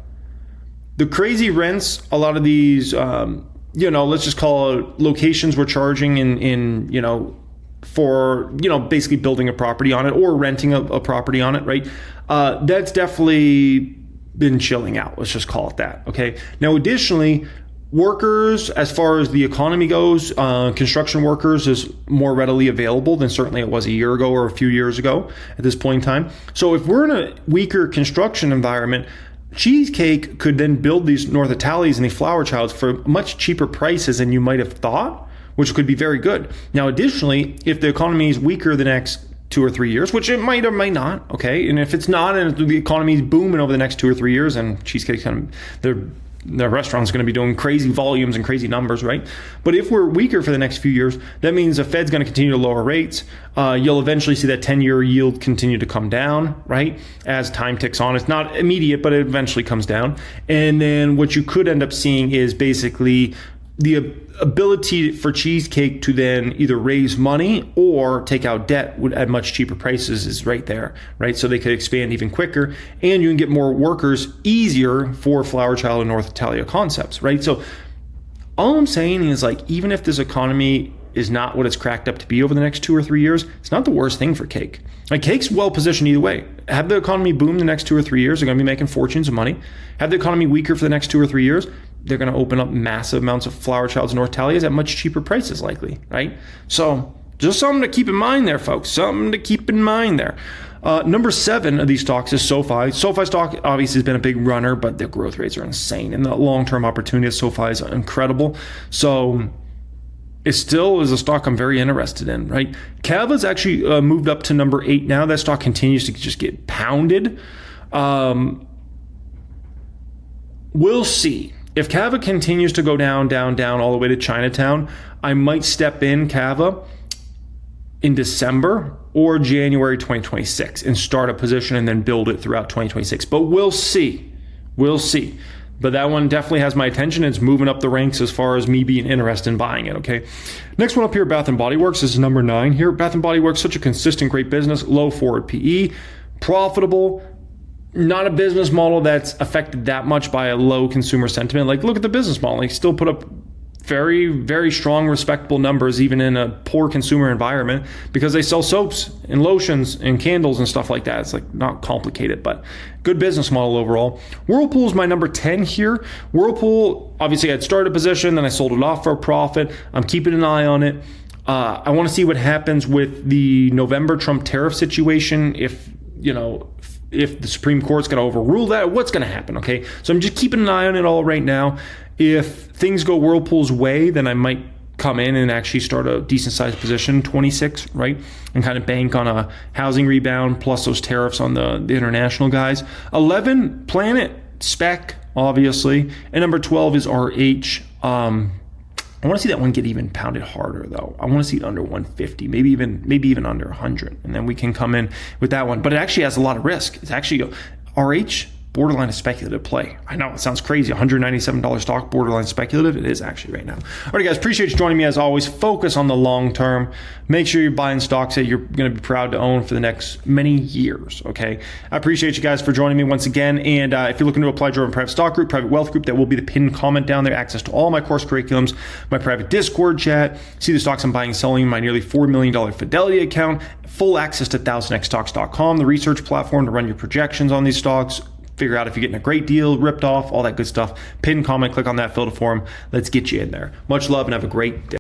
[SPEAKER 1] The crazy rents, a lot of these, let's just call it locations we're charging in for, basically building a property on it or renting a property on it, right? That's definitely been chilling out. Let's just call it that. Okay. Now, additionally, workers, as far as the economy goes, construction workers is more readily available than certainly it was a year ago or a few years ago at this point in time. So if we're in a weaker construction environment, Cheesecake could then build these North Italias and the Flower Childs for much cheaper prices than you might have thought, which could be very good. Now, additionally, if the economy is weaker the next 2 or 3 years, which it might or might not, okay? And if it's not, and the economy is booming over the next 2 or 3 years, and Cheesecake's their restaurant's going to be doing crazy volumes and crazy numbers, right? But if we're weaker for the next few years, that means the Fed's going to continue to lower rates. You'll eventually see that 10-year yield continue to come down, right? As time ticks on. It's not immediate, but it eventually comes down. And then what you could end up seeing is basically the ability for Cheesecake to then either raise money or take out debt at much cheaper prices is right there, right? So they could expand even quicker, and you can get more workers easier for Flower Child and North Italia concepts, right? So all I'm saying is, like, even if this economy is not what it's cracked up to be over the next 2 or 3 years, it's not the worst thing for Cake. Like, Cake's well positioned either way. Have the economy boom the next 2 or 3 years, they're going to be making fortunes of money. Have the economy weaker for the next 2 or 3 years, they're going to open up massive amounts of Flower Childs and North Italias at much cheaper prices, likely, right? So just something to keep in mind there, folks. Something to keep in mind there. Number 7 of these stocks is SoFi. SoFi stock obviously has been a big runner, but the growth rates are insane, and the long-term opportunity of SoFi is incredible. So it still is a stock I'm very interested in, right? Cava's actually moved up to number 8 now. That stock continues to just get pounded. We'll see. If Cava continues to go down all the way to Chinatown, I might step in Cava in December or January 2026 and start a position and then build it throughout 2026. But we'll see. We'll see. But that one definitely has my attention. It's moving up the ranks as far as me being interested in buying it, okay? Next one up here, Bath & Body Works. This is number 9 here. Bath & Body Works, such a consistent, great business, low forward PE, profitable, not a business model that's affected that much by a low consumer sentiment. Like, look at the business model. They still put up very, very strong, respectable numbers, even in a poor consumer environment, because they sell soaps and lotions and candles and stuff like that. It's like not complicated, but good business model overall. Whirlpool is my number 10 here. Whirlpool, obviously I'd started a position, then I sold it off for a profit. I'm keeping an eye on it. I want to see what happens with the November Trump tariff situation. If the Supreme Court's going to overrule that, what's going to happen, okay? So I'm just keeping an eye on it all right now. If things go Whirlpool's way, then I might come in and actually start a decent-sized position, 26, right? And kind of bank on a housing rebound plus those tariffs on the international guys. 11, Planet, SPEC, obviously. And number 12 is RH. I want to see that one get even pounded harder, though. I want to see it under 150, maybe even under 100, and then we can come in with that one. But it actually has a lot of risk. It's actually RH, borderline a speculative play. I know it sounds crazy, $197 stock, borderline speculative. It is actually right now. All right, guys, appreciate you joining me as always. Focus on the long term. Make sure you're buying stocks that you're going to be proud to own for the next many years, okay? I appreciate you guys for joining me once again. And if you're looking to apply to our private stock group, private wealth group, that will be the pinned comment down there. Access to all my course curriculums, my private Discord chat, see the stocks I'm buying and selling, my nearly $4 million Fidelity account, full access to 1000xstocks.com, the research platform to run your projections on these stocks, figure out if you're getting a great deal, ripped off, all that good stuff. Pin comment, click on that, fill the form. Let's get you in there. Much love and have a great day.